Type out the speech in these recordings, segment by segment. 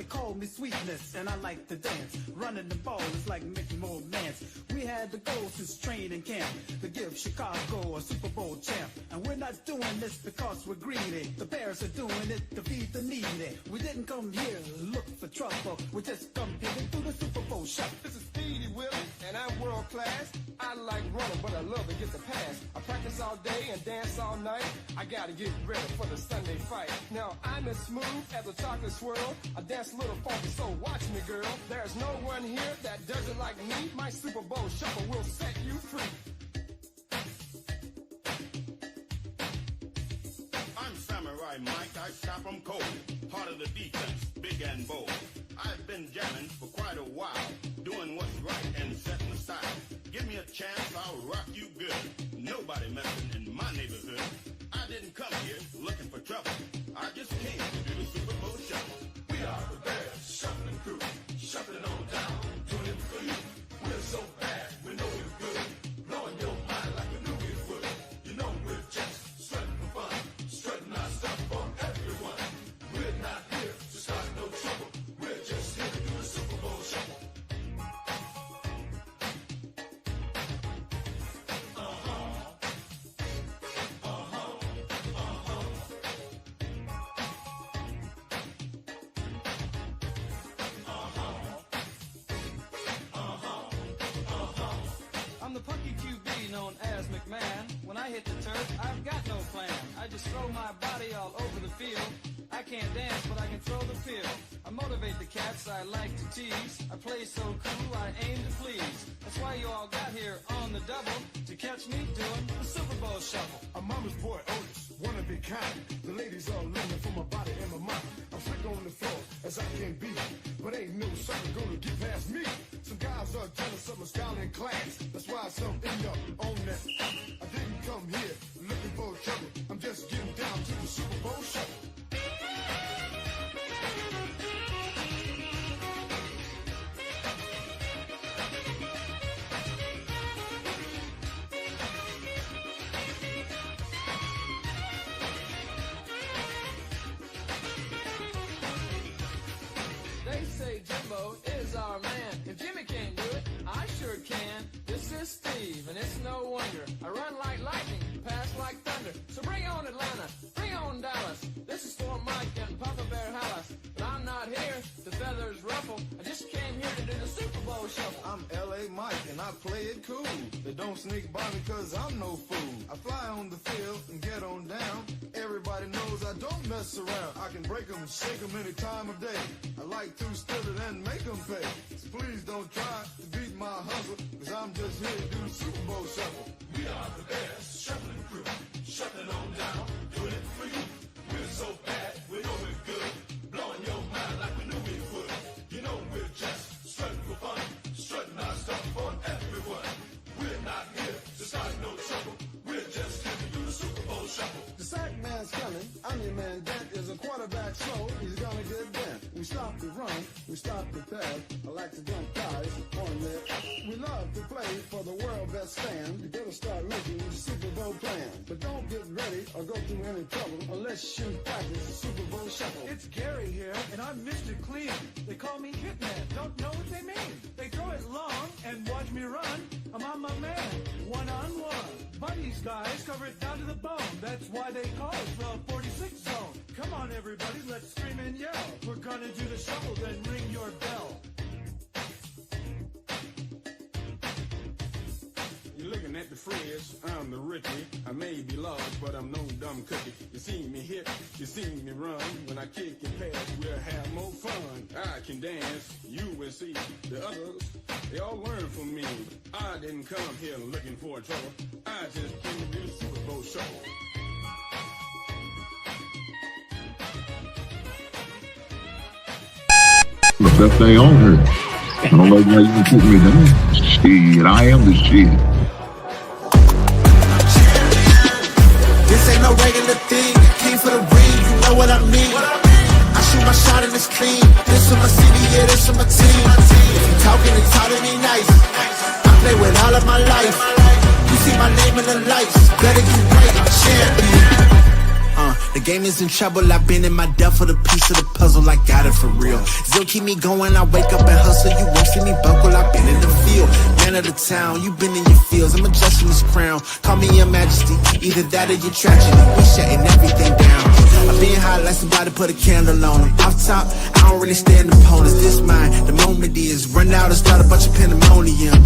call me Sweetness, and I like to dance. Running the ball is like making more mans. We had the goal since training camp to give Chicago a Super Bowl champ. And we're not doing this because we're greedy. The Bears are doing it to feed the needy. We didn't come here to look for trouble. We just come here to do the Super Bowl shot. This is Speedy Willie, and I'm world class. I like running, but I love to get the pass. I practice all day and dance all night. I gotta get ready for the Sunday fight. Now I'm as smooth as a chocolate swirl. I dance a little funky, so watch me, girl. There's no one here that does it like me. My Super Bowl shuffle will set you free. I'm Samurai Mike, I shop 'em cold. Part of the defense, big and bold. I've been jamming for quite a while, doing what's right and setting the style. Give me a chance, I'll rock you good. Nobody messing in my neighborhood. I didn't come here looking for trouble. I just came to do the Super Bowl shuffle. We are the Bears, shuffling crew, shuffling on down, doing it for you. We're so bad, we know we're good, blowing your mind like we knew we would. You know we're just strutting for fun, strutting our stuff for everyone. We're not here to start no trouble. We're just here to do the Super Bowl shuffle. I'm the punky QB known as McMahon. When I hit the turf, I've got no plan. I just throw my body all over the field. I can't dance, but I can throw the field. I motivate the cats I like to tease. I play so cool, I aim to please. That's why you all got here on the double to catch me doing the Super Bowl shuffle. I'm mama's boy Otis, wanna be kind. The ladies all looking for my body and my mind. I'm slick on the floor as I can be, but ain't no sucker gonna get past me. Some guys are jealous of my style and class. That's why some end up on that. I didn't come here looking for trouble. I'm just getting down to the Super Bowl shuffle. They say Jimbo is our man. If Jimmy can't do it, I sure can. This is Steve, and it's no wonder. I run like lightning, pass like thunder. So bring on Atlanta, bring on Dallas. This is for Mike and Papa Bear Hallis. But I'm not here to feathers ruffle. I just came here to do the Super Bowl shuffle. I'm L.A. Mike and I play it cool. They don't sneak by me cause I'm no fool. I fly on the field and get on down. Everybody knows I don't mess around. I can break 'em, shake 'em any time of day. I like to steal it and make 'em pay. So please don't try to beat my hustle, cause I'm just here to do the Super Bowl shuffle. We are the Bears, shuffling crew, shuffling on down, doing it for you. We're so bad, we know we're good, blowing your mind like we knew we would. You know we're just strutting for fun, strutting our stuff for everyone. We're not here to start no trouble. We're just here to do the Super Bowl shuffle. The sack man's coming, I'm your man. That is a quarterback slow, he's gonna get bent. We stop the run, we stop the pass. I like to jump guys on there. We love to play for the world best fan. You better start making the Super Bowl plan. But don't get ready or go through any trouble unless you practice the Super Bowl shuffle. It's Gary here, and I'm Mr. Clean. They call me Hitman, don't know what they mean. They throw it long and watch me run. I'm on my man, one-on-one. But these guys cover it down to the bone. That's why they call it the 46 zone. Come on, everybody, let's scream and yell. We're gonna do the shuffle, then ring your bell. You're looking at the fridge, I'm the rookie. I may be large, but I'm no dumb cookie. You see me hit, you see me run. When I kick and pass, we'll have more fun. I can dance, you will see. The others, they all learn from me. I didn't come here looking for trouble. I just came to do the Super Bowl shuffle. The best thing on her. I don't know why you can put me down. Shit, I am the shit. This ain't no regular thing. Came for the ring, you know what I mean. I shoot my shot and it's clean. This for my city, yeah, this for my team. If you talking and talking me nice, I play with all of my life. You see my name in the lights, better you right, I'm champion. The game is in trouble, I've been in my depth for the piece of the puzzle, I got it for real. Still keep me going, I wake up and hustle, you won't see me buckle, I've been in the field. Man of the town, you been in your fields, I'm adjusting this crown. Call me your majesty, either that or your tragedy, we shutting everything down. I've been hot like somebody put a candle on them. Off top, I don't really stand opponents, this mine. The moment is run out and start a bunch of pandemonium.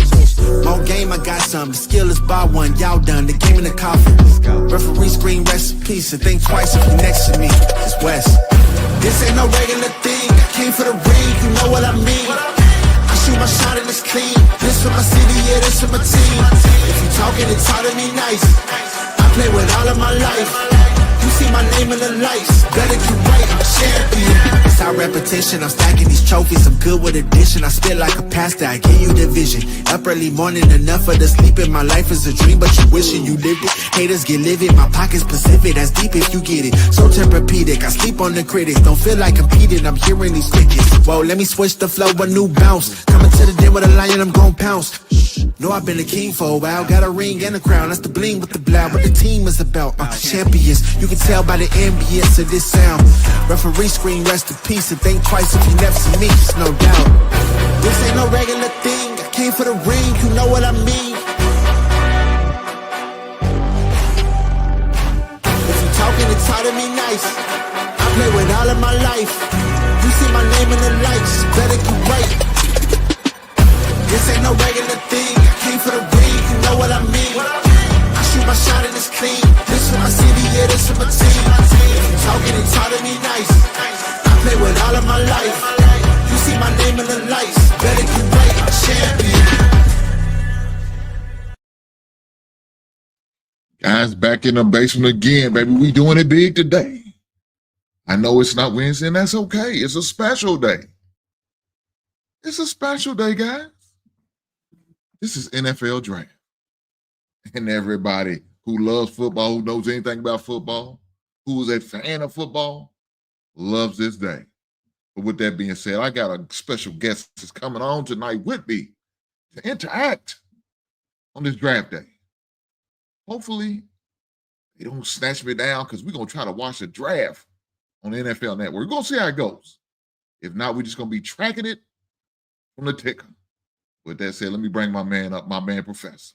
More game, I got some, the skill is bar one, y'all done, the game in the coffin. Referee screen, rest in peace, and think twice if you next to me, it's West. This ain't no regular thing, I came for the ring, you know what I mean. I shoot my shot and it's clean, this for my city, yeah, this for my team. If you talking, it's hard to me nice, I play with all of my life. You see my name in the lights, better get right, I'm a champion. It's our repetition, I'm stacking these trophies, I'm good with addition. I spit like a pastor, I give you the vision. Up early morning, enough for the sleeping. My life is a dream, but you wishing you lived it. Haters get livid, my pocket's Pacific, that's deep if you get it. So Tempur-Pedic, I sleep on the critics. Don't feel like competing, I'm hearing these crickets. Whoa, let me switch the flow, a new bounce. Coming to the den with a lion, I'm gon' pounce. Know I've been a king for a while, got a ring and a crown. That's the bling with the blow, what the team is about. Champions, you can tell by the ambience of this sound. Referee screen, rest in peace, and think twice if you never see me, just no doubt. This ain't no regular thing, I came for the ring, you know what I mean. If you talking, it's hard to me nice, I play with all of my life. You see my name in the lights, better get right. This ain't no regular thing, I came for the ring, you know what I mean. I shoot my shot and it's clean, this for my city, yeah, this for my team. If you talking, it's hard to me nice, I play with all of my life. You see my name in the lights, better get right, I'm a champion. Guys, back in the basement again, baby. We doing it big today. I know it's not Wednesday, and that's okay. It's a special day. It's a special day, guys. This is NFL Draft. And everybody who loves football, who knows anything about football, who is a fan of football, loves this day. But with that being said, I got a special guest that's coming on tonight with me to interact on this draft day. Hopefully, they don't snatch me down because we're going to try to watch the draft on the NFL Network. We're going to see how it goes. If not, we're just going to be tracking it from the ticker. With that said, let me bring my man up, my man, Professor.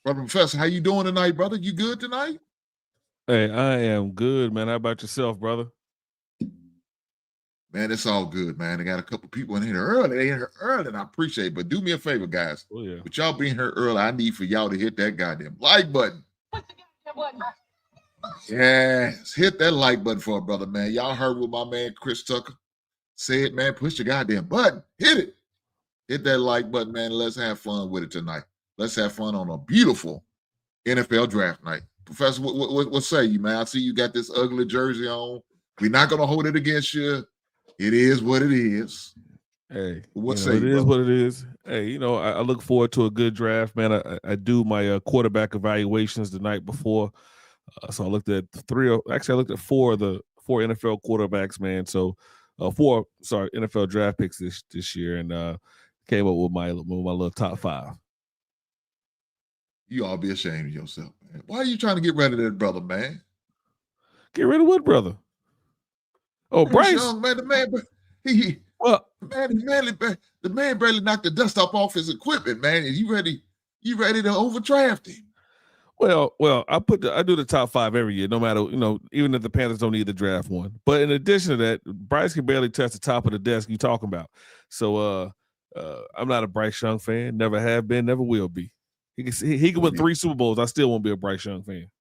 Brother Professor, how you doing tonight, brother? You good tonight? Hey, I am good, man. How about yourself, brother? Man, it's all good, man. I got a couple people in here early. They in here early, and I appreciate it. But do me a favor, guys. Oh, yeah. With y'all being here early, I need for y'all to hit that goddamn like button. Yes, hit that like button for a brother, man. Y'all heard what my man Chris Tucker said, man. Push the goddamn button. Hit it. Hit that like button, man. Let's have fun with it tonight. Let's have fun on a beautiful NFL draft night. Professor, what say you, man? I see you got this ugly jersey on. We're not going to hold it against you. It is what it is. Hey, what say it is what it is. Hey, I look forward to a good draft, man. I do my quarterback evaluations the night before. So I looked at four of the four NFL quarterbacks, man. So four NFL draft picks this year, and came up with my little top five. You all be ashamed of yourself, man. Why are you trying to get rid of that brother, man? Get rid of what brother? Oh, Bryce. Young, man, the man barely knocked the dust off his equipment, man. And you ready to overdraft him? Well, I do the top five every year, no matter, even if the Panthers don't need to draft one. But in addition to that, Bryce can barely touch the top of the desk you talking about. So I'm not a Bryce Young fan. Never have been, never will be. He can win 3 Super Bowls. I still won't be a Bryce Young fan.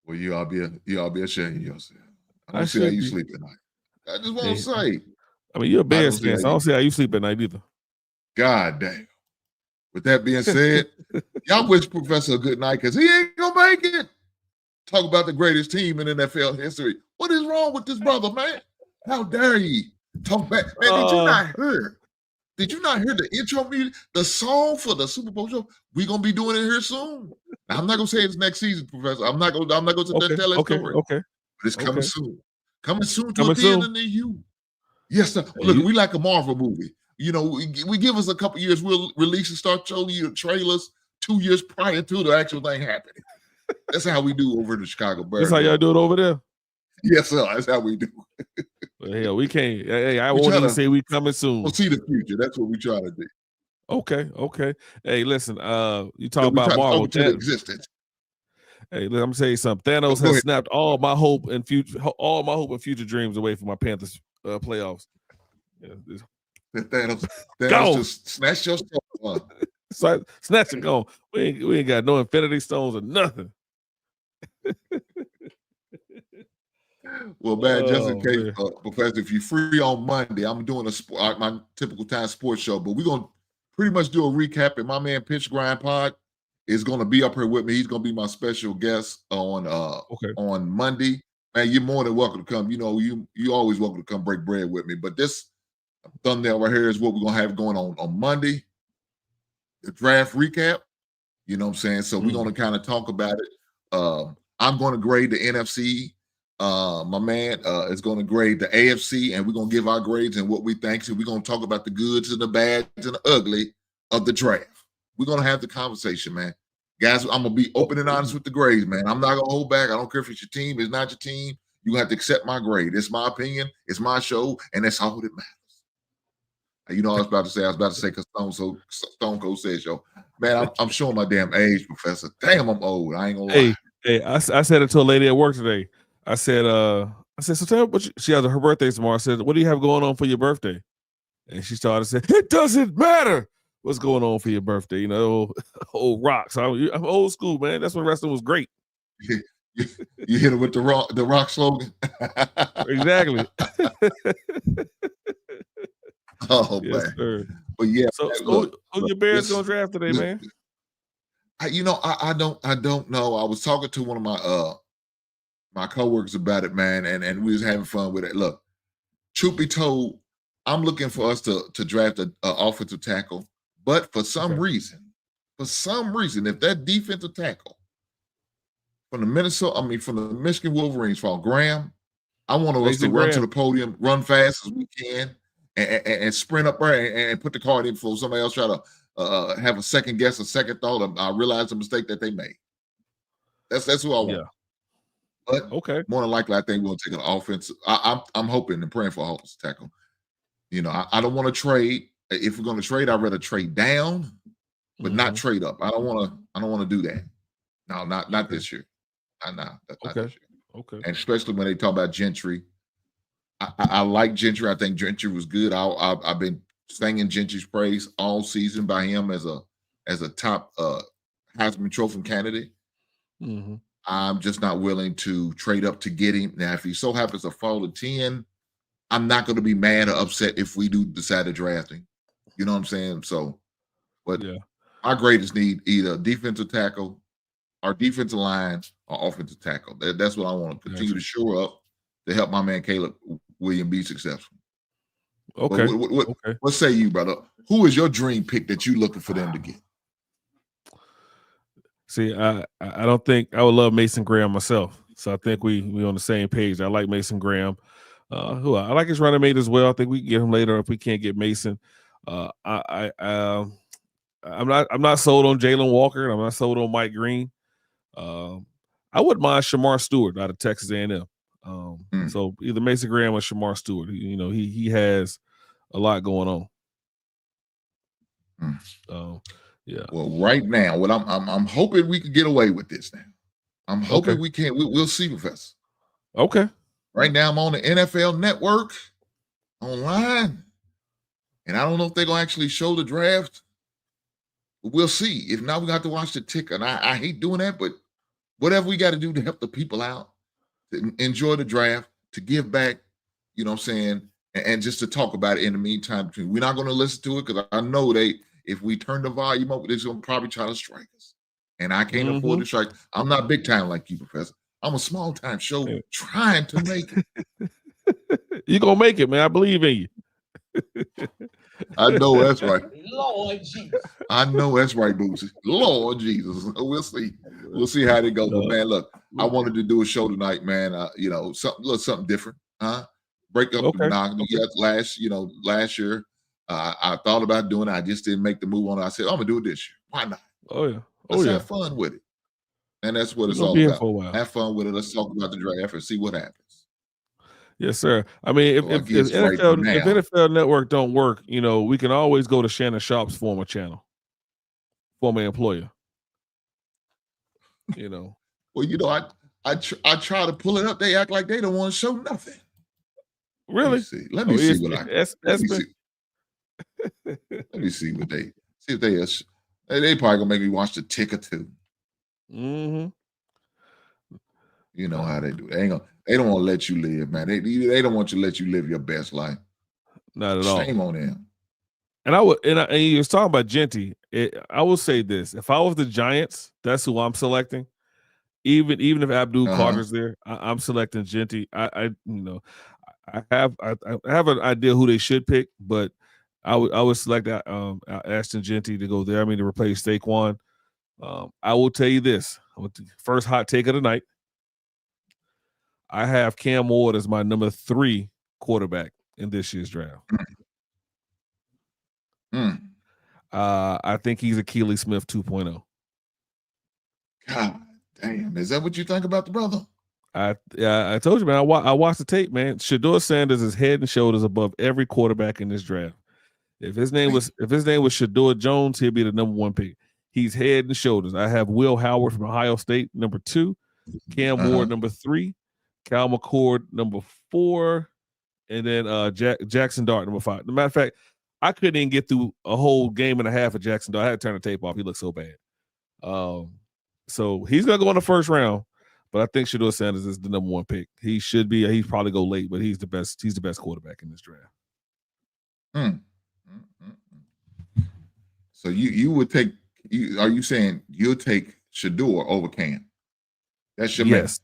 Well, you all be ashamed of yourself. I don't see how you sleep at night. I just want to say. I mean, you're a Bears fan, so I don't see how you sleep at night either. God damn. With that being said, y'all wish Professor a good night because he ain't going to make it. Talk about the greatest team in NFL history. What is wrong with this brother, man? How dare he talk back? Man, did you not hear the intro music, the song for the Super Bowl show? We're going to be doing it here soon. Now, I'm not going to say it's next season, Professor. I'm not going to tell that story. Okay. But it's coming soon. Coming soon to the end of the year. Yes, sir. Look, we like a Marvel movie. We give us a couple years, we'll release and start showing you the trailers 2 years prior to the actual thing happening. That's how we do over in the Chicago Bears. That's how y'all do it over there? Yes, sir. That's how we do. Well, hell, we can't. Hey, I We won't try even to say we coming soon. We'll see the future. That's what we try to do. Okay. Hey, listen, you talk We about try to Marvel. talk into existence. Hey, I'm gonna tell you something. Thanos Go has ahead. snapped all my hope and future dreams away from my Panthers playoffs. Yeah, Thanos Go. just snatched your stuff. so snatch and go. We ain't got no Infinity Stones or nothing. Well, man, just in case, Professor, if you're free on Monday, I'm doing my typical time sports show, but we're going to pretty much do a recap, and my man Pitch Grind Pod is going to be up here with me. He's going to be my special guest on Monday. Man, you're more than welcome to come. You know, you always welcome to come break bread with me. But this thumbnail right here is what we're going to have going on Monday, the draft recap. You know what I'm saying? So we're going to kind of talk about it. I'm going to grade the NFC. My man is going to grade the AFC, and we're going to give our grades and what we think. So we're going to talk about the goods and the bads and the ugly of the draft. We're going to have the conversation, man. Guys, I'm going to be open and honest with the grades, man. I'm not going to hold back. I don't care if it's your team, it's not your team. You have to accept my grade. It's my opinion. It's my show, and that's all that matters. You know what I was about to say? I was about to say because Stone Cold says, yo, man, I'm showing my damn age, Professor. Damn, I'm old. I ain't going to lie. Hey, I said it to a lady at work today. I said, so tell me what she has her birthday tomorrow. I said, what do you have going on for your birthday? And she started saying, it doesn't matter what's going on for your birthday. You know, old rock. So I'm old school, man. That's when wrestling was great. You hit it with the rock slogan. Exactly. Oh, yes, man. Sir. But yeah. So Look, who your Bears gonna draft today, man? I don't know. I was talking to one of my coworkers about it, man, and we was having fun with it. Look, truth be told, I'm looking for us to draft an offensive tackle, but for some reason, if that defensive tackle from the Michigan Wolverines fall, Graham, I want us to run to the podium, run fast as we can, and sprint up there and put the card in for somebody else try to have a second guess, a second thought. I realize the mistake that they made. That's who I want. Yeah. But more than likely, I think we'll take an offense. I'm hoping and praying for an offensive tackle. You know, I don't want to trade. If we're going to trade, I'd rather trade down, but not trade up. I don't want to do that. No, not this year. Not this year. Okay. And especially when they talk about Gentry. I like Gentry. I think Gentry was good. I've been singing Gentry's praise all season by him as a top Heisman Trophy candidate. Mm-hmm. I'm just not willing to trade up to get him. Now, if he so happens to fall to 10, I'm not going to be mad or upset if we do decide to draft him. You know what I'm saying? So, but our greatest need either defensive tackle, our defensive line, or offensive tackle. That's what I want to continue to shore up to help my man Caleb Williams be successful. Okay. What say you, brother? Who is your dream pick that you looking for them to get? See, I don't think I would love Mason Graham myself. So I think we on the same page. I like Mason Graham. Who I like his running mate as well. I think we can get him later if we can't get Mason. I'm not sold on Jalen Walker, and I'm not sold on Mike Green. I wouldn't mind Shamar Stewart out of Texas A&M. So either Mason Graham or Shamar Stewart. You know, he has a lot going on. Yeah. Well, right now, what I'm hoping we can get away with this now. I'm hoping we can. We'll see, Professor. Okay. Right now, I'm on the NFL Network online, and I don't know if they're gonna actually show the draft. But we'll see. If not, we got to watch the ticker. And I hate doing that, but whatever we got to do to help the people out, to enjoy the draft, to give back, you know what I'm saying, and just to talk about it in the meantime. We're not going to listen to it because I know if we turn the volume up, they're going to probably try to strike us. And I can't afford to strike. I'm not big time like you, Professor. I'm a small time show trying to make it. You're going to make it, man. I believe in you. I know that's right. Lord Jesus. I know that's right, Bootsy. Lord Jesus. We'll see. We'll see how they go. But man, look, I wanted to do a show tonight, man. Something different. Break up the knock. Last year, I thought about doing it. I just didn't make the move on it. I said, I'm gonna do it this year. Why not? Oh yeah. Let's have fun with it. And that's what it's We're gonna all be here about. for a while. Have fun with it. Let's talk about the draft and see what happens. Yes, sir. I mean, So I if guess right NFL if now, NFL Network don't work, we can always go to Shannon Sharp's former channel, former employer. well, I try to pull it up. They act like they don't want to show nothing. Really? Let me see what I let me been... see. Let me see what they see if they probably gonna make me watch the tick or two. Mm-hmm. You know how they do. They don't want to let you live, man. They don't want you to let you live your best life. Not at all. Shame on them. And you was talking about Genty. I will say this: if I was the Giants, that's who I'm selecting. Even if Abdul Carter's there, I'm selecting Genty. I have an idea who they should pick, but I would select Ashton Genty to go there. I mean, to replace Saquon. I will tell you this: first hot take of the night. I have Cam Ward as my number 3 quarterback in this year's draft. I think he's Achilles Smith 2.0. God damn. Is that what you think about the brother? I told you, man. I watched the tape, man. Shedeur Sanders is head and shoulders above every quarterback in this draft. If his name was Shedeur Jones, he'd be the number 1 pick. He's head and shoulders. I have Will Howard from Ohio State, number 2. Cam Ward, number 3. Cal McCord, number 4, and then Jackson Dart, number 5. As a matter of fact, I couldn't even get through a whole game and a half of Jackson Dart. I had to turn the tape off. He looked so bad. So he's gonna go in the first round, but I think Shedeur Sanders is the number 1 pick. He should be. He'd probably go late, but he's the best. He's the best quarterback in this draft. So you would take? Are you saying you'll take Shedeur over Cam? That's your yes.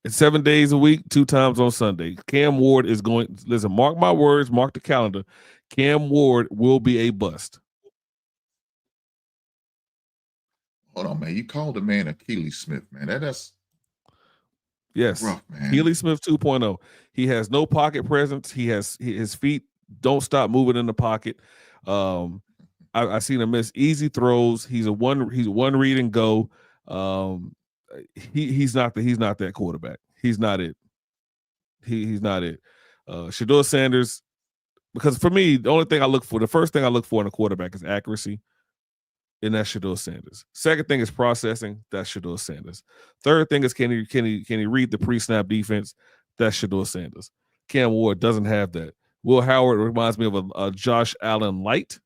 7 days a week, 2 times on Sunday. Cam Ward is going. Listen, mark my words. Mark the calendar. Cam Ward will be a bust. Hold on, man. You called the man Achilles Smith, man. That's yes, rough, man. Achilles Smith 2.0. He has no pocket presence. His feet don't stop moving in the pocket. I've seen him miss easy throws. He's a one read and go. He's not that quarterback. He's not it. He's not it. Shedeur Sanders, because for me, the first thing I look for in a quarterback is accuracy, and that's Shedeur Sanders. Second thing is processing. That's Shedeur Sanders. Third thing is can he read the pre-snap defense? That's Shedeur Sanders. Cam Ward doesn't have that. Will Howard reminds me of a Josh Allen light.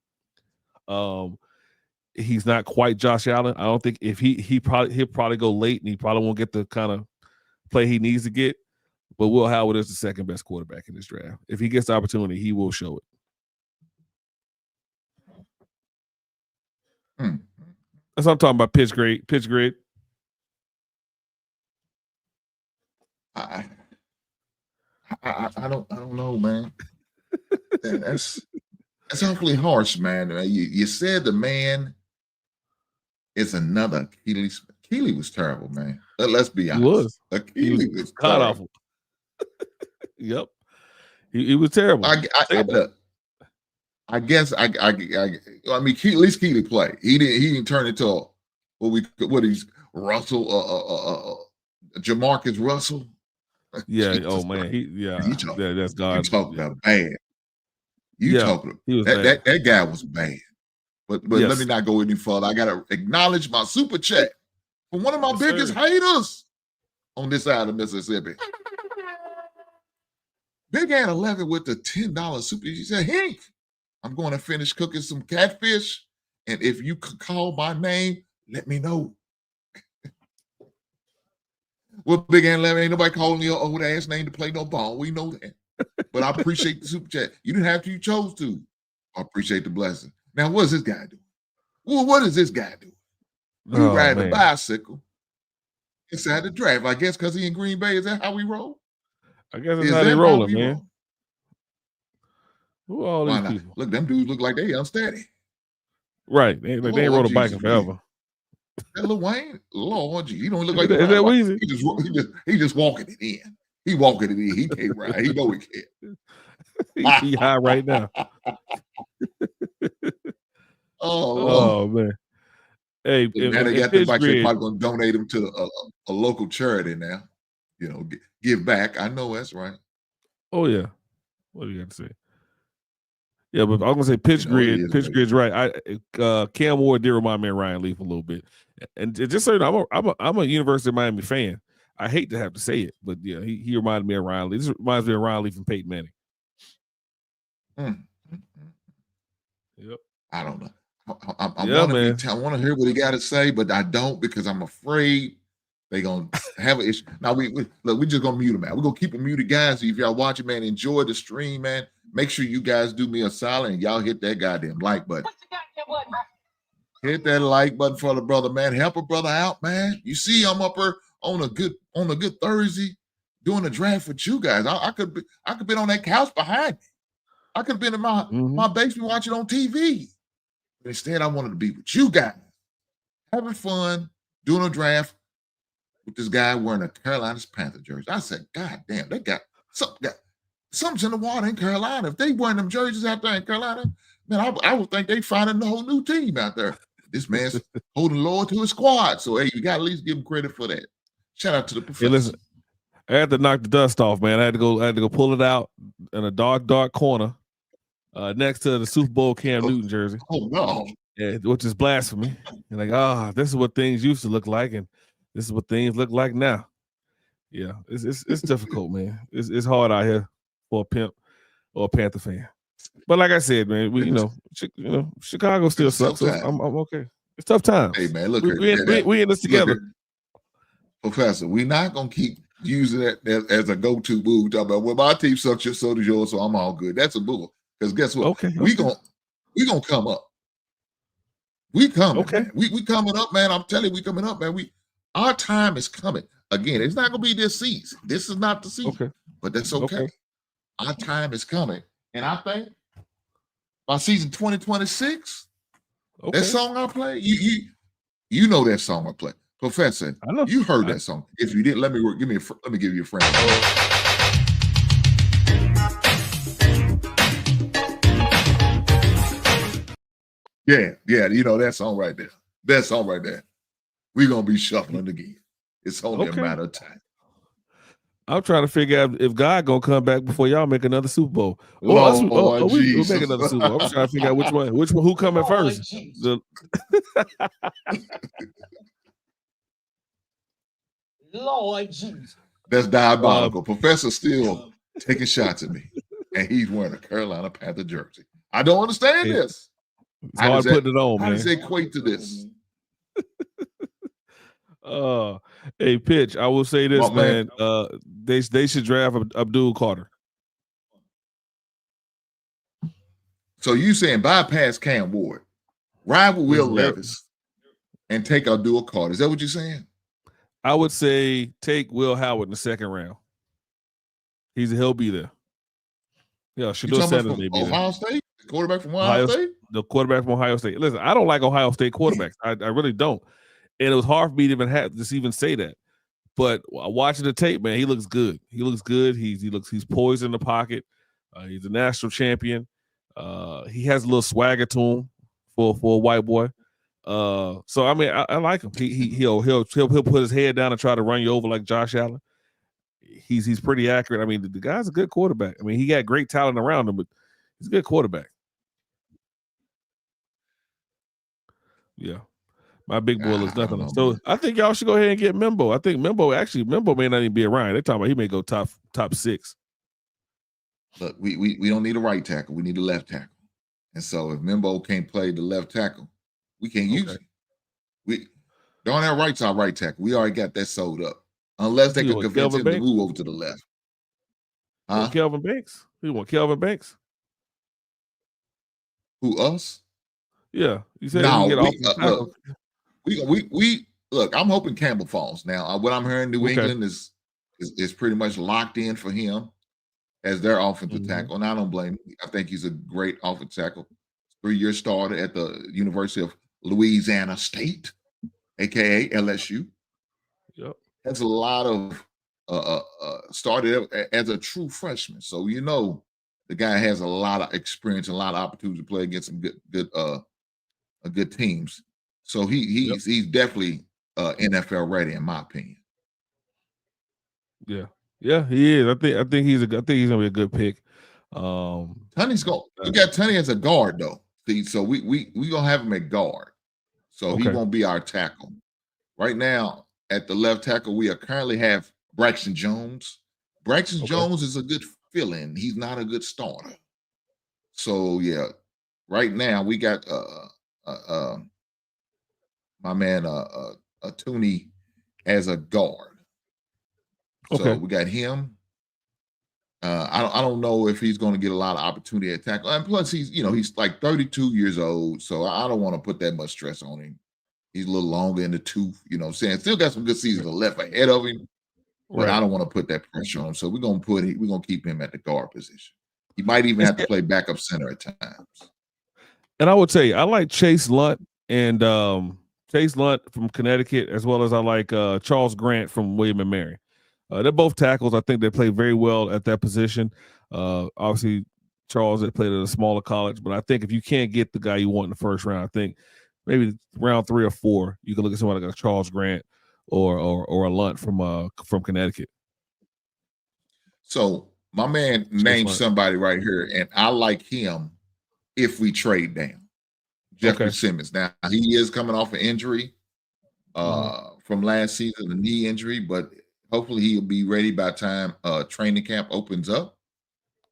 He's not quite Josh Allen. I don't think if he'll probably go late and he probably won't get the kind of play he needs to get. But Will Howard is the second best quarterback in this draft. If he gets the opportunity, he will show it. That's what I'm talking about. Pitch grade. I don't know, man. That's awfully harsh, man. You said the man is another Achilles. Achilles was terrible, man. Let's be honest. Achilles was god awful. Yep, he was terrible. I guess I mean, at least Keely played. He didn't turn into what he's Russell, Jamarcus Russell. Yeah. Oh man. That's God. You talking about bad. That guy was bad. But yes. Let me not go any further. I gotta acknowledge my super chat from one of my biggest haters on this side of Mississippi. Big Ant 11 with the $10 super. She said, Hank, I'm going to finish cooking some catfish. And if you could call my name, let me know. Well, Big Ant 11, ain't nobody calling your old ass name to play no ball. We know that. But I appreciate the super chat. You didn't have to, you chose to. I appreciate the blessing. Now, what is this guy doing? Well, what is this guy doing? He riding a bicycle inside the draft. I guess because he in Green Bay. Is that how we roll? I guess that's how they rolling, man. Who are all these people? Look, them dudes look like they unsteady. Right. They ain't rode a bike in forever. That Lil Wayne, Lord, he don't look like that. Is that Weezy? He just walking it in. He walking it in. He can't ride. He know he can't. He high right now. Oh man. Hey, Man, they in got them pitch bikes. They're grid. probably going to donate them to a local charity now. You know, give back. I know that's right. Oh yeah. What do you got to say? Yeah, but I was gonna say pitch You know, it grid. is, Pitch baby. grid's right. Cam Ward did remind me of Ryan Leaf a little bit, and just so you know, I'm a University of Miami fan. I hate to have to say it, but yeah, he reminded me of Ryan Leaf. This reminds me of Ryan Leaf and Peyton Manning. Yep. I don't know. I Yeah, want to man. be. I want to hear what he got to say, but I don't because I'm afraid they're gonna have an issue. Now we look. We're just gonna mute him out. We're gonna keep him muted, guys. If y'all watching, man, enjoy the stream, man. Make sure you guys do me a solid and y'all hit that goddamn like button. Hit that like button for the brother, man. Help a brother out, man. You see, I'm up here on a good Thursday doing a draft with you guys. I could been on that couch behind me. I could have been in my basement watching on TV. But instead, I wanted to be with you guys, having fun, doing a draft with this guy wearing a Carolina's Panther jersey. I said, God damn, they got something's in the water in Carolina. If they wearing them jerseys out there in Carolina, man, I would think they finding a whole new team out there. This man's holding loyal to his squad. So, hey, you got to at least give him credit for that. Shout out to the professor. Hey, listen, I had to knock the dust off, man. I had to go pull it out in a dark corner next to the Super Bowl Cam Newton jersey. Oh, no. Yeah, which is blasphemy. And like, this is what things used to look like, and this is what things look like now. Yeah, it's difficult, man. It's hard out here for a pimp or a Panther fan. But like I said, man, Chicago still sucks. So I'm okay. It's tough times. Hey, man, look, we in this together. Professor, we're not gonna keep using that as a go-to move. Talk about, well, my team sucks, so does yours, so I'm all good. That's a bull. Because guess what? Okay. We gonna come up. We coming. Okay. Man. We coming up, man. I'm telling you, we coming up, man. Our time is coming. Again, it's not gonna be this season. This is not the season. Okay. But that's okay. Our time is coming. And I think by season 2026, that song I play, you know that song I play. Professor, I know. You heard that song. If you didn't, let me give you a friend. Yeah, you know that song right there. That song right there. We're gonna be shuffling again. It's only a matter of time. I'm trying to figure out if God gonna come back before y'all make another Super Bowl. We'll make another Super Bowl. I'm trying to figure out which one who coming first. Lord Jesus. That's diabolical. Professor still taking shots at me, and he's wearing a Carolina Panther jersey. I don't understand this. It's hard putting it on, man. How does it equate to this? Hey, Pitch, I will say this, man. They should draft Abdul Carter. So you saying bypass Cam Ward, ride with Will Levis, and take Abdul Carter? Is that what you're saying? I would say take Will Howard in the second round. He'll be there. Yeah, Shedeur Sanders may be there. Ohio State? The quarterback from Ohio State? The quarterback from Ohio State. Listen, I don't like Ohio State quarterbacks. I really don't. And it was hard for me to even say that. But watching the tape, man, he looks good. He looks good. He's poised in the pocket. He's a national champion. He has a little swagger to him for a white boy. So I mean, I like him. He'll put his head down and try to run you over like Josh Allen. He's pretty accurate. I mean, the guy's a good quarterback. I mean, he got great talent around him, but he's a good quarterback. Yeah. My big boy looks nothing. So I think y'all should go ahead and get Membo. I think Membo may not even be around. They're talking about he may go top 6. Look, we don't need a right tackle. We need a left tackle. And so if Membo can't play the left tackle, we can't use it. We don't have rights on right tackle. We already got that sold up. Unless they can convince him to move over to the left. Kelvin Banks? You want Kelvin Banks? Who, us? Yeah. You said we look, I'm hoping Campbell falls. Now, what I'm hearing New England is pretty much locked in for him as their offensive tackle. And I don't blame him. I think he's a great offensive tackle. 3-year starter at the University of Louisiana State, aka LSU. Yep. Has a lot of started as a true freshman. So the guy has a lot of experience and a lot of opportunity to play against some good teams. So he's definitely NFL ready, in my opinion. Yeah, he is. I think he's gonna be a good pick. Tunney's going. We got Tunney as a guard though. See, so we gonna have him at guard. So he won't be our tackle. Right now, at the left tackle, we currently have Braxton Jones. Braxton Jones is a good fill-in. He's not a good starter. So yeah, right now we got my man Tooney as a guard. So we got him. I don't know if he's going to get a lot of opportunity at tackle. And plus, he's like 32 years old, so I don't want to put that much stress on him. He's a little longer in the tooth, you know what I'm saying? Still got some good seasons left ahead of him, but I don't want to put that pressure on him. So we're gonna keep him at the guard position. He might even have to play backup center at times. And I would tell you, I like Chase Lunt and Chase Lunt from Connecticut, as well as I like Charles Grant from William and Mary. They're both tackles. I think they play very well at that position. Obviously, Charles had played at a smaller college, but I think if you can't get the guy you want in the first round, I think maybe round 3 or 4, you can look at somebody like a Charles Grant or a Lunt from Connecticut. So my man named somebody right here, and I like him if we trade down. Jeffrey Simmons. Now he is coming off an injury from last season, a knee injury, but hopefully he'll be ready by the time training camp opens up.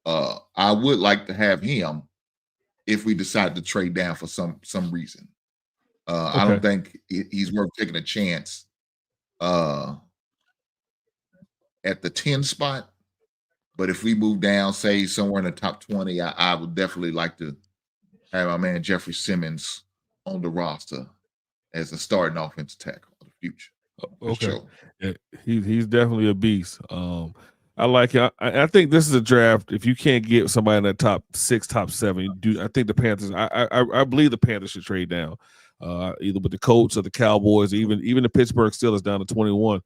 I would like to have him if we decide to trade down for some reason. I don't think he's worth taking a chance at the 10 spot. But if we move down, say somewhere in the top 20, I would definitely like to have my man Jeffrey Simmons on the roster as a starting offensive tackle of the future. Sure. Yeah, he's definitely a beast. I like it. I think this is a draft. If you can't get somebody in the top 6, top 7, I think the Panthers. I believe the Panthers should trade down, either with the Colts or the Cowboys, or even the Pittsburgh Steelers down to 21,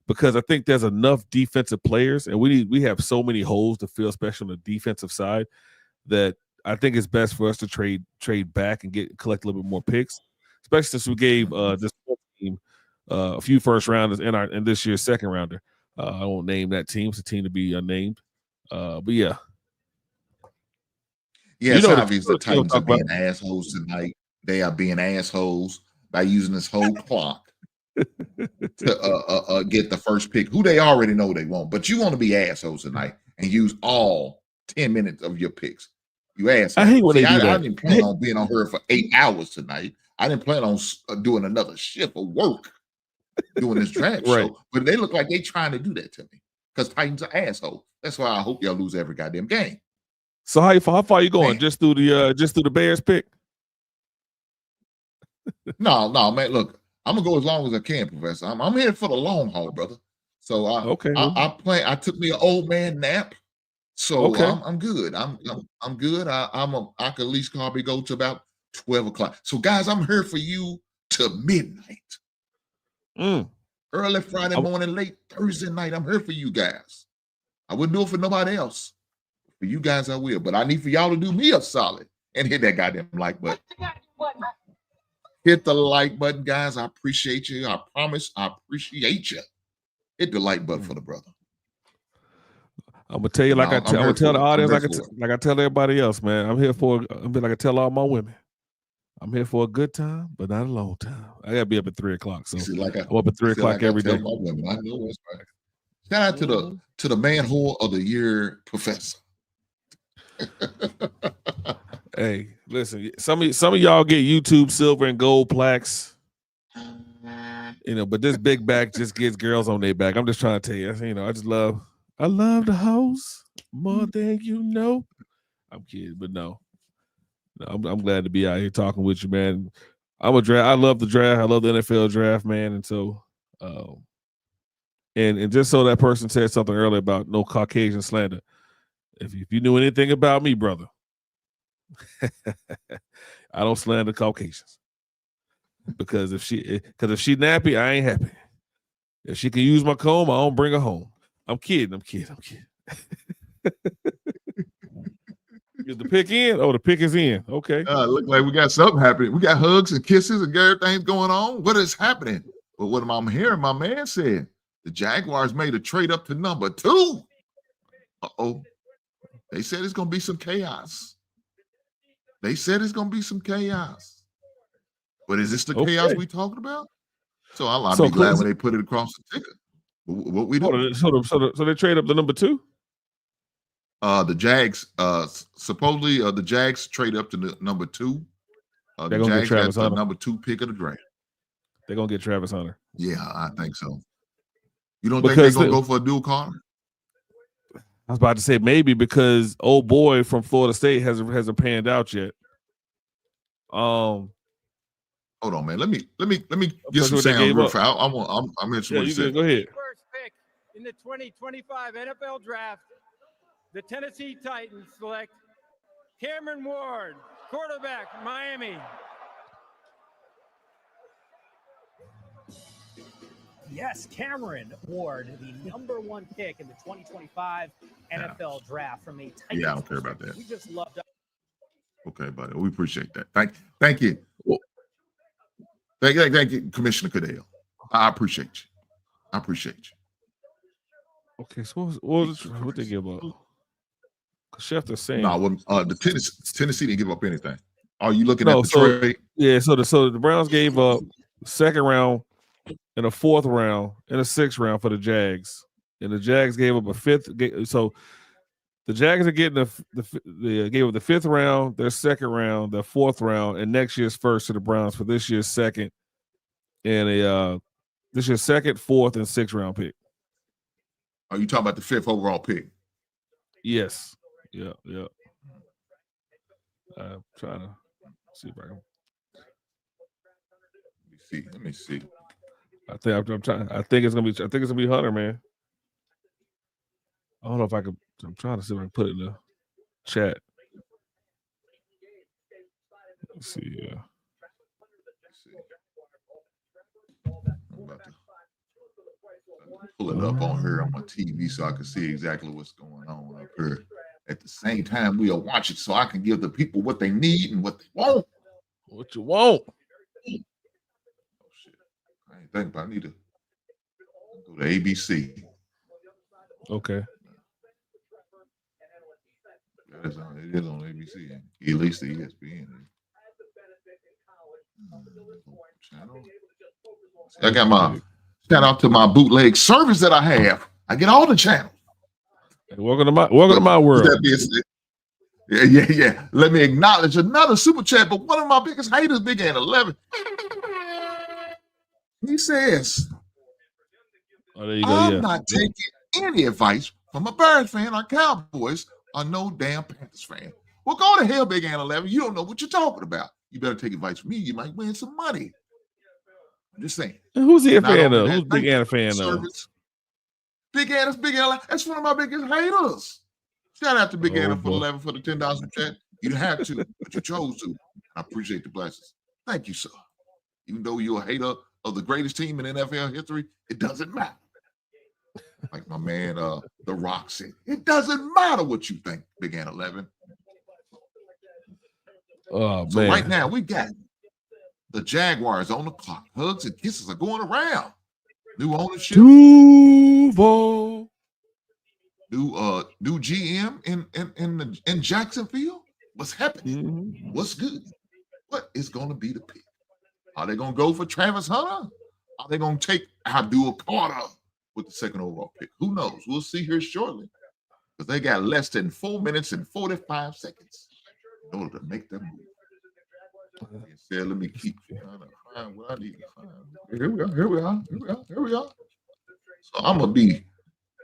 because I think there's enough defensive players, and we have so many holes to fill, especially on the defensive side, that I think it's best for us to trade back and collect a little bit more picks, especially since we gave this team a few first rounders in this year's second rounder. I won't name that team. It's a team to be unnamed. But yeah. Yeah, it's obvious the Titans are being assholes tonight. They are being assholes by using this whole clock to get the first pick, who they already know they won't. But you want to be assholes tonight and use all 10 minutes of your picks. You assholes. I hate when they do that. I didn't plan on being on her for 8 hours tonight. I didn't plan on doing another shift of work doing this draft show, but they look like they trying to do that to me because Titans are assholes. That's why I hope y'all lose every goddamn game. So how far are you going? Man. Just through the Bears pick? No, man. Look, I'm gonna go as long as I can, Professor. I'm here for the long haul, brother. So I took me an old man nap, so I'm good. I'm good. I could at least probably go to about 12 o'clock. So guys, I'm here for you to midnight. Early Friday morning, late Thursday night. I'm here for you guys. I wouldn't do it for nobody else. For you guys, I will. But I need for y'all to do me a solid and hit that goddamn like button. Hit the like button, guys. I appreciate you. I promise I appreciate you. Hit the like button for the brother. I'm gonna tell you I'm gonna tell the audience like I tell everybody else, man. I'm here for like I tell all my women. I'm here for a good time, but not a long time. I gotta be up at 3 o'clock. So I'm up at 3 o'clock every day. I know that's right. Shout out to the man whore of the year, Professor. Hey, listen, some of y'all get YouTube silver and gold plaques, but this big back just gets girls on their back. I'm just trying to tell you, I love the hoes more than you know. I'm kidding, but no. I'm glad to be out here talking with you, man. I love the draft. I love the NFL draft, man. And so, and just so that person said something earlier about no Caucasian slander. If you knew anything about me, brother, I don't slander Caucasians because if she nappy, I ain't happy. If she can use my comb, I don't bring her home. I'm kidding. Is the pick in? Oh, the pick is in. Okay. Look like we got something happening. We got hugs and kisses and everything's going on. What is happening? But what I'm hearing, my man said, the Jaguars made a trade up to number 2. Uh-oh. They said it's going to be some chaos. They said it's going to be some chaos. But is this the chaos we talking about? So I'll be glad when they put it across the ticket. What we do? So they trade up to number 2? The Jags, supposedly the Jags trade up to number 2. They're gonna get Travis Hunter, number 2 pick of the draft. They're gonna get Travis Hunter. Yeah, I think so. You don't think they're gonna go for Abdul Carter? I was about to say maybe because old boy from Florida State hasn't panned out yet. Hold on, man. Let me get some sound real fast. I'm mentioning what you said. Go ahead. First pick in the 2025 NFL Draft. The Tennessee Titans select Cameron Ward, quarterback, Miami. Yes, Cameron Ward, the number 1 pick in the 2025 NFL Draft from a Titans. Yeah, I don't care about that. We just loved. Okay, buddy. We appreciate that. Thank you. Thank you, Commissioner Cadell. I appreciate you. Okay, so what they give up? Schefter saying the Tennessee didn't give up anything. Are you looking at the trade? Yeah, so the Browns gave up 2nd round and a 4th round and a 6th round for the Jags, and the Jags gave up a 5th. So the Jags are getting they gave up the 5th round, their 2nd round, their 4th round, and next year's 1st to the Browns for this year's 2nd and this year's 2nd, 4th, and 6th round pick. Are you talking about the 5th overall pick? Yes. Yeah. I'm trying to see if I can. Let me see. I think it's gonna be Hunter, man. I don't know if I could. I'm trying to see if I can put it in the chat. Let's see. Yeah. I'm about to pull it up on here on my TV so I can see exactly what's going on up here. At the same time, we'll watch it so I can give the people what they need and what they want. What you want? Oh shit! I ain't thinking about. I need to go to ABC. Okay. It is on ABC. At least the ESPN. Channel. I got my shout out to my bootleg service that I have. I get all the channels. Welcome to my world. Yeah. Let me acknowledge another super chat, but one of my biggest haters, Big Ant 11. He says, I'm not taking any advice from a Bears fan or Cowboys or no damn Panthers fan. Well, go to hell, Big Ant 11. You don't know what you're talking about. You better take advice from me. You might win some money. I'm just saying. Who's he a fan of? Who's Big Ant a fan of? Big Ant, that's one of my biggest haters. Shout out to Big Ant for 11 for the $10 chat. You didn't have to, but you chose to. I appreciate the blessings. Thank you, sir. Even though you're a hater of the greatest team in NFL history, it doesn't matter. Like my man, The Rock said, it doesn't matter what you think, Big Ant 11. Oh, so man. Right now, we got the Jaguars on the clock. Hugs and kisses are going around. New ownership. Duval. New GM in Jacksonville. What's happening? Mm-hmm. What's good? What is going to be the pick? Are they going to go for Travis Hunter? Are they going to take Abdul Carter with the 2nd overall pick? Who knows? We'll see here shortly. Because they got less than 4 minutes and 45 seconds in order to make that move. Said, let me keep trying to find what I need to find. Here we are. So I'm going to be,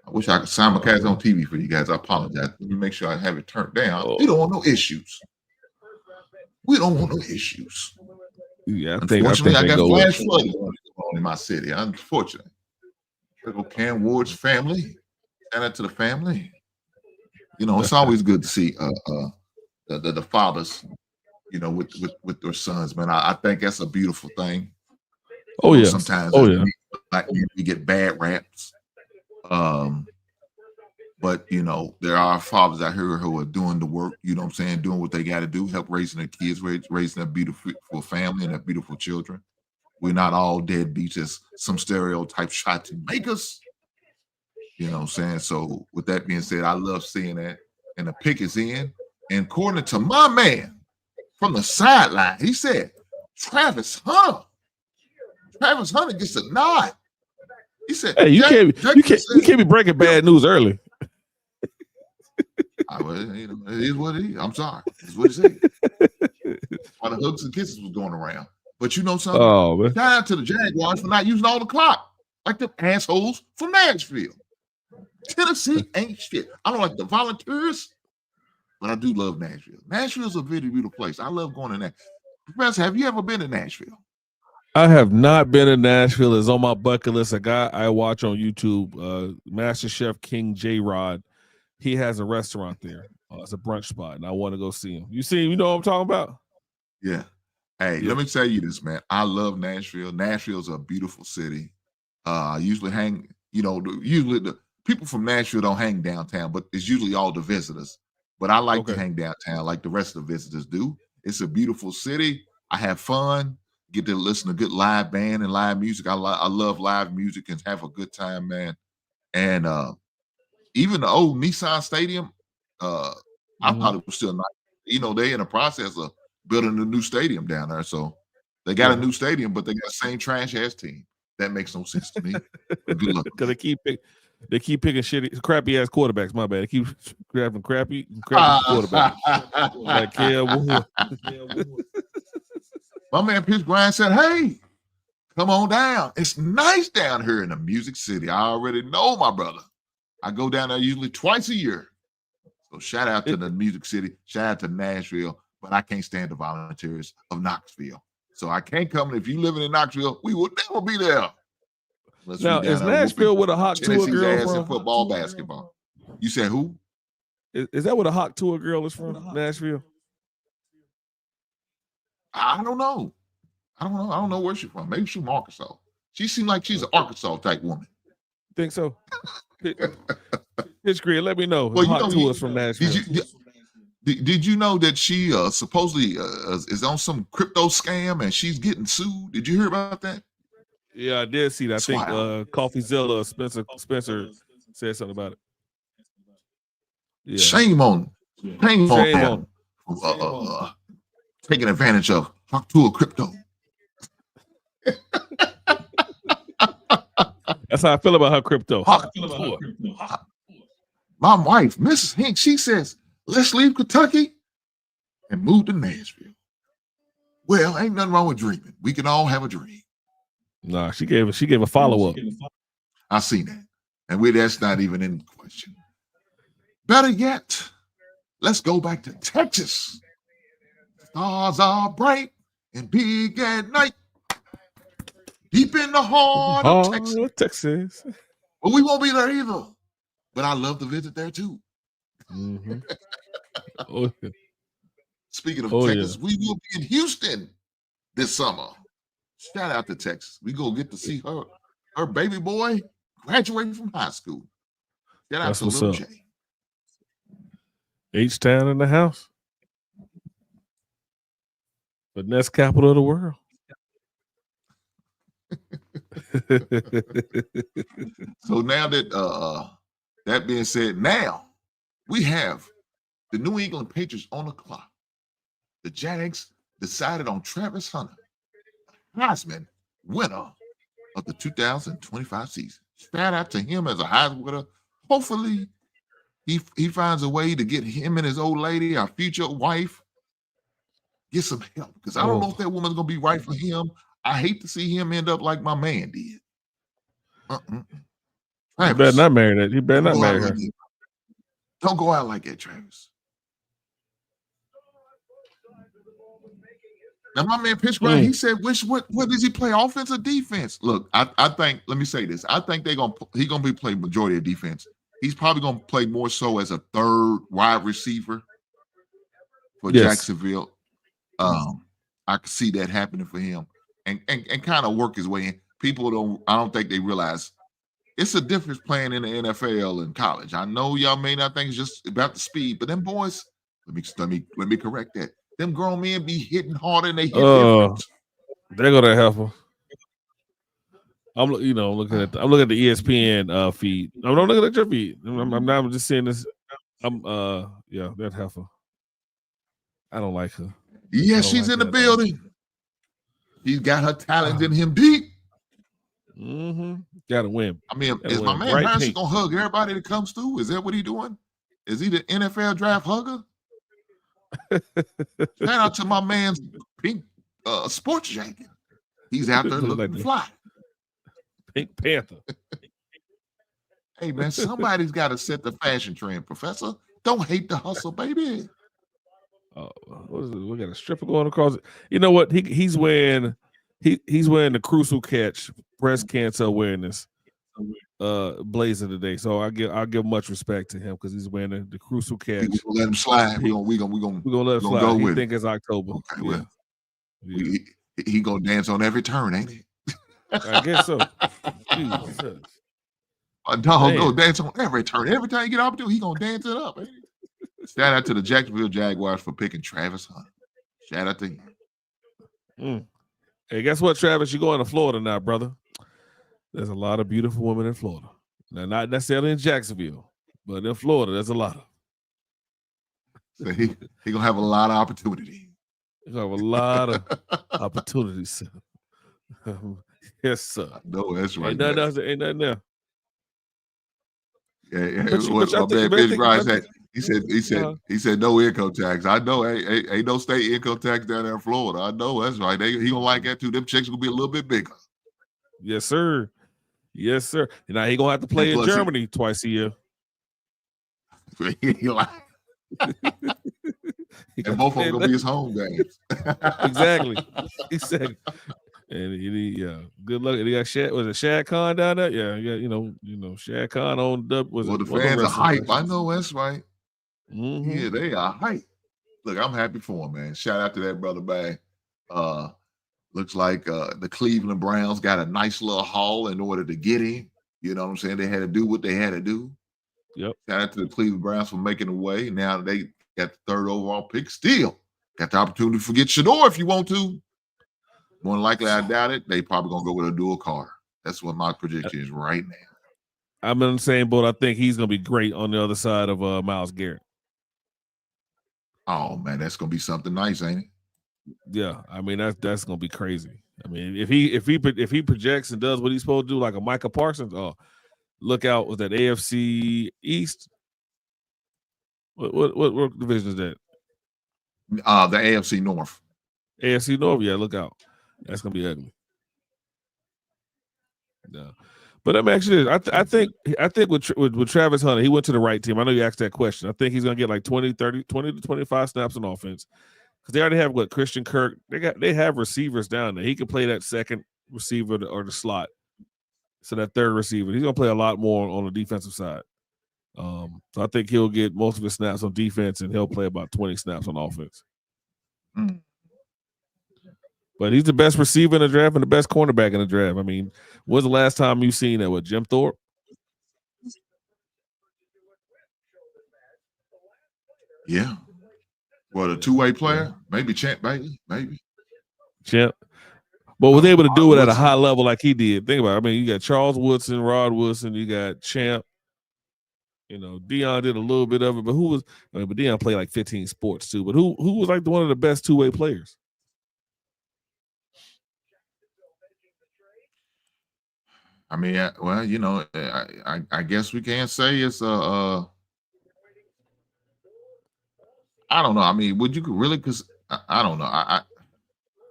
I wish I could simulcast on TV for you guys. I apologize. Let me make sure I have it turned down. We don't want no issues. Yeah, unfortunately, I got flash flooding going on in my city. Unfortunately. Cam Ward's family. Shout out to the family. You know, it's always good to see the fathers, you know, with their sons, man. I think that's a beautiful thing. Oh, yeah. Sometimes we get bad raps. But, you know, there are fathers out here who are doing the work, you know what I'm saying, doing what they got to do, help raising their kids, raising a beautiful family and their beautiful children. We're not all deadbeats as some stereotypes try to make us. You know what I'm saying? So with that being said, I love seeing that. And the pick is in. And according to my man from the sideline, he said, Travis Hunter gets a nod. He said, "Hey, you can't be breaking bad news early." You know, it is what it is. I'm sorry. It's what it said. All the hugs and kisses was going around. But you know something? Oh, man. Shout out to the Jaguars for not using all the clock like the assholes from Nashville. Tennessee ain't shit. I don't like the Volunteers, but I do love Nashville. Nashville's a very beautiful place. I love going to Nashville. Professor, have you ever been to Nashville? I have not been in Nashville. It's on my bucket list. A guy I watch on YouTube, Master Chef King J Rod, he has a restaurant there. It's a brunch spot, and I want to go see him. You know what I'm talking about? Yeah. Hey, let me tell you this, man. I love Nashville. Nashville's a beautiful city. I usually hang, you know, usually the people from Nashville don't hang downtown, but it's usually all the visitors. But I like to hang downtown like the rest of the visitors do. It's a beautiful city. I have fun. Get to listen to good live band and live music. I love live music and have a good time, man. And even the old Nissan Stadium, I thought it was still nice. You know, they're in the process of building a new stadium down there. So they got a new stadium, but they got the same trash ass team. That makes no sense to me. Good luck. Because they keep picking shitty, crappy ass quarterbacks. My bad. They keep grabbing crappy quarterbacks. Like, my man Pitch Grind said, "Hey, come on down. It's nice down here in the Music City. I already know, my brother. I go down there usually twice a year. So shout out to the Music City. Shout out to Nashville. But I can't stand the Volunteers of Knoxville. So I can't come. If you living in Knoxville, we will never be there. Now, is Nashville with a hot tour girl from? Football, basketball. You said who? Is that what a hot tour girl is from? Nashville? I don't know. I don't know where she's from. Maybe she's from Arkansas. She seemed like she's an Arkansas type woman. Think so? Pitch Grid, let me know. Well, hot tours from Nashville. Did you know that she supposedly is on some crypto scam and she's getting sued? Did you hear about that? Yeah, I did see that. I think CoffeeZilla Spencer said something about it. Yeah. Shame on him. Taking advantage of hot tour crypto. That's how I feel about her crypto. My wife, Mrs. Hinks, she says, let's leave Kentucky and move to Nashville. Well, ain't nothing wrong with dreaming. We can all have a dream. Nah, she gave a follow-up. I seen that. And that's not even in question. Better yet, let's go back to Texas. Stars are bright and big at night. Deep in the heart of Texas. Well, we won't be there either. But I love to visit there too. Mm-hmm. Speaking of Texas, we will be in Houston this summer. Shout out to Texas. We go get to see her baby boy graduating from high school. Shout out to Lil J. H-Town in the house. The next capital of the world. So now that that being said, now we have the New England Patriots on the clock. The Jags decided on Travis Hunter, Heisman winner of the 2025 season. Shout out to him as a Heisman winner. Hopefully, he finds a way to get him and his old lady, our future wife, get some help. Because I don't know if that woman's going to be right for him. I hate to see him end up like my man did. You better not marry that. You better not marry her. Don't go out like that, Travis. Now, my man Pittsburgh, he said, what does he play, offense or defense? Look, I think, let me say this. I think he's gonna be playing majority of defense. He's probably gonna play more so as a third wide receiver for Jacksonville. I could see that happening for him and kind of work his way in. I don't think they realize it's a difference playing in the NFL and college. I know y'all may not think it's just about the speed, but them boys, let me correct that. Them grown men be hitting harder than they hit different. There go that heifer. I'm looking at the ESPN feed. I'm not looking at your feed. I'm just seeing this. That heifer. I don't like her. Yeah, she's in the building. He's got her talent in him deep. Gotta win. I mean, is my man Harrison gonna hug everybody that comes through? Is that what he doing? Is he the NFL draft hugger? Shout out to my man's pink sports jacket. He's out there looking like fly. Pink Panther. Hey man, somebody's got to set the fashion trend, Professor. Don't hate the hustle, baby. What is it? We got a stripper going across it. You know what? He's wearing the Crucial Catch breast cancer awareness blazer today. So I'll give much respect to him because he's wearing the Crucial Catch. We're gonna let him slide. We're gonna let him slide. He think it's October. Okay, well, he gonna dance on every turn, ain't he? I guess so. Jesus. A dog go dance on every turn. Every time you get opportunity, he gonna dance it up. Ain't he? Shout out to the Jacksonville Jaguars for picking Travis Hunter. Shout out to him. Hey, guess what, Travis? You're going to Florida now, brother. There's a lot of beautiful women in Florida. Now, not necessarily in Jacksonville, but in Florida, there's a lot of. So he gonna have a lot of opportunity. He's gonna have a lot of opportunities. Yes, sir. No, that's right. Ain't nothing there. Yeah. He said no income tax. I know ain't no state income tax down there in Florida. I know that's right. He gonna like that too. Them checks gonna be a little bit bigger. Yes, sir. Yes, sir. And now he gonna have to play in Germany twice a year. And both of them gonna be his home games. Exactly. And good luck. He got Shad. Was it Shad Khan down there? Yeah, you know, Shad Khan owned up. The fans are hype. I know that's right. Yeah, they are hype. Look, I'm happy for him, man. Shout out to that brother, man. Looks like the Cleveland Browns got a nice little haul in order to get him. You know what I'm saying? They had to do what they had to do. Yep. Shout out to the Cleveland Browns for making the way. Now they got the 3rd overall pick. Still got the opportunity to forget Shador if you want to. More than likely, I doubt it. They probably gonna go with a dual Carter. That's what my prediction is right now. I'm in the same boat. I think he's gonna be great on the other side of Myles Garrett. Oh man, that's gonna be something nice, ain't it? Yeah, I mean that's gonna be crazy. I mean, if he projects and does what he's supposed to do, like a Micah Parsons, look out with that AFC East. What division is that? The AFC North. AFC North, yeah, look out. That's gonna be ugly. Yeah, but I'm actually, I think with Travis Hunter, he went to the right team. I know you asked that question. I think he's gonna get like 20 to 25 snaps on offense because they already have Christian Kirk. They have receivers down there. He can play that second receiver or the slot. So that third receiver, he's gonna play a lot more on the defensive side. So I think he'll get most of his snaps on defense, and he'll play about 20 snaps on offense. But he's the best receiver in the draft and the best cornerback in the draft. I mean, when's the last time you seen that with Jim Thorpe? Yeah. Well, a two-way player? Maybe Champ Bailey. Maybe. Champ. But was able to do it at a high level like he did. Think about it. I mean, you got Charles Woodson, Rod Woodson, you got Champ. You know, Deion did a little bit of it, but but Deion played like 15 sports too. But who was like one of the best two-way players? I mean, well, you know, I guess we can't say it's I don't know. I mean, would you really? Because I don't know.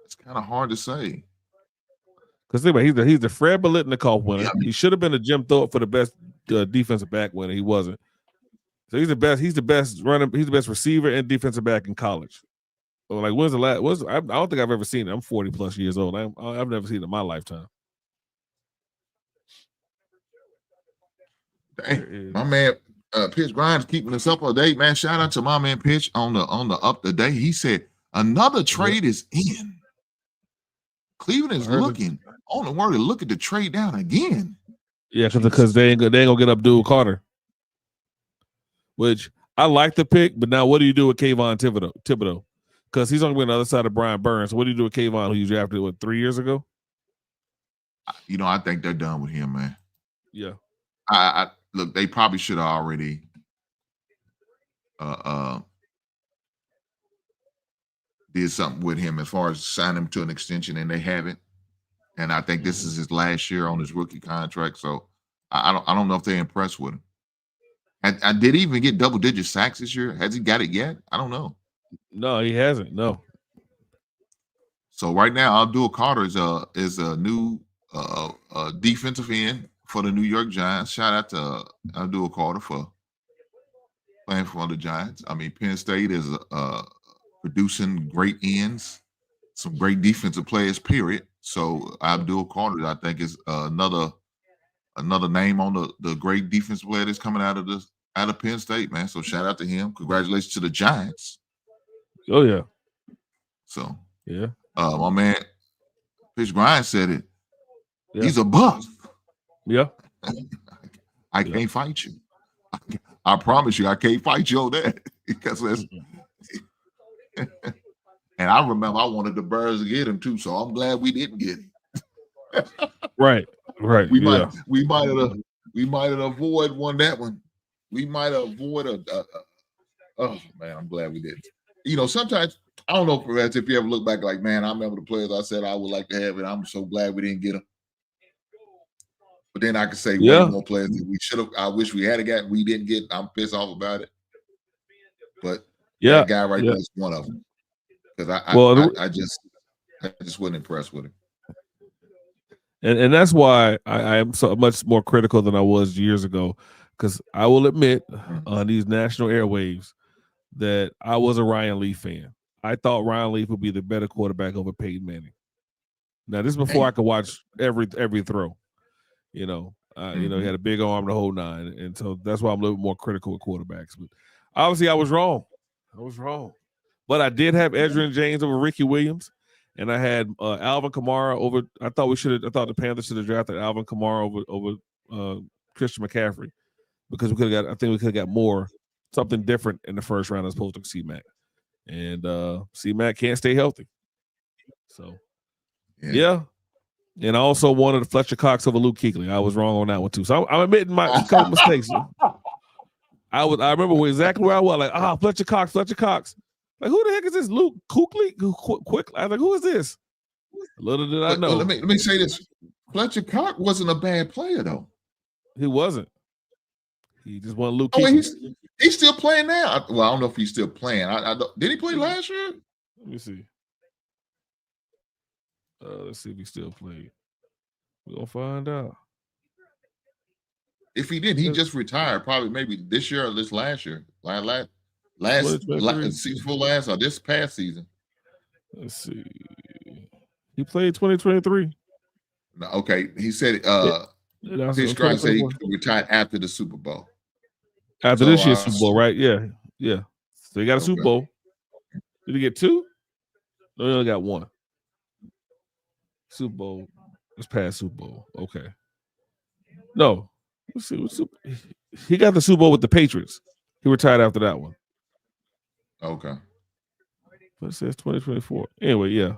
It's kind of hard to say. Because think about it, he's the Fred Biletnikoff winner. Yeah, I mean, he should have been a Jim Thorpe for the best defensive back winner. He wasn't. So he's the best. He's the best runner. He's the best receiver and defensive back in college. So like, when's the last? I don't think I've ever seen it. I'm 40 plus years old. I've never seen it in my lifetime. Hey, my man Pitch Grimes keeping us up all day, man. Shout out to my man Pitch on the up to date. He said another trade is in. Cleveland is looking on the word to look at the trade down again. Yeah, because they ain't gonna get Abdul Carter. Which I like the pick, but now what do you do with Kayvon Thibodeau? Because he's on the other side of Brian Burns. So what do you do with Kayvon, who you drafted 3 years ago? I think they're done with him, man. Yeah. I look, they probably should have already did something with him as far as sign him to an extension, and they haven't. And I think this is his last year on his rookie contract. So I don't know if they're impressed with him. And did he even get double-digit sacks this year? Has he got it yet? I don't know. No, he hasn't. No. So right now, Abdul Carter is a new defensive end for the New York Giants. Shout out to Abdul Carter for playing for the Giants. I mean, Penn State is producing great ends, some great defensive players, period. So Abdul Carter, I think, is another name on the great defensive player that's coming out of Penn State, man. So shout out to him. Congratulations to the Giants. Oh yeah. So yeah, my man Pitch Grind said it. Yeah. He's a buff. Yeah. I can't fight you. I promise you, I can't fight you on that because that's. And I remember I wanted the Birds to get him too, so I'm glad we didn't get him. Right. We might have avoided that one. We might have avoided oh man, I'm glad we didn't. Sometimes I don't know if you ever look back like, man, I remember the players I said I would like to have, and I'm so glad we didn't get them. But then I could say way more players that we should have. I wish we had gotten. We didn't get. I'm pissed off about it. But that guy right there is one of them. Because I just wasn't impressed with him. And that's why I am so much more critical than I was years ago. Because I will admit on these national airwaves that I was a Ryan Leaf fan. I thought Ryan Leaf would be the better quarterback over Peyton Manning. Now this is before I could watch every throw. He had a big arm the whole nine, and so that's why I'm a little bit more critical with quarterbacks. But obviously, I was wrong. But I did have Edgerrin James over Ricky Williams, and I had Alvin Kamara over. I thought the Panthers should have drafted Alvin Kamara over Christian McCaffrey because we could have got more something different in the first round as opposed to C-Mac, and C-Mac can't stay healthy. So, yeah. And I also wanted Fletcher Cox over Luke Kuechly. I was wrong on that one too. So I'm admitting my couple mistakes. I remember exactly where I was. Like, Fletcher Cox. Like, who the heck is this? Luke Kuechly? Quick. I was like, who is this? Little did I know. Let me say this. Fletcher Cox wasn't a bad player though. He wasn't. He just wanted Luke Kuechly. He's still playing now. Well, I don't know if he's still playing. Did he play last year? Let me see. Let's see if he still played. We're gonna find out. If he didn't, he just retired. Probably maybe this year or this last year. Last season for last or this past season. Let's see. He played 2023. No, okay. He said his guy said he retired after the Super Bowl. After this year's Super Bowl, right? Yeah. So he got a Super Bowl. Did he get two? No, he only got one. Super Bowl. This past Super Bowl. Okay. No. Let's see. He got the Super Bowl with the Patriots. He retired after that one. Okay. But it says 2024. Anyway, yeah.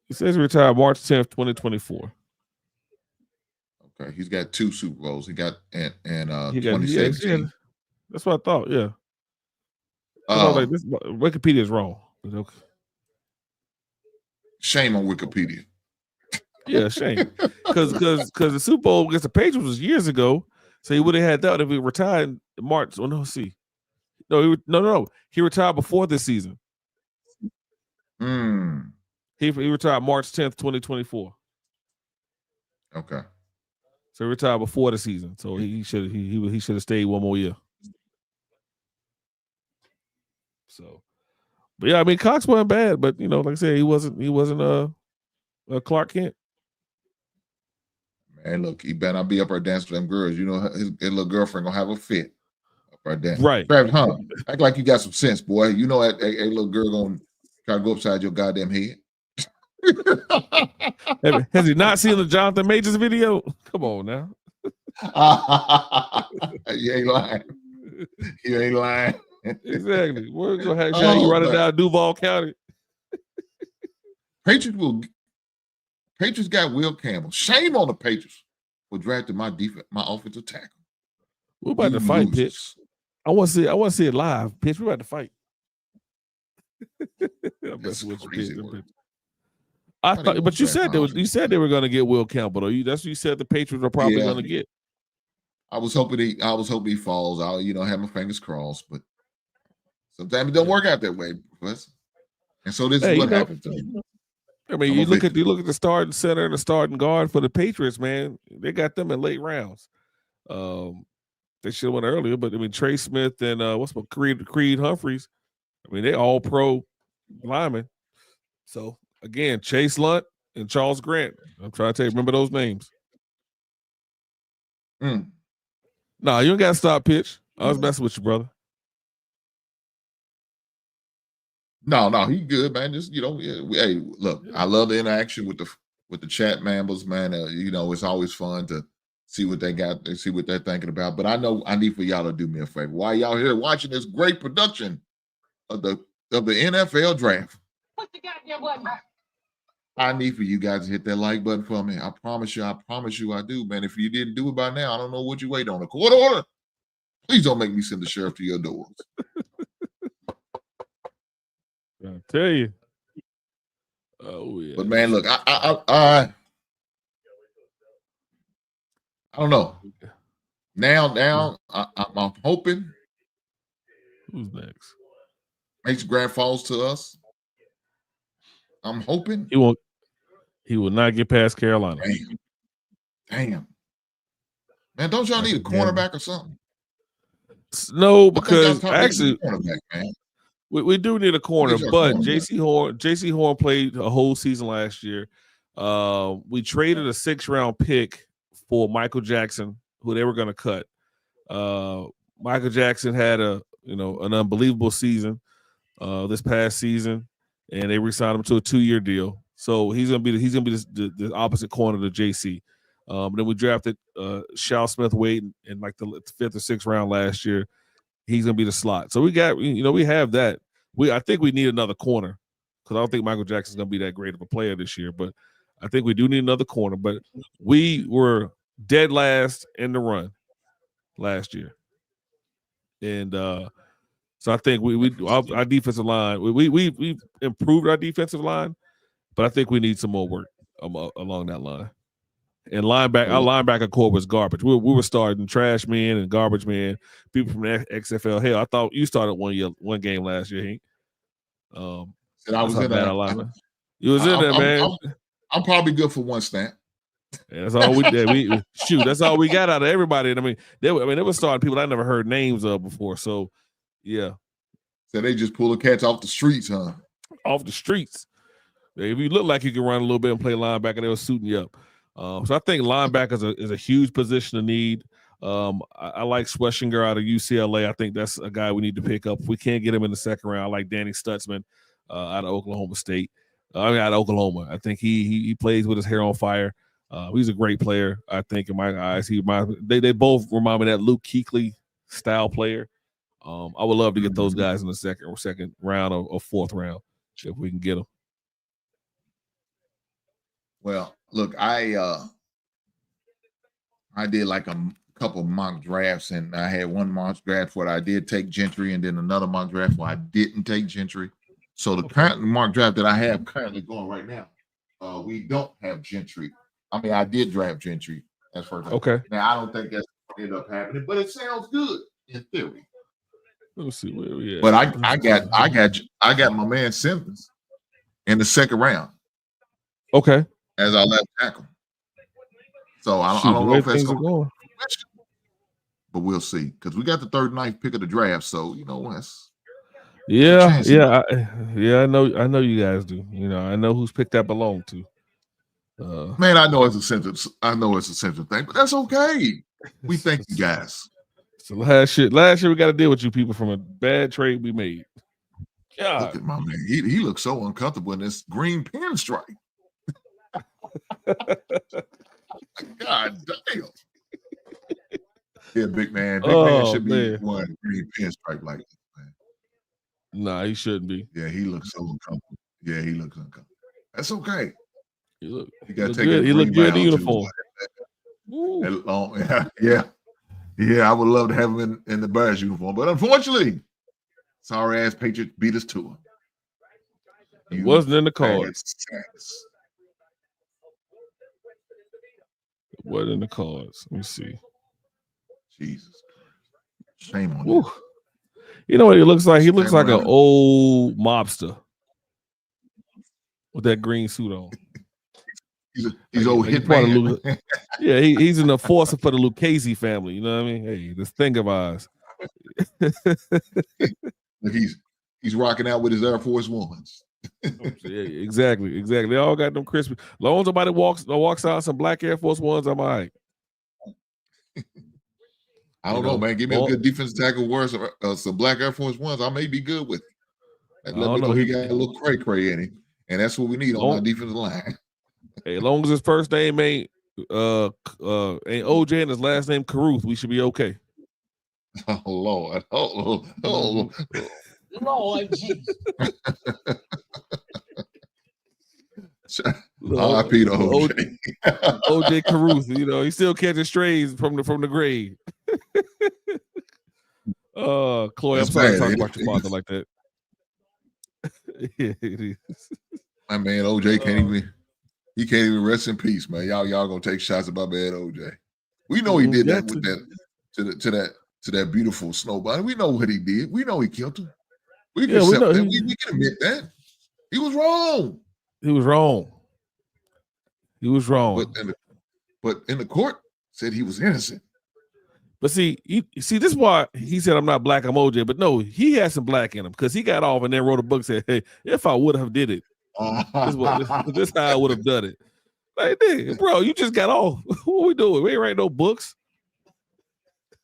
He says he retired March 10th, 2024. Okay. He's got two Super Bowls. He got in 2017. That's what I thought, yeah. Wikipedia is wrong. Okay. Shame on Wikipedia. Yeah, shame. Because the Super Bowl against the Patriots was years ago, so he would have had that if he retired in March. Oh no, see, no. He retired before this season. He retired March 10th, 2024. Okay. So he retired before the season. So he should have stayed one more year. So. But yeah, I mean, Cox wasn't bad, but like I said, he wasn't a Clark Kent. Man, look, he better not be up there dancing with them girls. His little girlfriend gonna have a fit up there dancing. Right. Travis, act like you got some sense, boy. That little girl gonna try to go upside your goddamn head. Has he not seen the Jonathan Majors video? Come on now. You ain't lying. You ain't lying. Exactly. We're gonna have you running down Duval County. Patriots got Will Campbell. Shame on the Patriots for drafting my offensive tackle. We're about to fight, Pitch. I want to see it live, Pitch. We're about to fight. That's crazy. I thought, but you said they were going to get Will Campbell. That's what you said the Patriots were probably going to get. I was hoping he falls. I'll have my fingers crossed, but sometimes it don't work out that way, Professor. And so this is what happens to me. I mean, you look at the starting center and the starting guard for the Patriots, man. They got them in late rounds. They should have went earlier, but I mean, Trey Smith and Creed Humphreys. I mean, they all pro linemen. So again, Chase Lunt and Charles Grant. I'm trying to tell you, remember those names. No, you ain't got to stop, Pitch. I was messing with you, brother. No, he good, man. Just hey, look, I love the interaction with the chat members, man. It's always fun to see what they got, see what they're thinking about. But I know I need for y'all to do me a favor. While y'all here watching this great production of the NFL draft, Push the goddamn button. I need for you guys to hit that like button for me. I promise you I do, man. If you didn't do it by now, I don't know what you wait on. A court order. Please don't make me send the sheriff to your doors. I tell you. Oh yeah. But man, look, I don't know. Now I'm hoping. Who's next? Makes Grand Falls to us. I'm hoping he will not get past Carolina. Damn. Man, don't y'all need a cornerback or something? No, because actually, cornerback, man. We do need a corner, but J.C. Horn played a whole season last year. We traded a 6th-round pick for Michael Jackson, who they were going to cut. Michael Jackson had an unbelievable season this past season, and they re-signed him to a 2-year deal. So he's gonna be the opposite corner to JC. Then we drafted Shao Smith-Wade in like the 5th or 6th round last year. He's gonna be the slot. So we got we have that. I think we need another corner because I don't think Michael Jackson's gonna be that great of a player this year. But I think we do need another corner. But we were dead last in the run last year, and so I think our defensive line we improved our defensive line, but I think we need some more work along that line. And our linebacker core was garbage. We were starting trash men and garbage men, people from the XFL. Hell, I thought you started one game last year, Hank. I was in there. You was in there, man. I'm probably good for one snap. Yeah, that's all we did. That's all we got out of everybody. And I mean, they were starting people I never heard names of before. So, yeah. So they just pull the cats off the streets, huh? Off the streets. If you look like you can run a little bit and play linebacker, they were suiting you up. So I think linebacker is a huge position to need. I like Schwessinger out of UCLA. I think that's a guy we need to pick up. If we can't get him in the 2nd round, I like Danny Stutzman out of Oklahoma State. Out of Oklahoma. I think he plays with his hair on fire. He's a great player, I think, in my eyes. They both remind me of that Luke Kuechly style player. I would love to get those guys in the second round or 4th round if we can get them. Well, look, I did like a couple mock drafts, and I had one mock draft where I did take Gentry, and then another mock draft where I didn't take Gentry. So the current mock draft that I have currently going right now, we don't have Gentry. I mean, I did draft Gentry as first. Okay. Now I don't think that's going to end up happening, but it sounds good in theory. Let's see where we at. But I got my man Simmons in the 2nd round. Okay. As our left tackle. So I don't know if that's going, but we'll see, because we got the 3rd, 9th pick of the draft. So that's I know you guys do. I know whose pick that belonged to. Man, I know it's a sensitive thing, but that's okay. We thank you guys. So last year we got to deal with you people from a bad trade we made. God. Look at my man. He looks so uncomfortable in this green pinstripe. God damn. Yeah, big man. Big man should be one green pinstripe like this, man. Nah, he shouldn't be. Yeah, he looks so uncomfortable. Yeah, he looks uncomfortable. That's okay. You got to take good. He looked good in the uniform. Yeah. I would love to have him in the Bears uniform, but unfortunately, sorry ass Patriots beat us to him. It wasn't in the cards. It wasn't in the cards. Let me see. Jesus, shame on you. You know what he looks like? He looks like an old mobster with that green suit on. He's old hitman. Yeah, he's an enforcer for the Lucchese family. You know what I mean? Hey, this thing of ours. Like he's rocking out with his Air Force Ones. Yeah, exactly. They all got them crispy. As long as somebody walks out some black Air Force Ones, I'm all right. I don't know, man. Give me a good defensive tackle, worse some black Air Force Ones. I may be good with it. Let me know he got a little cray in him, and that's what we need on our defensive line. Hey, as long as his first name ain't OJ and his last name Caruth, we should be okay. Oh Lord! Oh Lord Jesus! R.I.P. to OJ. OJ Caruth, you know, he still catching strays from the grave. Chloe, I'm sorry to talk about your father like that. Yeah, it is. My man OJ he can't even rest in peace, man. Y'all gonna take shots at my man OJ. We know he did that with that to that beautiful snowball. We know what he did. We know he killed him. We can accept that. We can admit that. He was wrong. But in the court said he was innocent. But see, this is why he said I'm not black, I'm OJ. But no, he had some black in him because he got off and then wrote a book said, "Hey, if I would have did it, this is how I would have done it." Like, hey, bro, you just got off. What we doing? We ain't writing no books.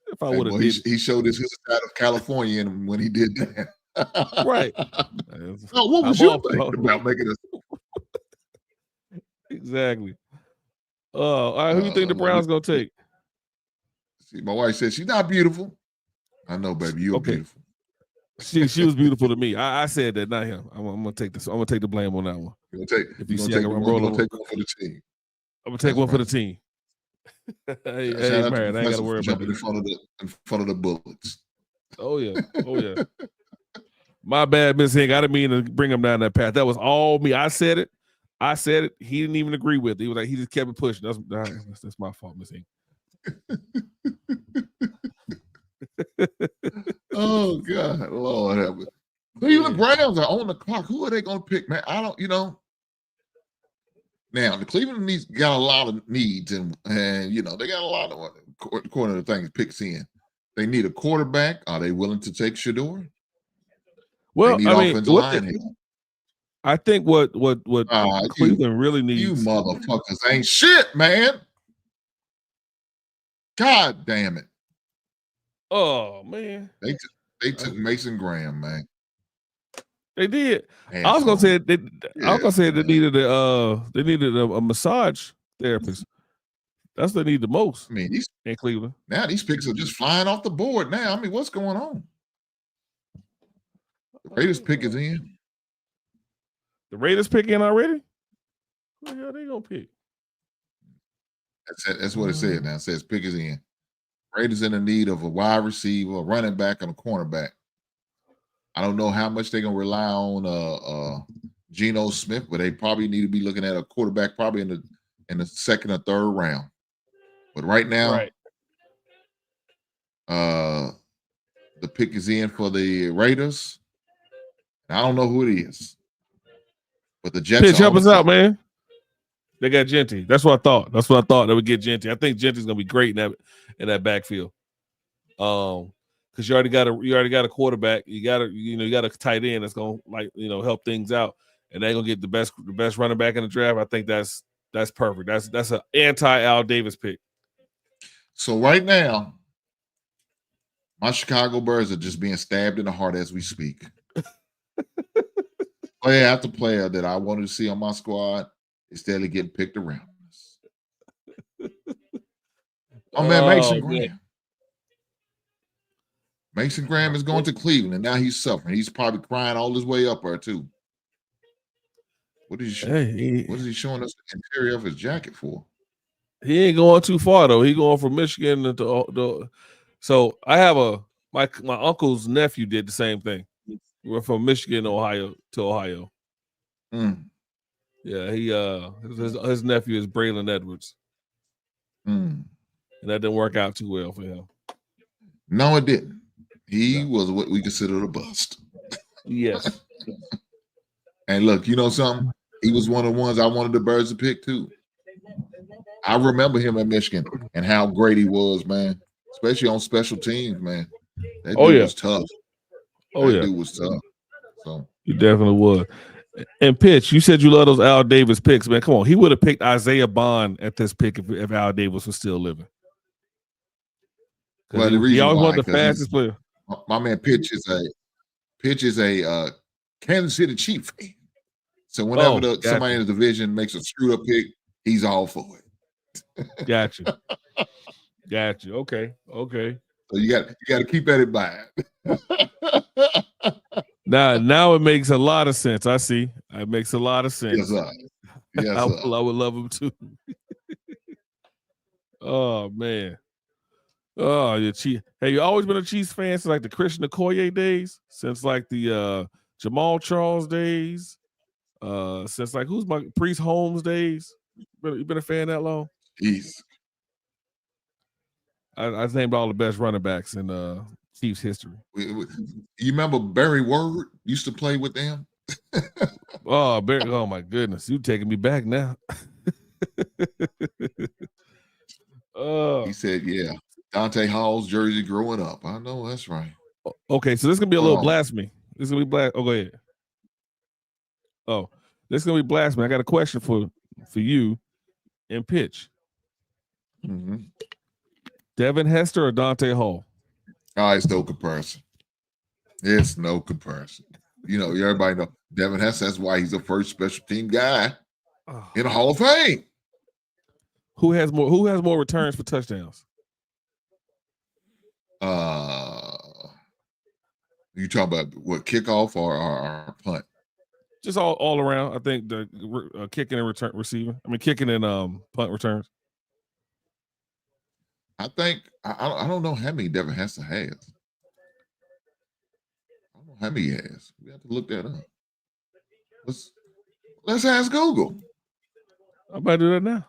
If I would have, he showed his side of California when he did that. Right. So what was your thing about making us? Exactly. All right, who you think the Browns gonna take? See, my wife said she's not beautiful. I know, baby, you're beautiful. She was beautiful to me. I said that, not him. I'm gonna take this. I'm gonna take the blame on that one. You're gonna take one for the team. I'm gonna take one for the team. hey, man, I ain't gotta worry about it. In front of the bullets. Oh yeah. My bad, Miss Hink. I didn't mean to bring him down that path. That was all me. I said it. He didn't even agree with it. He was like, he just kept it pushing. That's my fault, Miss Hink. Oh God, Lord have it. Cleveland Browns are on the clock. Who are they going to pick, man? I don't, Now the Cleveland got a lot of needs, and they got a lot of according to the things picks in. They need a quarterback. Are they willing to take Shador? Well, I think what Cleveland really needs. You motherfuckers ain't shit, man. God damn it. Oh man. They took Mason Graham, man. They did. I was gonna say they needed a massage therapist. That's what they need the most. I mean, in Cleveland. Now these picks are just flying off the board now. I mean, what's going on? The Raiders pick is in. The Raiders pick in already? What the hell they gonna pick? That's what it said now. It says pick is in. Raiders in the need of a wide receiver, a running back, and a cornerback. I don't know how much they're gonna rely on Geno Smith, but they probably need to be looking at a quarterback probably in the second or third round. But right now, the pick is in for the Raiders. I don't know who it is, but the Jets. Pitch, help us out, man. They got Genty. That's what I thought. They would get Genty. I think Genty's gonna be great in that backfield. Because you already got a quarterback. You got a tight end that's gonna help things out, and they're gonna get the best running back in the draft. I think that's perfect. That's an anti-Al Davis pick. So right now, my Chicago Bears are just being stabbed in the heart as we speak. Player after player that I wanted to see on my squad is steadily getting picked around us. Oh man, Mason man. Graham. Mason Graham is going to Cleveland, and now he's suffering. He's probably crying all his way up there too. What is he showing us the interior of his jacket for? He ain't going too far though. He going from Michigan to so I have my uncle's nephew did the same thing. We went from Michigan to Ohio. Mm. Yeah, he his nephew is Braylon Edwards. Mm. And that didn't work out too well for him. No, it didn't. He was what we consider a bust. Yes. And look, you know something? He was one of the ones I wanted the Birds to pick too. I remember him at Michigan and how great he was, man. Especially on special teams, man. That dude was tough. That dude was tough. So he definitely was. And Pitch, you said you love those Al Davis picks, man. Come on, he would have picked Isaiah Bond at this pick if Al Davis was still living. Well, the reason he always why, wanted the fastest player. My man Pitch is a Kansas City Chief fan. So whenever somebody in the division makes a screwed up pick, he's all for it. Got you. Okay. So you got to keep that in mind. Now it makes a lot of sense. I see. It makes a lot of sense. Yes, sir. Yes, sir. I would love him too. Oh man. Oh, you're Chiefs. Have you always been a Chiefs fan since like the Christian Okoye days? Since like the Jamal Charles days? Since like who's my Priest Holmes days? You been a fan that long? Jeez. I named all the best running backs in Chiefs history. You remember Barry Ward used to play with them? Oh, Barry! Oh my goodness, you taking me back now. He said, "Yeah, Dante Hall's jersey growing up." I know that's right. Okay, so this is gonna be a little blasphemy. This is gonna be Oh, go ahead. Oh, this is gonna be blasphemy. I got a question for you and Pitch. Mm-hmm. Devin Hester or Dante Hall? Oh, it's no comparison. It's no comparison. You know, everybody know Devin Hester. That's why he's the first special team guy in the Hall of Fame. Who has more returns for touchdowns? You talking about what, kickoff or punt? Just all around. I think the kicking and return receiving. I mean, kicking and punt returns. I think I don't know how many Devin Hester has. I don't know how many he has. We have to look that up. Let's ask Google. I'm about to do that now.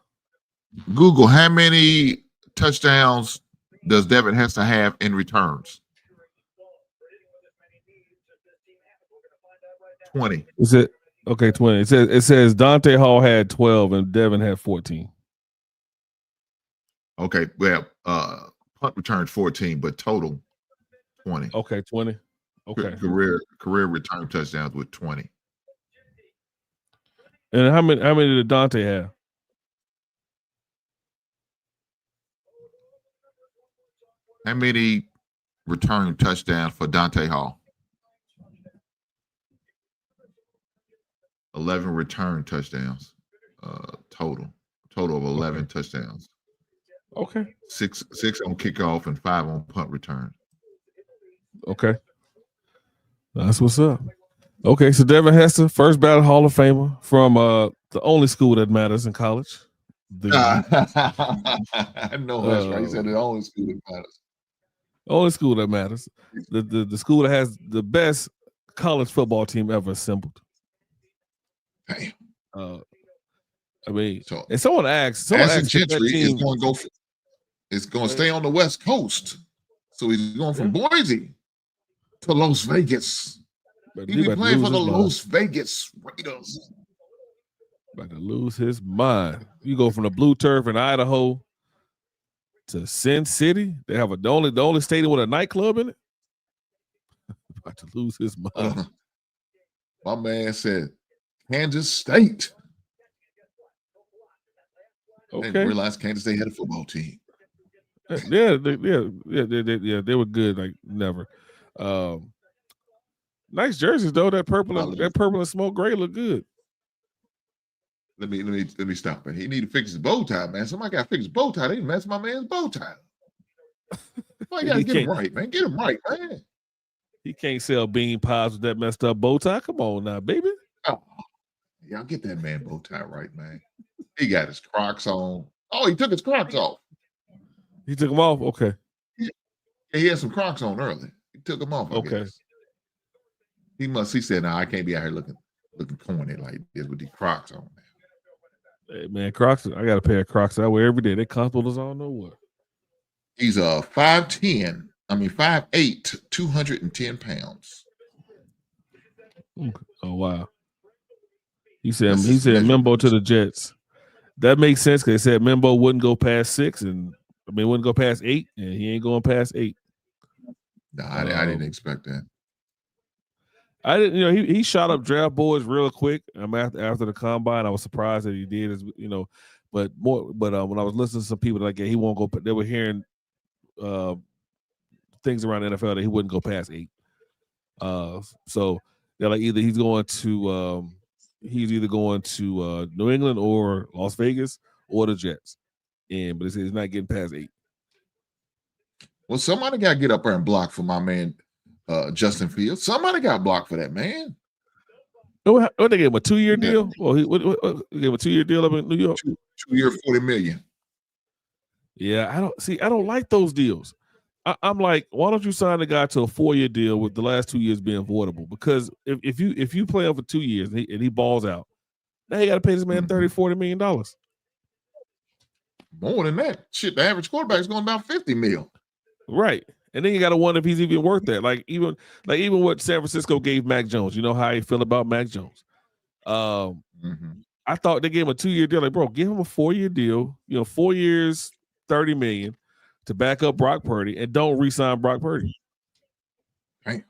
Google, how many touchdowns does Devin Hester have in returns? 20. Is it okay? 20. It says Dante Hall had 12 and Devin had 14. Okay, well, punt returns 14, but total 20. Okay, 20. Okay. Career return touchdowns with 20. And how many did Dante have? How many return touchdowns for Dante Hall? 11 return touchdowns. Total of 11 touchdowns. Okay. Six on kickoff and 5 on punt return. Okay. That's what's up. Okay, so Devin Hester, first ballot Hall of Famer from the only school that matters in college. I know that's right. He said the only school that matters. Only school that matters. The school that has the best college football team ever assembled. Damn. I mean, so, and someone asked Gentry is going to go. It's going to stay on the West Coast, so he's going from Boise to Las Vegas. He'll be playing for the Las Vegas Raiders. About to lose his mind. You go from the blue turf in Idaho to Sin City. They have the only stadium with a nightclub in it. About to lose his mind. My man said Kansas State. Okay. I didn't realize Kansas State had a football team. Yeah, they were good like never. Nice jerseys though. That purple and smoke gray look good. Let me stop it. He need to fix his bow tie, man. Somebody got to fix his bow tie. They didn't mess my man's bow tie. Why you gotta get him right, man? Get him right, man. He can't sell bean pies with that messed up bow tie. Come on now, baby. Oh, y'all get that man bow tie right, man. He got his Crocs on. Oh, he took his Crocs off. He took them off? Okay. Yeah, he had some Crocs on early. He took them off, I guess. He said, "No, I can't be out here looking corny like this with these Crocs on." Hey, man, Crocs, I got a pair of Crocs I wear every day. They're comfortable as I don't know what. He's 5'10". I mean 5'8", 210 pounds. Oh, wow. He said Membo to the Jets. That makes sense because they said Membo wouldn't go past 6 and wouldn't go past 8, and he ain't going past 8. No, I didn't expect that. I didn't, he shot up draft boards real quick. After the combine, I was surprised that he did, but when I was listening to some people like, yeah, he won't go. They were hearing things around the NFL that he wouldn't go past 8. So they're like either he's either going to New England or Las Vegas or the Jets, but he says he's not getting past 8. Well, somebody got to get up there and block for my man Justin Fields. Somebody got blocked for that, man. What they gave him a 2-year deal? Well, he gave him a 2-year deal up in New York. 2-year, $40 million. Yeah, I don't like those deals. I'm like, why don't you sign the guy to a 4-year deal with the last 2 years being voidable? Because if you play him for 2 years and he balls out, now you got to pay this man $30-40 million. More than that. Shit, the average quarterback is going about $50 million. Right. And then you got to wonder if he's even worth that. Like even what San Francisco gave Mac Jones. You know how you feel about Mac Jones. I thought they gave him a 2-year deal. Like, bro, give him a 4-year deal. 4 years, $30 million to back up Brock Purdy, and don't re-sign Brock Purdy. Right.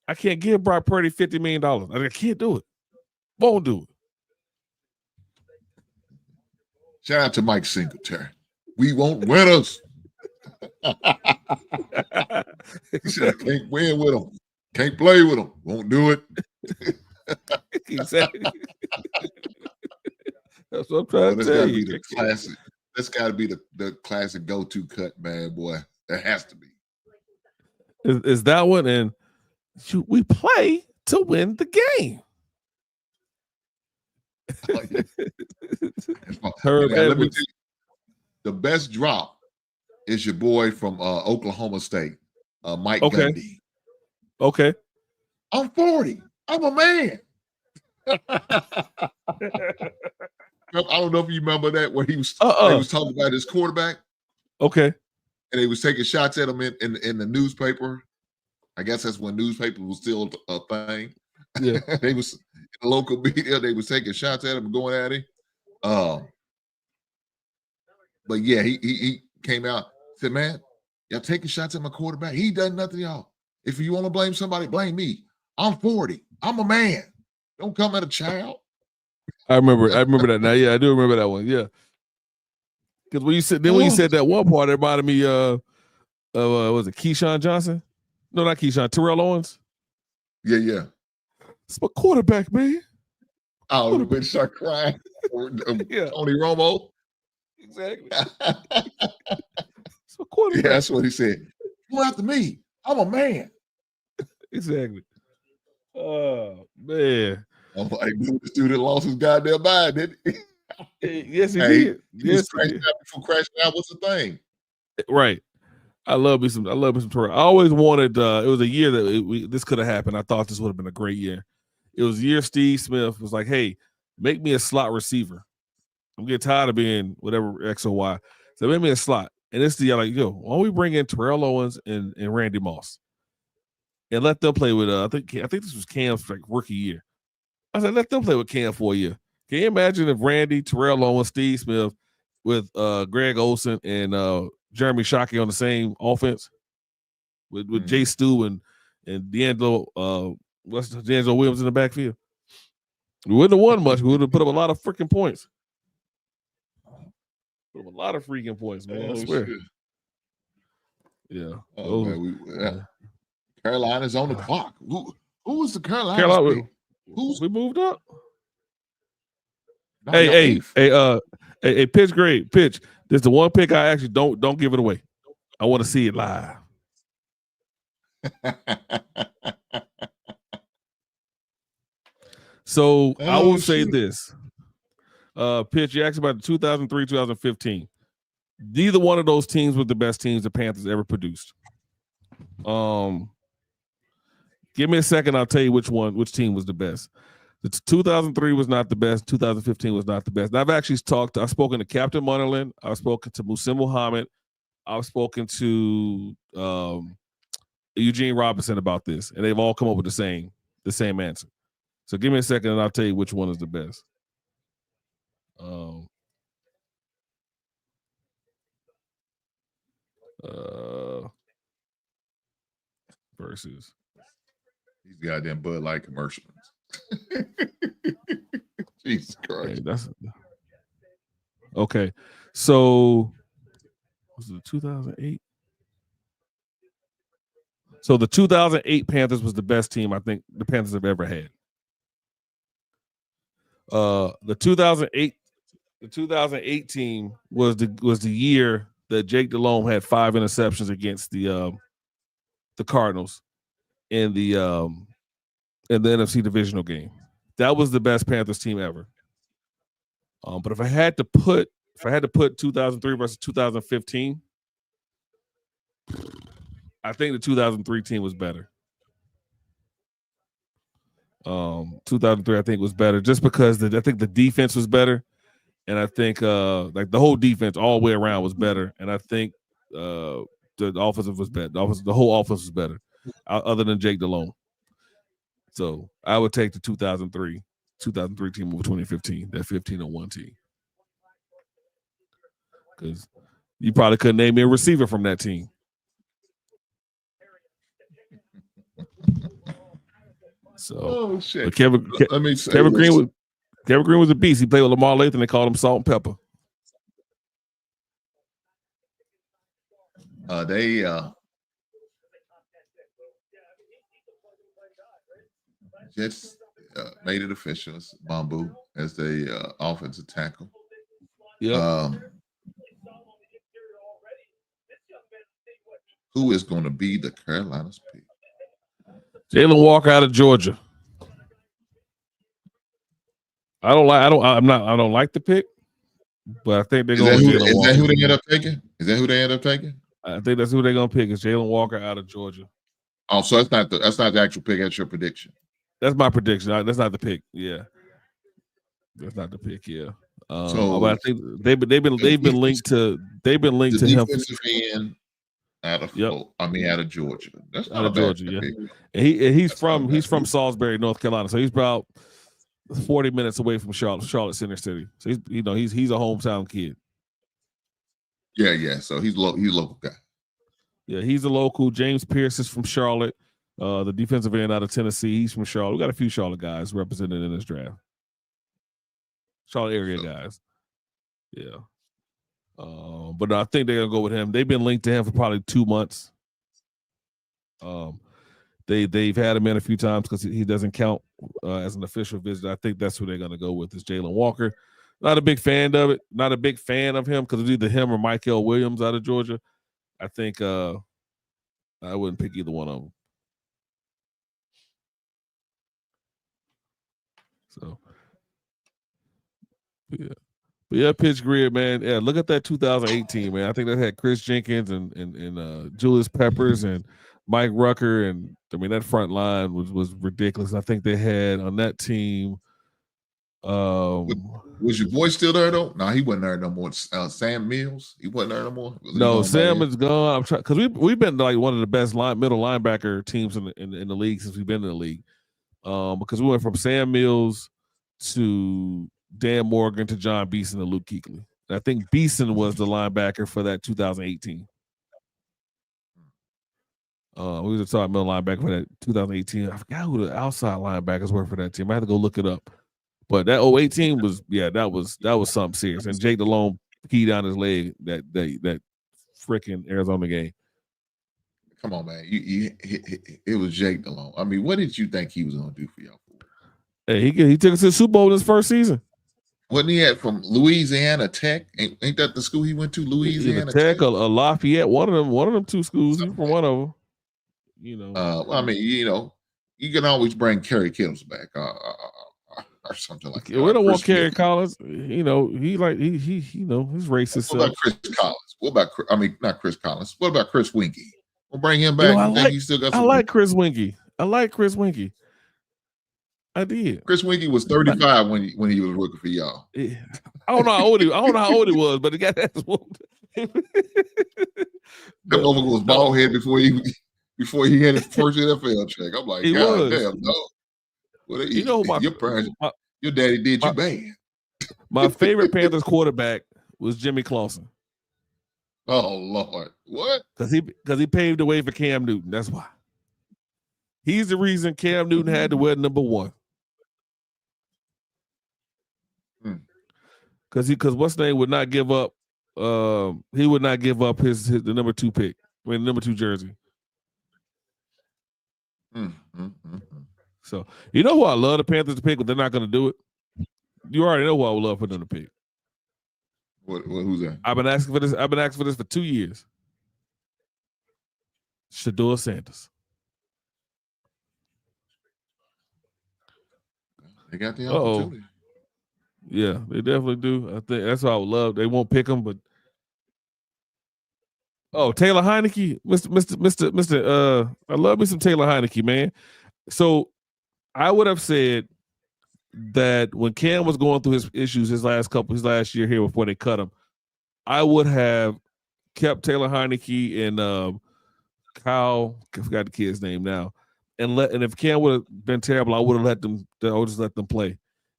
I can't give Brock Purdy $50 million. I can't do it. Won't do it. Shout out to Mike Singletary. We won't win us. He said, I can't win with him. Can't play with him. Won't do it. Exactly. That's what I'm trying to tell you. Classic. That's got to be the classic go-to cut, man, boy. That has to be. Is that one? And we play to win the game. Oh, yeah. Let me tell you, the best drop is your boy from Oklahoma State, Mike Gundy. Okay. I'm 40. I'm a man. I don't know if you remember that where he was talking about his quarterback. Okay. And they was taking shots at him in the newspaper. I guess that's when newspaper was still a thing. Yeah. They was in the local media, they was taking shots at him and going at him. But yeah, he came out, said, man, y'all taking shots at my quarterback. He done nothing, y'all. If you want to blame somebody, blame me. I'm 40. I'm a man. Don't come at a child. I remember that now. Yeah, I do remember that one. Yeah. Because when you said that one part, it reminded me was it Keyshawn Johnson? No, not Keyshawn, Terrell Owens. Yeah. It's my quarterback, man. Oh, when he started crying. Yeah. Tony Romo. Exactly. It's my quarterback. Yeah, that's what he said. Go after me. I'm a man. Exactly. Oh, man. I'm like, dude, this dude that lost his goddamn mind, didn't he? Yes, he did. Yes, before crashing out. What's the thing? Right. I love me some Terrell. I always wanted. It was a year that this could have happened. I thought this would have been a great year. It was a year Steve Smith was like, "Hey, make me a slot receiver. I'm getting tired of being whatever X or Y. So make me a slot." And it's the year like, yo, why don't we bring in Terrell Owens and Randy Moss and let them play with? I think this was Cam's like rookie year. I said, let them play with Cam for a year. Can you imagine if Randy, Terrell Owens, Steve Smith with Greg Olsen and Jeremy Shockey on the same offense with Jay Stu and D'Angelo Williams in the backfield? We wouldn't have won much. We would have put up a lot of freaking points. Put up a lot of freaking points, man. I swear. Shit. Yeah. Oh, man, Carolina's on the clock. Who was the Carolina? We moved up. No, your eighth. Hey, pitch grade, pitch. This is the one pick I actually don't give it away. I want to see it live. So I will say this. Pitch, you asked about the 2003, 2015. Neither one of those teams were the best teams the Panthers ever produced. Give me a second, I'll tell you which team was the best. The 2003 was not the best. 2015 was not the best. And I've spoken to Captain Munnerlyn. I've spoken to Musim Muhammad. I've spoken to Eugene Robinson about this, and they've all come up with the same answer. So give me a second, and I'll tell you which one is the best. Versus these goddamn Bud Light commercials. Jesus Christ. Okay. So was it 2008? So the 2008 Panthers was the best team I think the Panthers have ever had. The 2008 team was the year that Jake Delhomme had 5 interceptions against the Cardinals in the NFC divisional game. That was the best Panthers team ever. But if I had to put 2003 versus 2015, I think the 2003 team was better. 2003 I think was better just because I think the defense was better, and I think like the whole defense all the way around was better, and I think the offensive was better. The whole offense was better, other than Jake Delhomme. So I would take the 2003 team over 2015, that 15-1 team, because you probably couldn't name me a receiver from that team. So, shit. Kevin Green was a beast. He played with Lamar Lathan. They called him Salt and Pepper. They just made it official. Bamboo as the offensive tackle. Yeah. Who is going to be the Carolina's pick? Jalen Walker out of Georgia. I don't like the pick, but I think they're going. Is that who they end up taking? I think that's who they're going to pick. Is Jalen Walker out of Georgia? Oh, so that's not the actual pick. That's your prediction. That's my prediction. That's not the pick. Yeah, that's not the pick. Yeah. But I think they've been linked to him. End out of Georgia. That's not out of Georgia. Yeah, and he's from Salisbury, North Carolina. So he's about 40 minutes away from Charlotte Center City. So he's a hometown kid. Yeah. So he's a local guy. Yeah, he's a local. James Pierce is from Charlotte. The defensive end out of Tennessee. He's from Charlotte. We got a few Charlotte guys represented in this draft. Charlotte area guys. Yeah. But I think they're gonna go with him. They've been linked to him for probably 2 months. They've had him in a few times because he doesn't count as an official visit. I think that's who they're gonna go with is Jalen Walker. Not a big fan of it. Not a big fan of him because it's either him or Michael Williams out of Georgia. I think I wouldn't pick either one of them. So yeah, pitch grid, man. Yeah, look at that 2018, man. I think they had Chris Jenkins and Julius Peppers and Mike Rucker, and I mean that front line was ridiculous. I think they had on that team. Was your boy still there though? No, he wasn't there no more. Sam Mills, he wasn't there no more. No, Sam is gone. I'm trying because we've been like one of the best middle linebacker teams in the league since we've been in the league. Because we went from Sam Mills to Dan Morgan to John Beeson and Luke Kuechly. And I think Beeson was the linebacker for that 2018. We was a top middle linebacker for that 2018. I forgot who the outside linebackers were for that team. I had to go look it up. But that 08 team was that was something serious. And Jake Delhomme keyed down his leg that freaking Arizona game. Come on, man. It was Jake Delhomme. I mean, what did you think he was going to do for y'all? Hey, he took us to the Super Bowl in his first season. Wasn't he from Louisiana Tech? Ain't that the school he went to? Louisiana Tech or Lafayette? One of them two schools. He's from one of them. You know. I mean, you can always bring Kerry Kittles back or something like that. We don't want Kerry Collins. He he's racist. What about Chris Collins? Not Chris Collins. What about Chris Winkie? We'll bring him back. I like Chris Winkie. I did. Chris Winkie was 35 when he was working for y'all. Yeah. I don't know how old he was, but the guy that's that motherfucker was bald head before he had his first NFL check. I'm like, God damn, no. Well, your daddy did you bad. My favorite Panthers quarterback was Jimmy Clausen. Oh Lord, what? Because he paved the way for Cam Newton. That's why. He's the reason Cam Newton had to wear number 1. Because what's name would not give up. He would not give up the number 2 pick. Number 2 jersey. So you know who I love the Panthers to pick, but they're not going to do it. You already know who I would love for them to pick. Who's that? I've been asking for this for 2 years. Shedeur Sanders. They got the opportunity. Yeah, they definitely do. I think that's what I would love. They won't pick him, but Taylor Heineke, Mr. I love me some Taylor Heineke, man. So I would have said that when Cam was going through his issues his last year here before they cut him, I would have kept Taylor Heineke and Kyle, I forgot the kid's name now, and if Cam would have been terrible, I would have just let them play.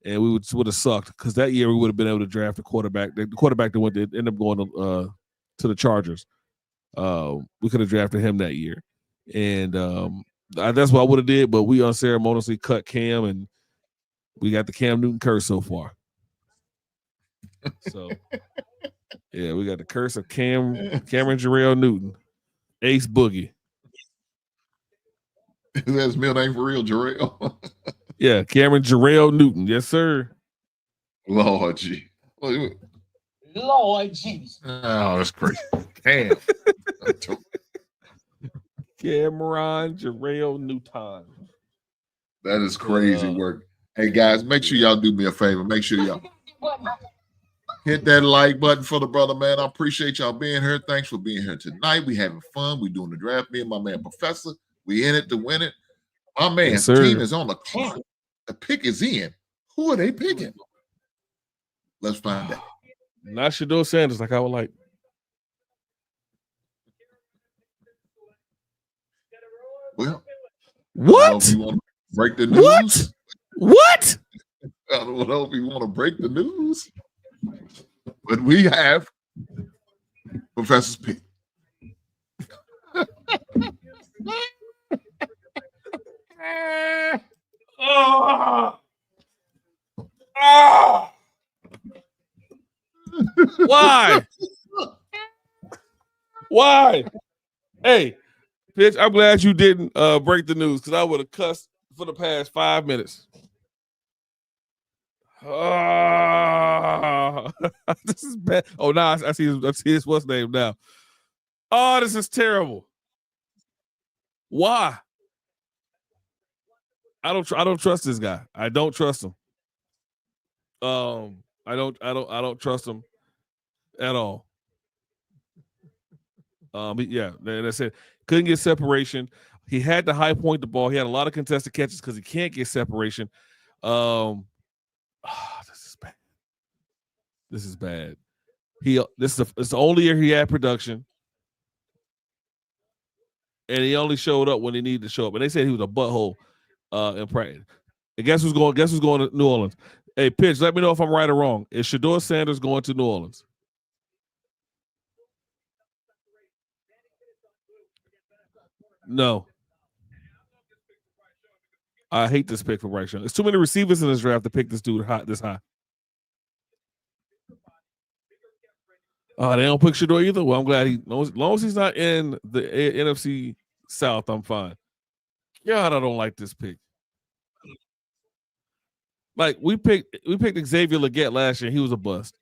And we would have sucked because that year we would have been able to draft a quarterback. The quarterback that ended up going to the Chargers. We could have drafted him that year, and that's what I would have did. But we unceremoniously cut Cam, and we got the Cam Newton curse so far. So, yeah, we got the curse of Cameron Jarrell Newton, Ace Boogie. Is that his middle name for real, Jarrell? Yeah, Cameron Jarrell Newton. Yes, sir. Lord G. Lord Jesus. Oh, that's crazy. Damn. Cameron Jarrell Newton. That is crazy work. Hey, guys, make sure y'all do me a favor. Make sure y'all hit that like button for the brother, man. I appreciate y'all being here. Thanks for being here tonight. We having fun. We doing the draft. Me and my man, Professor. We in it to win it. My man's team is on the clock. The pick is in. Who are they picking? Let's find out. Not Shedeur Sanders like I would like. Well, what? You want to break the news? What? I don't know if you want to break the news, but we have Professor's pick. Why? Why? Hey, bitch, I'm glad you didn't break the news because I would have cussed for the past 5 minutes. This is bad. Oh, now I see his what's name now. Oh, this is terrible. Why? I don't trust this guy. I don't trust him. I don't trust him at all. Yeah, that's it. Couldn't get separation. He had to high point the ball. He had a lot of contested catches because he can't get separation. This is bad. This is bad. It's the only year he had production, and he only showed up when he needed to show up. And they said he was a butthole in practice. And guess who's going to New Orleans? Hey, Pitch, let me know if I'm right or wrong. Is Shedeur Sanders going to New Orleans? No. I hate this pick for Bryce Young. There's too many receivers in this draft to pick this dude this high. They don't pick Shedeur either. Well, I'm glad as long as he's not in the NFC South, I'm fine. God, I don't like this pick. Like we picked Xavier Legette last year. He was a bust.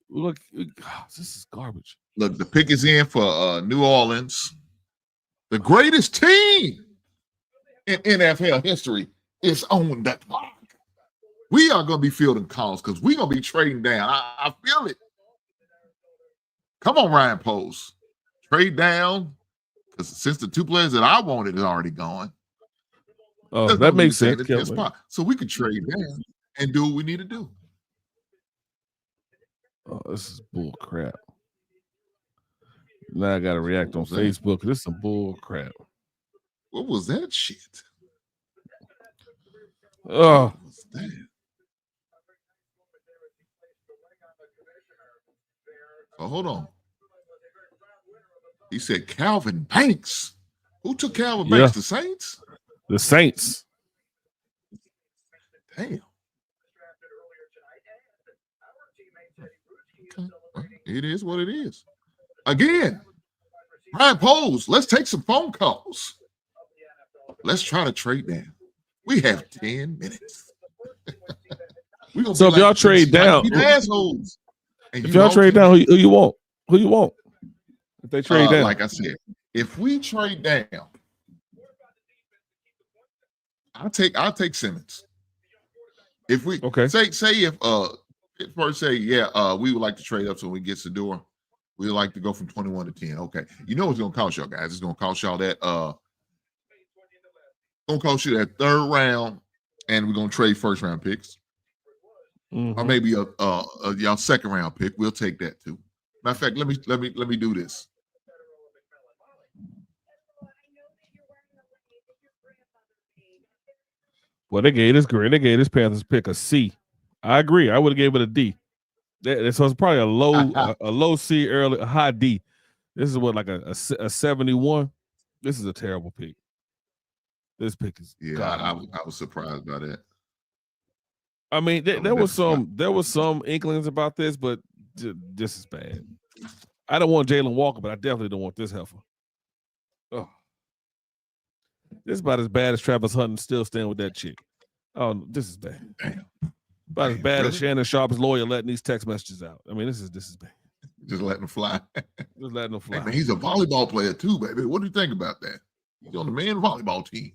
Look, this is garbage. Look, the pick is in for New Orleans. The greatest team in NFL history is on that clock. We are going to be fielding calls because we're going to be trading down. I feel it. Come on, Ryan Post. Trade down because since the two players that I wanted is already gone. Oh, that makes sense. So we could trade down and do what we need to do. Oh, this is bull crap. Now I got to react on Facebook. This is some bull crap. What was that shit? Oh. What was that? Oh, hold on. He said Calvin Banks. Who took Calvin Banks? The Saints? The Saints. Damn. Okay. It is what it is. Again, Ryan Poles, let's take some phone calls. Let's try to trade down. We have 10 minutes. So if y'all trade down, assholes. If y'all trade down, who you want? Who you want? If they trade down, like I said, if we trade down, I'll take Simmons. If we say if first say we would like to trade up so we get Sedor. We'd like to go from 21 to 10. Okay, you know what's gonna cost y'all guys? It's gonna cost y'all that gonna cost you that third round, and we're gonna trade first round picks. Or maybe y'all second round pick. We'll take that too. Matter of fact, let me do this. Well, they gave this Panthers pick a C. I agree. I would have gave it a D. So it's probably a low C, early, a high D. This is what, like a 71. This is a terrible pick. This pick is I was surprised by that. I mean, there was some inklings about this, but this is bad. I don't want Jalen Walker, but I definitely don't want this heifer. Oh, this is about as bad as Travis Hunting still staying with that chick. Oh, this is bad. Damn. About as bad as Shannon Sharp's lawyer letting these text messages out. I mean, this is bad. Just letting them fly. Just letting them fly. Hey, man, he's a volleyball player too, baby. What do you think about that? He's on the men's volleyball team.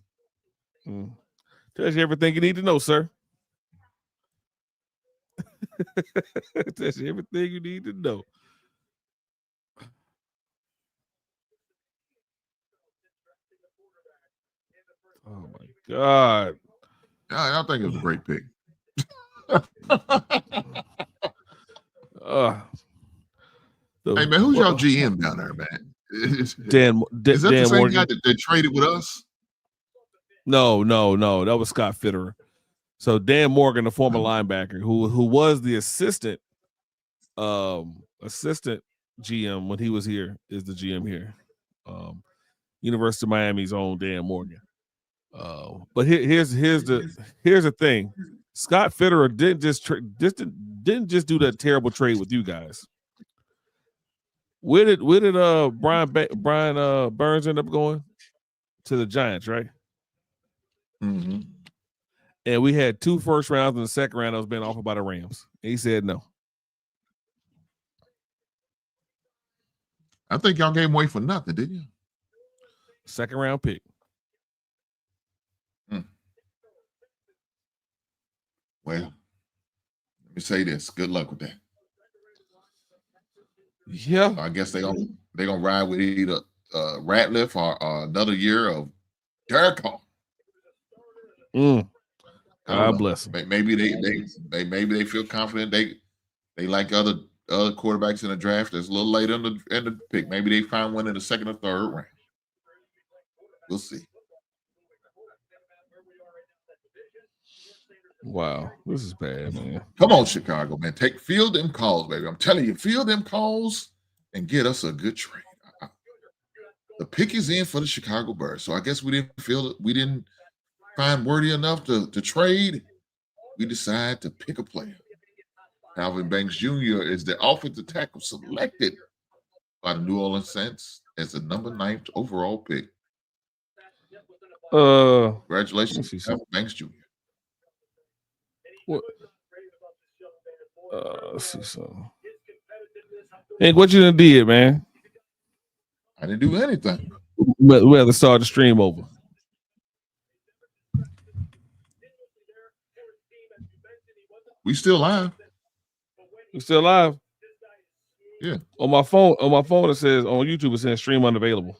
Tells you everything you need to know, sir. Tells you everything you need to know. Oh my God! I think it was a great pick. Hey man, who's y'all GM down there, man? Is that Dan the same Morgan. guy that traded with us? No. That was Scott Fitterer. So Dan Morgan, the former linebacker, who was the assistant GM when he was here, is the GM here. University of Miami's own Dan Morgan. But here's the thing. Scott Fitterer didn't just do that terrible trade with you guys. Where did Brian Burns end up going? To the Giants, right? Mm-hmm. And we had 2 first rounds in the second round that was being offered by the Rams. And he said no. I think y'all gave him away for nothing, didn't you? Second round pick. Well, let me say this. Good luck with that. Yeah. I guess they're gonna ride with either Ratliff or another year of Derek Carr. God bless them. Maybe they feel confident. They like other quarterbacks in the draft that's a little later in the pick. Maybe they find one in the second or third round. We'll see. Wow, this is bad, man. Come on, Chicago, man. Field them calls, baby. I'm telling you, field them calls and get us a good trade. The pick is in for the Chicago Bears. So I guess we didn't find worthy enough to trade. We decide to pick a player. Calvin Banks Jr. is the offensive tackle selected by the New Orleans Saints as the number 9th overall pick. Congratulations, Calvin Banks Jr. What? Let's see something. Hank, what you done did, man? I didn't do anything. We have to start the stream over. We still live. We still live? Yeah. On my phone, it says on YouTube it says stream unavailable.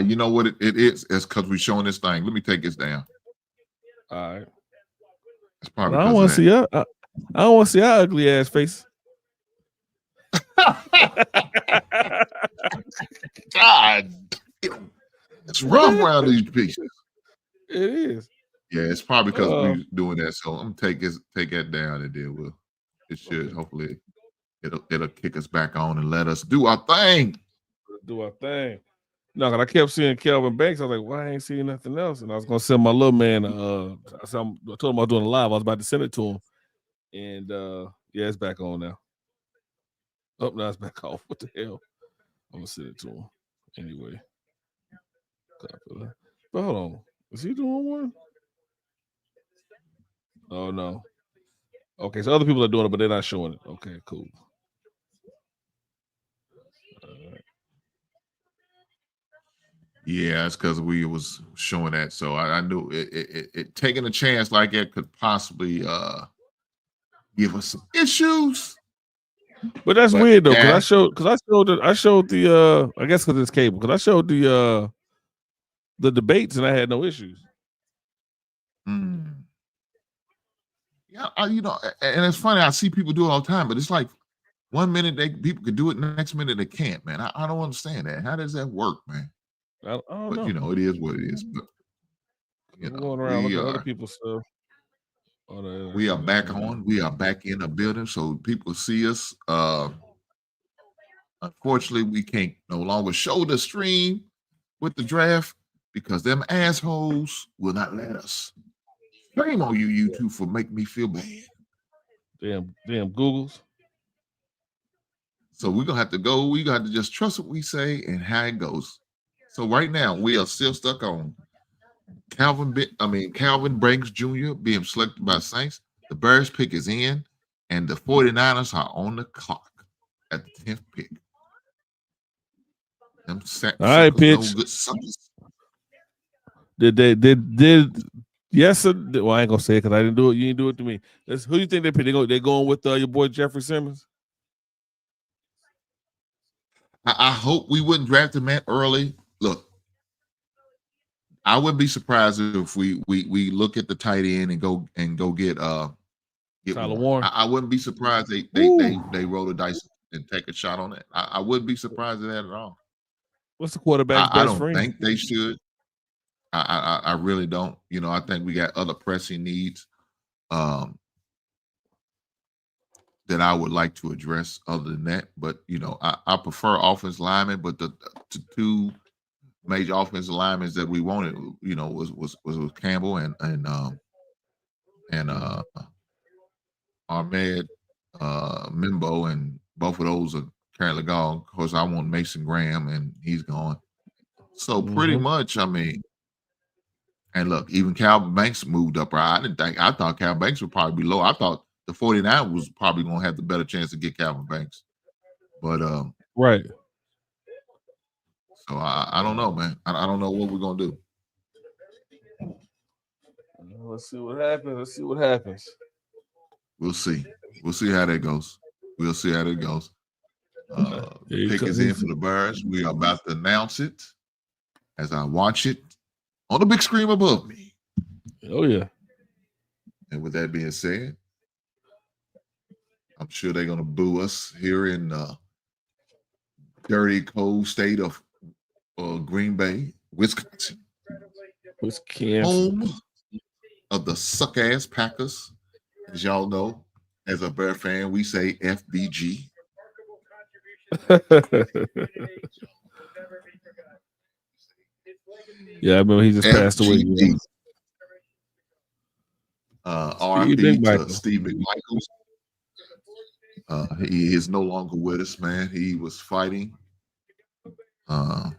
You know what it is? It's because we're showing this thing. Let me take this down. All right. It's probably I don't want to see her. I don't want to see our ugly ass face. God, it's rough around these pieces. It is. Yeah, it's probably because we're doing that. So I'm gonna take that down, and then it should hopefully it'll kick us back on and let us do our thing. Do our thing. No, because I kept seeing Kelvin Banks. I was like, why I ain't seeing nothing else? And I was gonna send my little man. I told him I was doing a live. I was about to send it to him, and yeah, it's back on now. Oh, now it's back off. What the hell? I'm gonna send it to him anyway. But hold on, is he doing one? Oh no. Okay, so other people are doing it, but they're not showing it. Okay, cool. Yeah, it's because we was showing that, so I knew it taking a chance like that could possibly give us some issues. But that's weird though, because I showed the I guess because it's cable, because I showed the debates and I had no issues. Yeah, and it's funny. I see people do it all the time, but it's like 1 minute people could do it, next minute they can't. Man, I don't understand that. How does that work, man? I don't know. It is what it is. But going around looking at other people's stuff. We are back on. We are back in the building, so people see us. Unfortunately, we can't no longer show the stream with the draft because them assholes will not let us. Shame on you, YouTube, for making me feel bad. Damn Googles. So we're gonna have to go. We got to just trust what we say and how it goes. So right now we are still stuck on Calvin Banks Jr. being selected by Saints. The Bears pick is in, and the 49ers are on the clock at the 10th pick. Them all right, pitch. No good suckers. Did yes or well, I ain't gonna say it because I didn't do it. You didn't do it to me. Who do you think they pick? They're going with your boy Jeffrey Simmons. I hope we wouldn't draft him that early. Look, I wouldn't be surprised if we look at the tight end and go get Tyler Warren. I wouldn't be surprised they roll the dice and take a shot on it. I wouldn't be surprised at that at all. What's the quarterback's I best don't friend? think they should. I really don't. I think we got other pressing needs that I would like to address other than that. But, I prefer offensive linemen, but the two major offensive linemen that we wanted, was Campbell and Ahmed Mimbo, and both of those are currently gone. Of course, I want Mason Graham, and he's gone. So pretty much, and look, even Calvin Banks moved up. I thought Calvin Banks would probably be low. I thought the 49 was probably going to have the better chance to get Calvin Banks. But right. So I don't know, man. I don't know what we're going to do. Let's see what happens. We'll see. We'll see how that goes. The pick is in for the Bears. We are about to announce it as I watch it on the big screen above me. Oh, yeah. And with that being said, I'm sure they're going to boo us here in dirty, cold state of Green Bay, Wisconsin. Home of the suck-ass Packers. As y'all know, as a Bear fan, we say FBG. Yeah, I remember he just passed away. RIP to Steve McMichaels. He is no longer with us, man. He was fighting for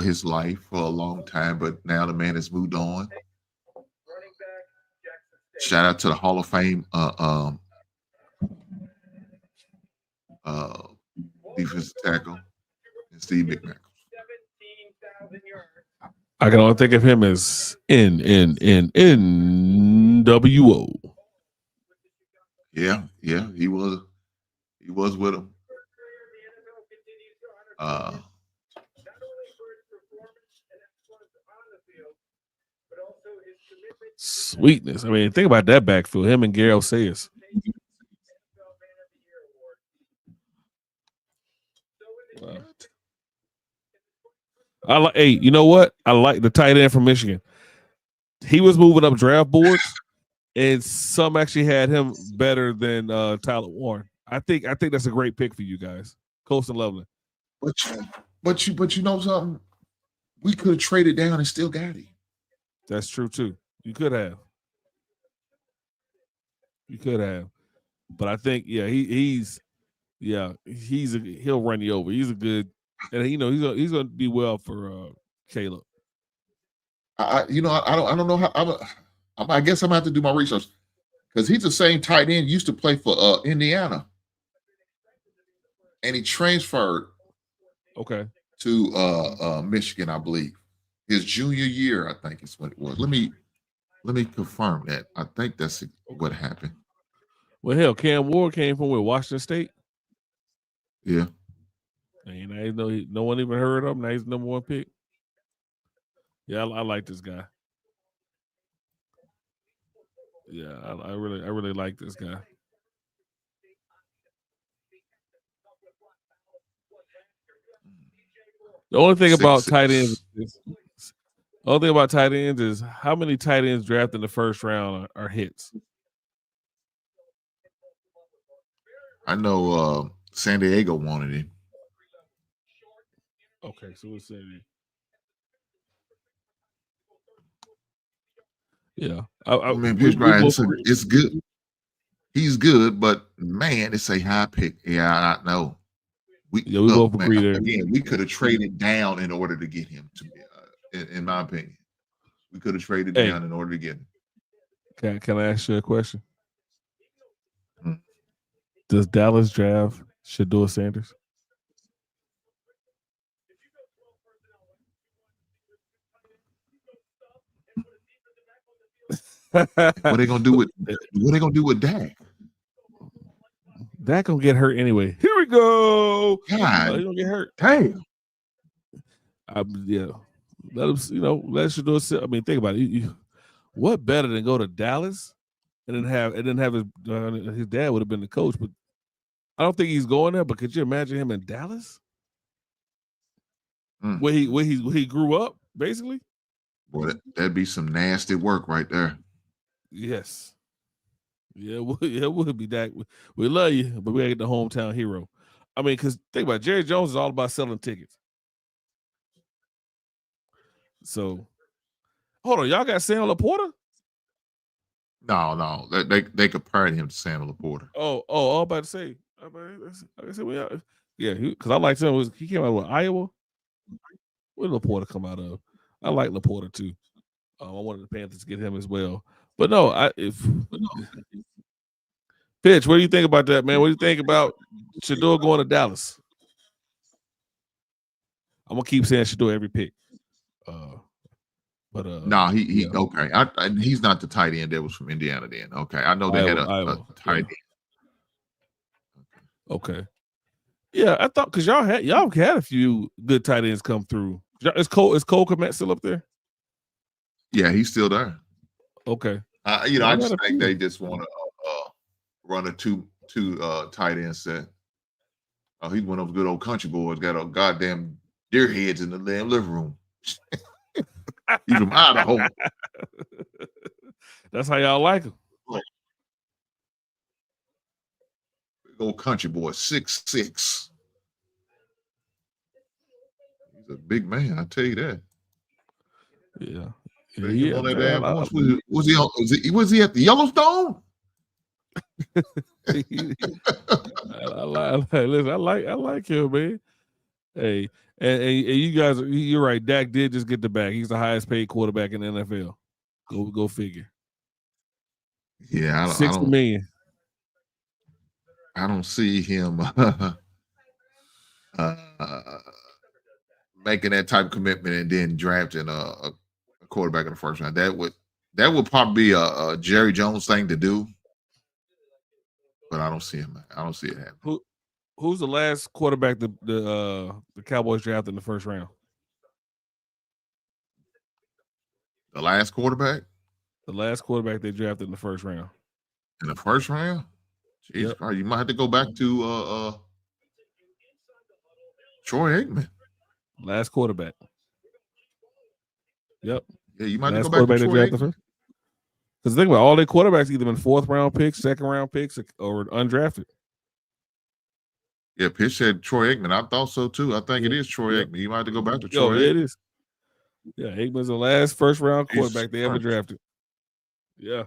his life for a long time, but now the man has moved on. Shout out to the Hall of Fame defensive tackle and Steve McMahon. I can only think of him as NWO. Yeah, he was with him. Sweetness. I mean, think about that backfield. Him and Gary Sayers. Wow. Hey, you know what? I like the tight end from Michigan. He was moving up draft boards, and some actually had him better than Tyler Warren. I think that's a great pick for you guys, Colston Loveland. But you know something? We could have traded down and still got him. That's true too. You could have. But I think he'll run you over. He's a good, and he's gonna be well for Caleb. I don't know how. I guess I'm gonna have to do my research because he's the same tight end used to play for Indiana, and he transferred to Michigan, I believe, his junior year. I think is what it was. Let me confirm that. I think that's what happened. Well, hell, Cam Ward came from Washington State. Yeah. And I know no one even heard of him. Now he's the number one pick. Yeah, I like this guy. Yeah, I really like this guy. The only thing about tight ends is how many tight ends drafted in the first round are hits. I know San Diego wanted him. Okay, so we'll say yeah. I mean, Bruce Bryan, it's good. He's good, but man, it's a high pick. Yeah, I know. We both agree there. Again, we could have traded down in order to get him. In my opinion, we could have traded down in order to get him. Can I ask you a question? Does Dallas draft Shedeur Sanders? What are they gonna do with Dak? Dak gonna get hurt anyway. Here we go. God, he's gonna get hurt. Damn. Yeah. Let him. Let Shedeur. I mean, think about it. What better than go to Dallas and then have his dad would have been the coach, but I don't think he's going there. But could you imagine him in Dallas? Where he grew up, basically. Boy, that'd be some nasty work right there. Yes. Yeah, it would be that. We love you, but we ain't the hometown hero. I mean, because think about it, Jerry Jones is all about selling tickets. So, hold on, y'all got Sam Laporta? No, they compared him to Sam Laporta. I'm about to say, because I liked him. He came out with Iowa. Where did Laporta come out of? I like Laporta too. I wanted the Panthers to get him as well. But no, Pitch, what do you think about that, man? What do you think about Shedeur going to Dallas? I'm gonna keep saying Shedeur every pick. He okay. He's not the tight end that was from Indiana then. Okay. I know they had a tight end. Okay. Yeah, I thought because y'all had a few good tight ends come through. Is Cole Kmet still up there? Yeah, he's still there. Okay. I just think they just want to run a two tight end set. Oh, he's one of those good old country boys. Got a goddamn deer heads in the damn living room. He's from Idaho. That's how y'all like him. Big old country boy, 6'6". He's a big man, I tell you that. Yeah. Was he at the Yellowstone? I like him, man. Hey, and you guys, you're right. Dak did just get the bag. He's the highest paid quarterback in the NFL. Go figure. Yeah, I $60 million. I don't see him making that type of commitment and then drafting a quarterback in the first round. That would probably be a Jerry Jones thing to do, but I don't see him. I don't see it happening. Who's the last quarterback the Cowboys drafted in the first round? The last quarterback? The last quarterback they drafted in the first round. In the first round? Jesus Christ, you might have to go back to Troy Aikman. Last quarterback. Yep. Yeah, you might have to go back to Troy Aikman. Because think about all their quarterbacks either been 4th round picks, 2nd round picks, or undrafted. Yeah, Pitch said Troy Aikman. I thought so too. I think it is Troy Aikman. You might have to go back to Troy Aikman. It is. Yeah, Aikman's the last first round quarterback they ever drafted. Yeah.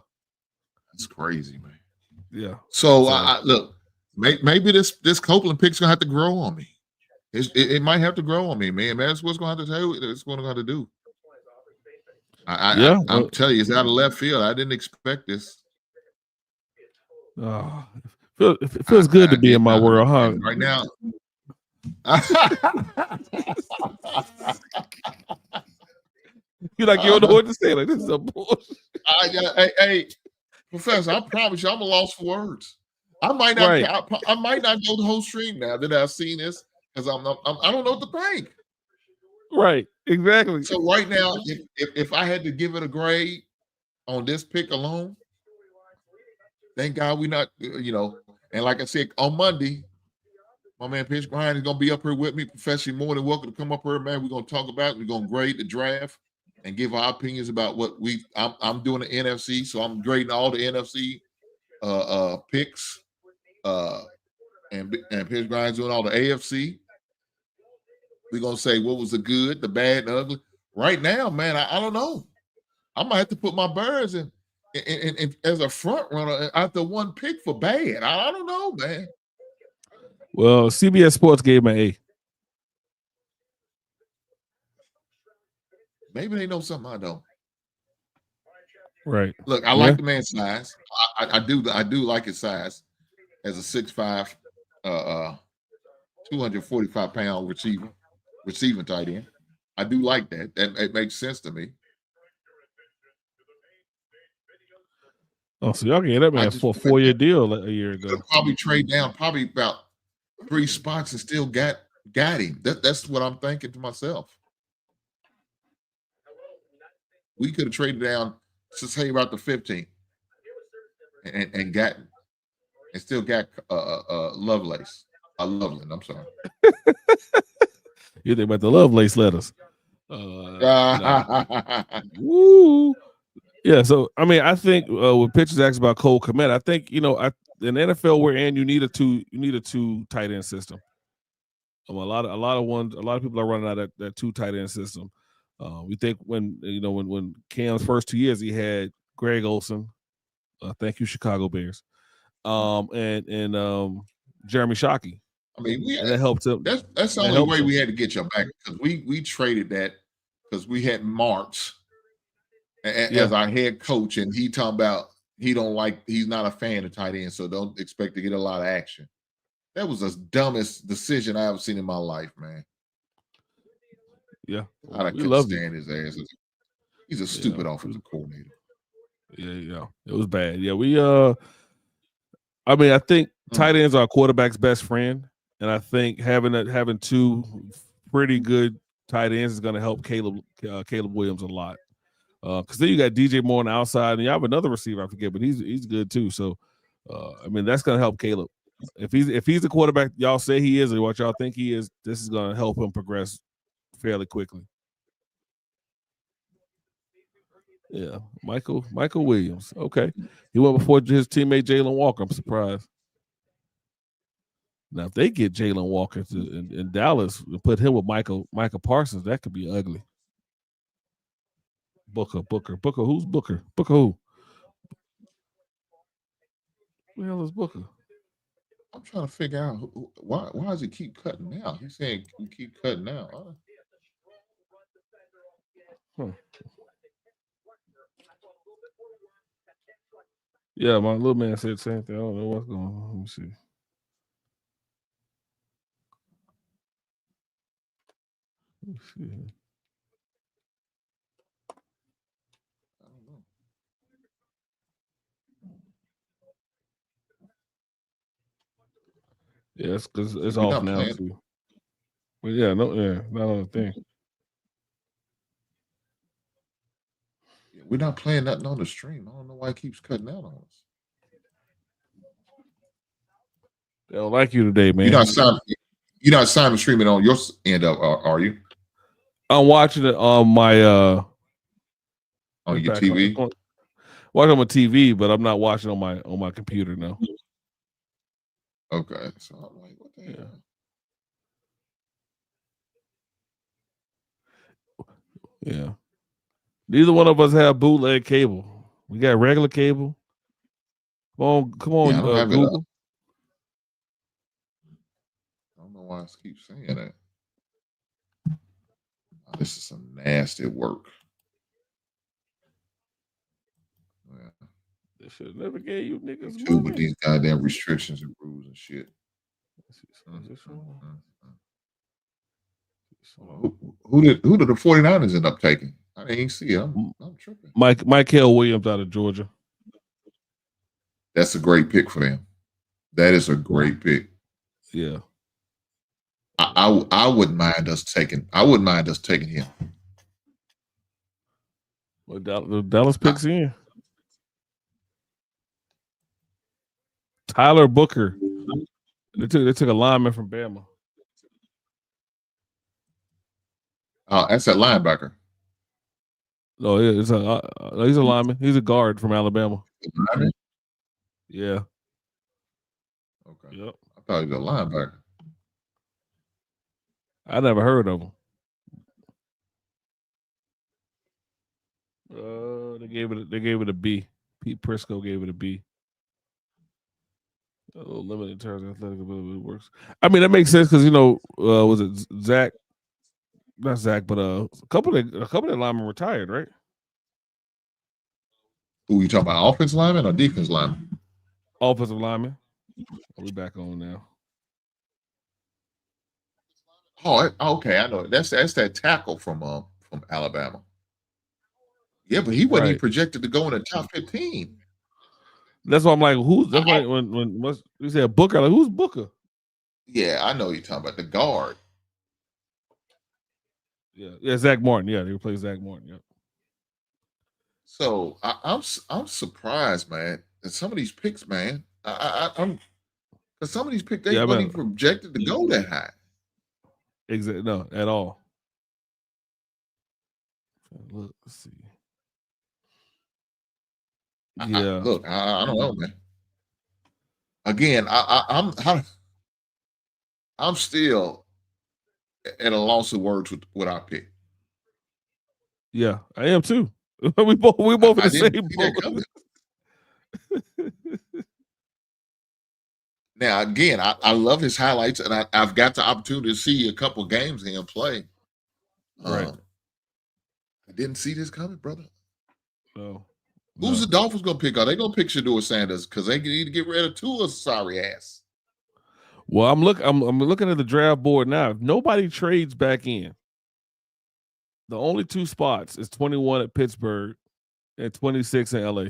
That's crazy, man. Yeah. So look, maybe this Copeland pick's gonna have to grow on me. It might have to grow on me, man. That's what's gonna have to tell you. It's gonna have to do. I'm telling you, it's out of left field. I didn't expect this. It feels good to be in my world, huh? Right now. You're like, you don't know what to say. Like, this is a bullshit. Hey, Professor, I promise you, I'm a loss for words. I might not. Right. I might not go the whole stream now that I've seen this because I don't know what to think. Right. Exactly. So right now, if I had to give it a grade on this pick alone, thank God we not, and like I said, on Monday, my man Pitch Grind is gonna be up here with me. Professor, you're more than welcome to come up here, man. We're gonna talk about it. We're gonna grade the draft and give our opinions about what I'm doing the NFC, so I'm grading all the NFC picks. And Pitch Grind's doing all the AFC. We're gonna say what was the good, the bad, the ugly. Right now, man, I don't know. I might have to put my Birds in as a front runner after one pick for bad. I don't know, man. Well, CBS Sports gave him an A. Maybe they know something I don't. Right. Look, I like the man's size. I do like his size as a 6'5", 245-pound receiving tight end. I do like that. It makes sense to me. Oh, so y'all gave that man for a 4-year deal a year ago. Probably trade down probably about 3 spots and still got him. That's what I'm thinking to myself. We could have traded down to say about the 15th and got and still got Lovelace. Loveland, I'm sorry. You think about the Lovelace letters. Woo. Yeah, so I mean, I think when pitchers asked about Cole Kmet, I think in the NFL we're in, you need a two tight end system. A lot of people are running out of that 2 tight end system. We think when Cam's first 2 years, he had Greg Olsen, thank you Chicago Bears, and Jeremy Shockey. I mean, and that helped him. That's the only way we had to get you back because we traded that because we had Marks as our head coach, and he talking about he's not a fan of tight end, so don't expect to get a lot of action. That was the dumbest decision I ever seen in my life, man. Yeah, I couldn't stand his ass. He's a stupid offensive coordinator. Yeah, it was bad. Yeah, I think tight ends are a quarterback's best friend, and I think having 2 pretty good tight ends is going to help Caleb Williams a lot. Because then you got DJ Moore on the outside, and you have another receiver I forget, but he's good too. So, that's going to help Caleb. If he's the quarterback y'all say he is, or what y'all think he is, this is going to help him progress fairly quickly. Yeah, Michael Williams. Okay, he went before his teammate Jalen Walker. I'm surprised. Now, if they get Jalen Walker in Dallas and put him with Michael Parsons, that could be ugly. Booker. Who's Booker? Booker who? Who the hell is Booker? I'm trying to figure out why does he keep cutting out? He's saying he keep cutting out. Yeah, my little man said the same thing. I don't know what's going on. Let me see. Yeah, it's because it's We're off not now playing. too. But yeah, not on the thing. We're not playing nothing on the stream. I don't know why it keeps cutting out on us. They don't like you today, man. You're not simon streaming on your end of, are you? I'm watching it on my on your TV. Watching on my TV, but I'm not watching on my computer now. Okay, so I'm like, what the hell? Yeah. Neither one of us have bootleg cable. We got regular cable. Come on, Yeah, I don't have Google. It I don't know why I keep saying that. Oh, this is some nasty work. Yeah. They should never gave you niggas Too, money. with these goddamn restrictions and rules and shit. Who did the 49ers end up taking? I didn't even see it. I'm tripping. Michael Williams out of Georgia. That's a great pick for them. That is a great pick. Yeah. I wouldn't mind us taking. I wouldn't mind us taking him. Well, the Dallas picks in. Tyler Booker. They took a lineman from Bama. That's that linebacker. No, he's a lineman. He's a guard from Alabama. Lineman? Yeah. Okay. Yep. I thought he was a linebacker. I never heard of him. They gave it a B. Pete Prisco gave it a B. A little limited in terms of athletic ability works. I mean, that makes sense because was it Zach? Not Zach, but a couple of linemen retired, right? Who you talking about? Offensive lineman or defense lineman? Offensive lineman. Are we back on now? Oh, okay. I know. That's that tackle from Alabama. Yeah, but he wasn't even projected to go in the top 15. That's why I'm like, who's? That's why when you said Booker, like who's Booker? Yeah, I know you're talking about the guard. Yeah, Zach Martin. Yeah, they replaced Zach Martin. Yeah. So I'm surprised, man. That some of these picks, man. I'm because some of these picks they weren't even projected to go that high. Exactly. No, at all. Let's see. Yeah. Look, I don't know, man. Again, I'm still at a loss of words with our pick. Yeah, I am too. we both in the same boat. Now, again, I love his highlights, and I've got the opportunity to see a couple games of him play. Right. I didn't see this coming, brother. No. Who's the Dolphins gonna pick? Are they gonna pick Shedeur Sanders because they need to get rid of Tua's sorry ass? Well, I'm looking at the draft board now. If nobody trades back in, the only two spots is 21 at Pittsburgh and 26 in LA.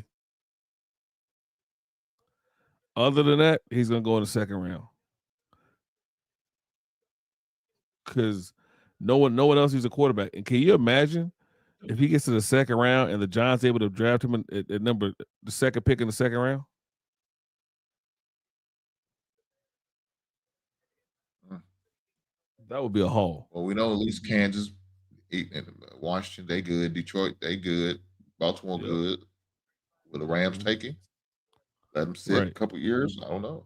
Other than that, he's gonna go in the second round. Because no one else is a quarterback. And can you imagine if he gets to the second round and the Giants able to draft him at the second pick in the second round? That would be a haul. Well, we know at least Kansas, Washington, they good. Detroit, they good. Baltimore, good. Will the Rams take him? Let them sit a couple years? I don't know.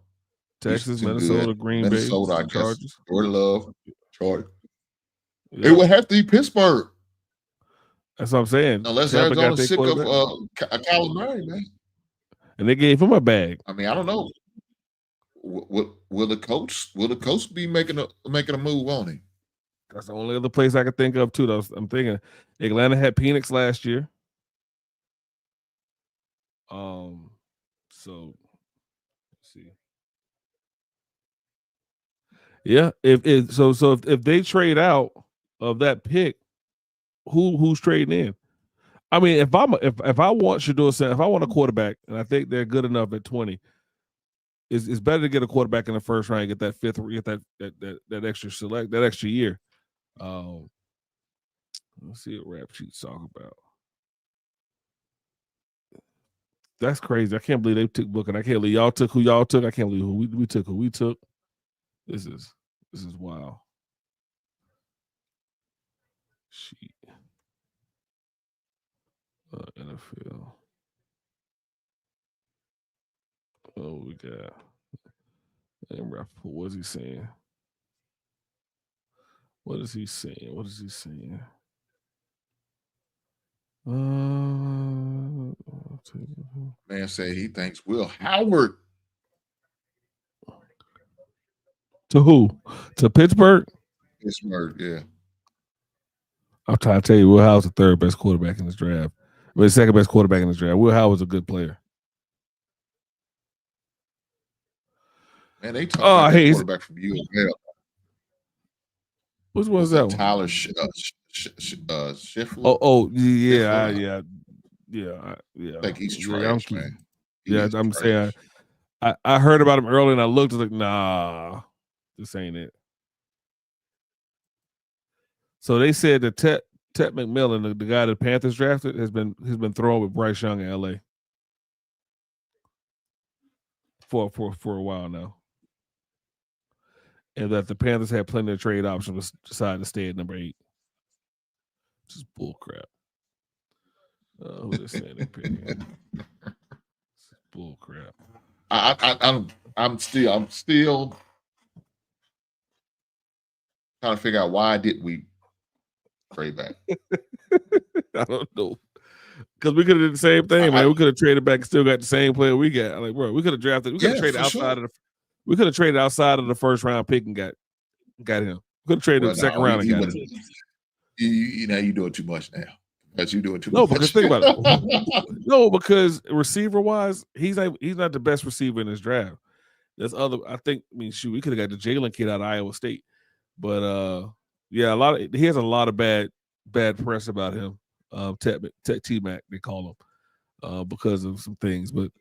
Texas, Minnesota, Green Bay, Minnesota, I guess. Chargers. Jordan Love, Chargers. It would have to be Pittsburgh. That's what I'm saying. Unless Arizona's sick of Kyler Murray, man. And they gave him a bag. I mean, I don't know. Will the coach be making a move on him? That's the only other place I could think of too. Though I'm thinking Atlanta had Penix last year. So let's see. Yeah, if they trade out of that pick, who's trading in? I mean, if I want Shedeur Sanders, if I want a quarterback, and I think they're good enough at 20, it's better to get a quarterback in the first round, get that fifth, get that extra select, that extra year. Let's see what rap sheets talk about. That's crazy. I can't believe they took Book, and I can't believe y'all took who y'all took. I can't believe who we took who we took. This is wild. Sheet. NFL. Oh, we got. And Rappaport, what is he saying? What is he saying? What is he saying? Man said he thinks Will Howard. To who? To Pittsburgh? Pittsburgh, yeah. I'm trying to tell you, Will Howard's the third best quarterback in this draft. But the second best quarterback in this draft. Will Howard's a good player. Man, they talk about that quarterback from USL. Which one's that one? Tyler Schiffler. Oh, yeah, Schiffler. yeah. I think he's trash, man. I'm saying I heard about him early and I looked like, nah, this ain't it. So they said that Tet McMillan, the guy that Panthers drafted, has been throwing with Bryce Young in LA for a while now. And that the Panthers had plenty of trade options, decided to stay at number 8. Just bull crap. Who they saying they picked? Bull crap. I'm still trying to figure out why did we trade back. I don't know. Because we could have did the same thing, man. We could have traded back and still got the same player we got. Like, bro, we could have drafted. We could have traded outside of the. We could have traded outside of the first round pick and got him. We could have traded the second round and got him. You doing too much now. Because you doing too much. No, because think about it. No, because receiver wise, he's not the best receiver in this draft. There's other. We could have got the Jalen kid out of Iowa State, but yeah, he has a lot of bad press about him. Tech T-Mac, they call him, because of some things. But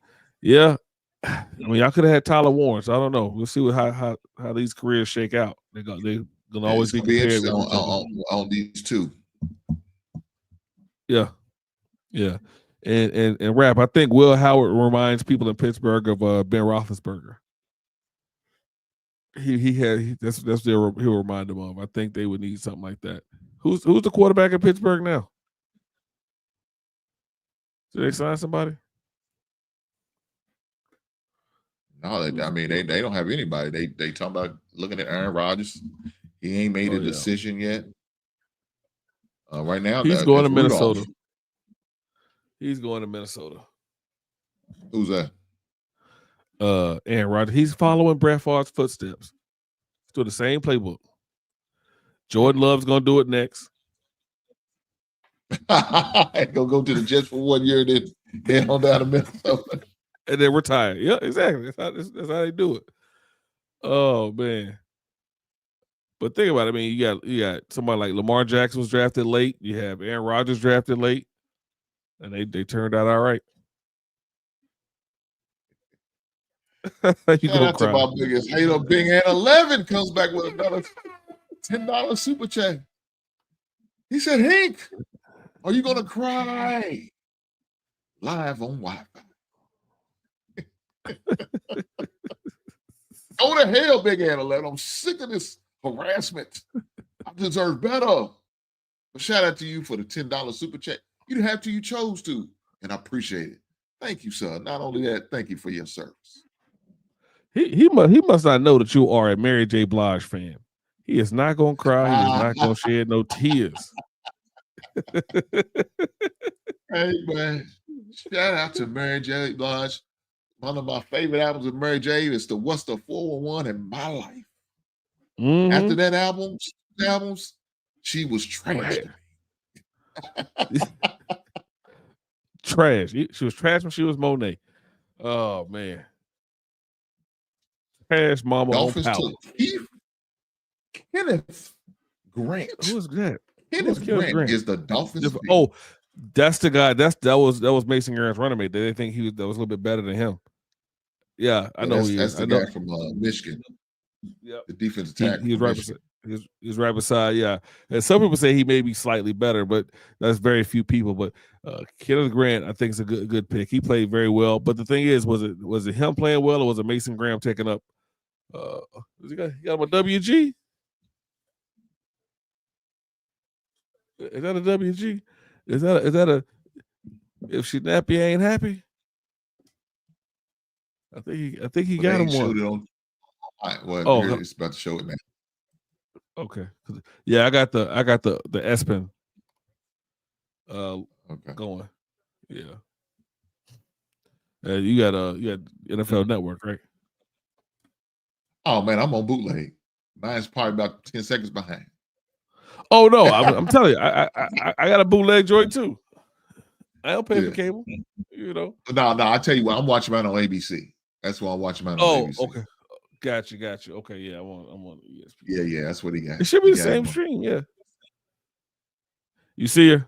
yeah, I mean, y'all could have had Tyler Warren. So I don't know. We'll see how these careers shake out. They're gonna always be compared on these two. Yeah. And Rap, I think Will Howard reminds people in Pittsburgh of Ben Roethlisberger. That's what he'll remind them of. I think they would need something like that. Who's the quarterback in Pittsburgh now? Did they sign somebody? No, they don't have anybody. They talking about looking at Aaron Rodgers. He ain't made a decision yet. Right now, he's going to Minnesota. He's going to Minnesota. Who's that? Aaron Rodgers. He's following Brett Favre's footsteps. He's doing the same playbook. Jordan Love's going to do it next. Go to the Jets for 1 year, then head on down to Minnesota, and then retire. Yeah, exactly. That's how they do it. Oh man. But think about it. I mean, you got somebody like Lamar Jackson was drafted late. You have Aaron Rodgers drafted late, and they turned out all right. You Shout out to my biggest hater, Big Ant 11 comes back with another $10 super chat. He said, "Hank, are you gonna cry live on Wi-Fi?" Go to hell, Big Ant 11. I'm sick of this harassment. I deserve better. But shout out to you for the $10 super chat. You didn't have to, you chose to, and I appreciate it. Thank you, sir. Not only that, thank you for your service. He must not know that you are a Mary J. Blige fan. He is not gonna cry. He is not gonna shed no tears. Hey man, shout out to Mary J. Blige. One of my favorite albums of Mary J. is the What's the 411 in My Life. Mm-hmm. After that albums, she was trash. Trash. She was trash when she was Monet. Oh man. Pass mama Dolphins on power. took Kenneth Grant. Who is that? Kenneth Grant is the Dolphins. Oh, that's the guy. That was Mason Grant's running mate. They think that was a little bit better than him. Yeah, I know he is. That's the guy from Michigan. Yep. The defensive tackle. He's right beside. He's right beside. Yeah, and some people say he may be slightly better, but that's very few people. But Kenneth Grant, I think, is a good pick. He played very well. But the thing is, was it him playing well, or was it Mason Graham taking up? He got him a WG. Is that a WG? Is that a? If she nappy ain't happy. I think he got him one. All right, well, it's about to show it now. Okay. Yeah, I got the Espen going. Yeah. You got NFL Network, right? Oh man, I'm on bootleg. Mine's probably about 10 seconds behind. Oh no, I'm telling you, I got a bootleg joint too. I don't pay for cable, you know. No, I tell you what, I'm watching mine on ABC. That's why I'm watching mine on ABC. Oh, okay. Got you. Okay, yeah, I'm on ESPN. Yeah, that's what he got. It should be the same stream, yeah. You see her?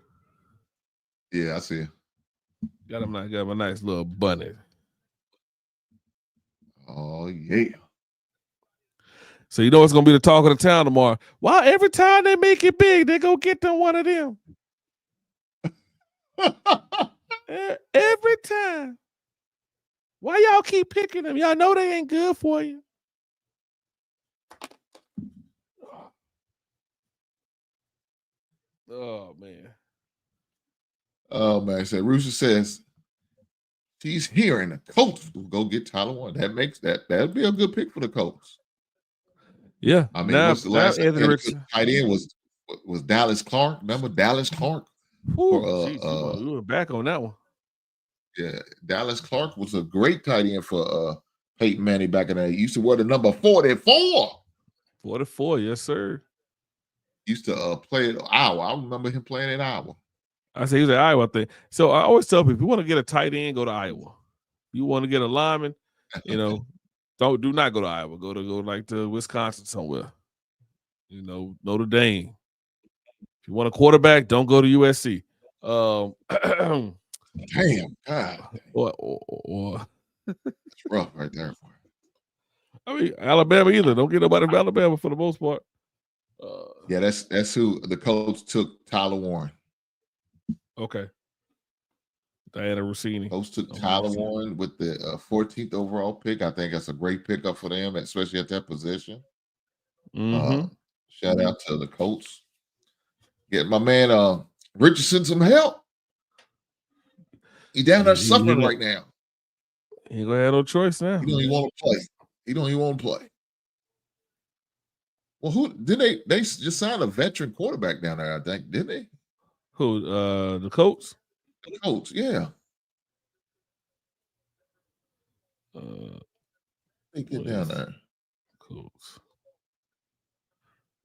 Yeah, I see her. Got him a nice little bunny. Oh yeah. So you know it's gonna be the talk of the town tomorrow. Why every time they make it big, they go get them one of them? Every time. Why y'all keep picking them? Y'all know they ain't good for you. Oh man. So Rooster says she's hearing the Colts will go get Tyler Warren. That'd be a good pick for the Colts. Yeah. I mean, what's the last tight end was Dallas Clark? Remember Dallas Clark? We were back on that one. Yeah, Dallas Clark was a great tight end for Peyton Manning back in the day. He used to wear the number 44. 44, yes, sir. Used to play at Iowa. I remember him playing at Iowa. I say he was at Iowa thing. So I always tell people, if you want to get a tight end, go to Iowa. You want to get a lineman, do not go to Iowa. Go to Wisconsin somewhere. Notre Dame. If you want a quarterback, don't go to USC. Damn, God. It's rough right there. I mean, Alabama either. Don't get nobody from Alabama for the most part. Yeah, that's who the Colts took. Tyler Warren. Okay. Diana Rossini. Colts took Tyler Warren with the 14th overall pick. I think that's a great pickup for them, especially at that position. Mm-hmm. Shout out to the Colts. Get my man Richardson some help. He down there suffering right now. He gonna have no choice now. He don't even want to play. He don't even want to play. Well, who did they just signed a veteran quarterback down there, I think, didn't they? Who, the Colts? The Colts, yeah. They get down there. Colts.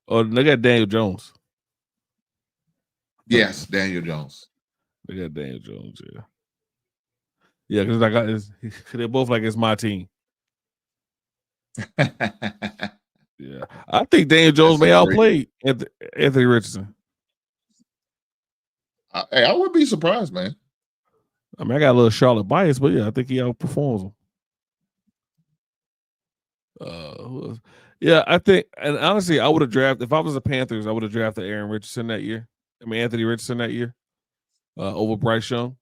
Oh, they got Daniel Jones. Yes, Daniel Jones. They got Daniel Jones, yeah. Yeah, because they're both like it's my team. Yeah, I think Daniel Jones may outplay Anthony Richardson. I would be surprised, man. I mean, I got a little Charlotte bias, but yeah, I think he outperforms him. Yeah, I think, and honestly, I would have drafted, if I was the Panthers, I would have drafted Anthony Richardson that year over Bryce Young.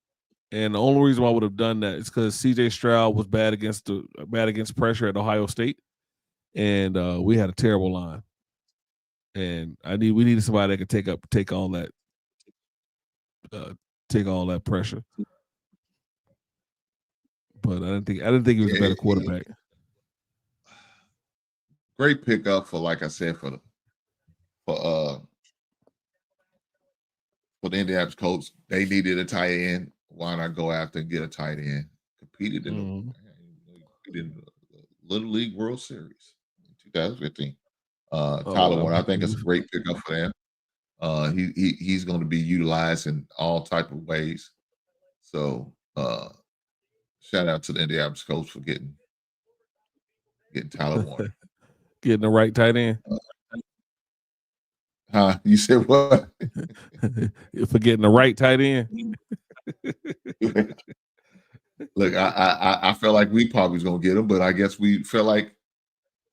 And the only reason why I would have done that is because C.J. Stroud was bad against pressure at Ohio State, and we had a terrible line. And we needed somebody that could take all that pressure. But I didn't think he was a better quarterback. Great pickup for, like I said, for the Indianapolis Colts. They needed a tight end. Why not go after and get a tight end? Competed in the Little League World Series in 2015. Tyler Warren, I think it's a great pickup for them. He's going to be utilized in all type of ways. So shout out to the Indianapolis Colts for getting Tyler Warner. Getting the right tight end. You said what? For getting the right tight end. Look, I felt like we probably was gonna get him, but I guess we felt like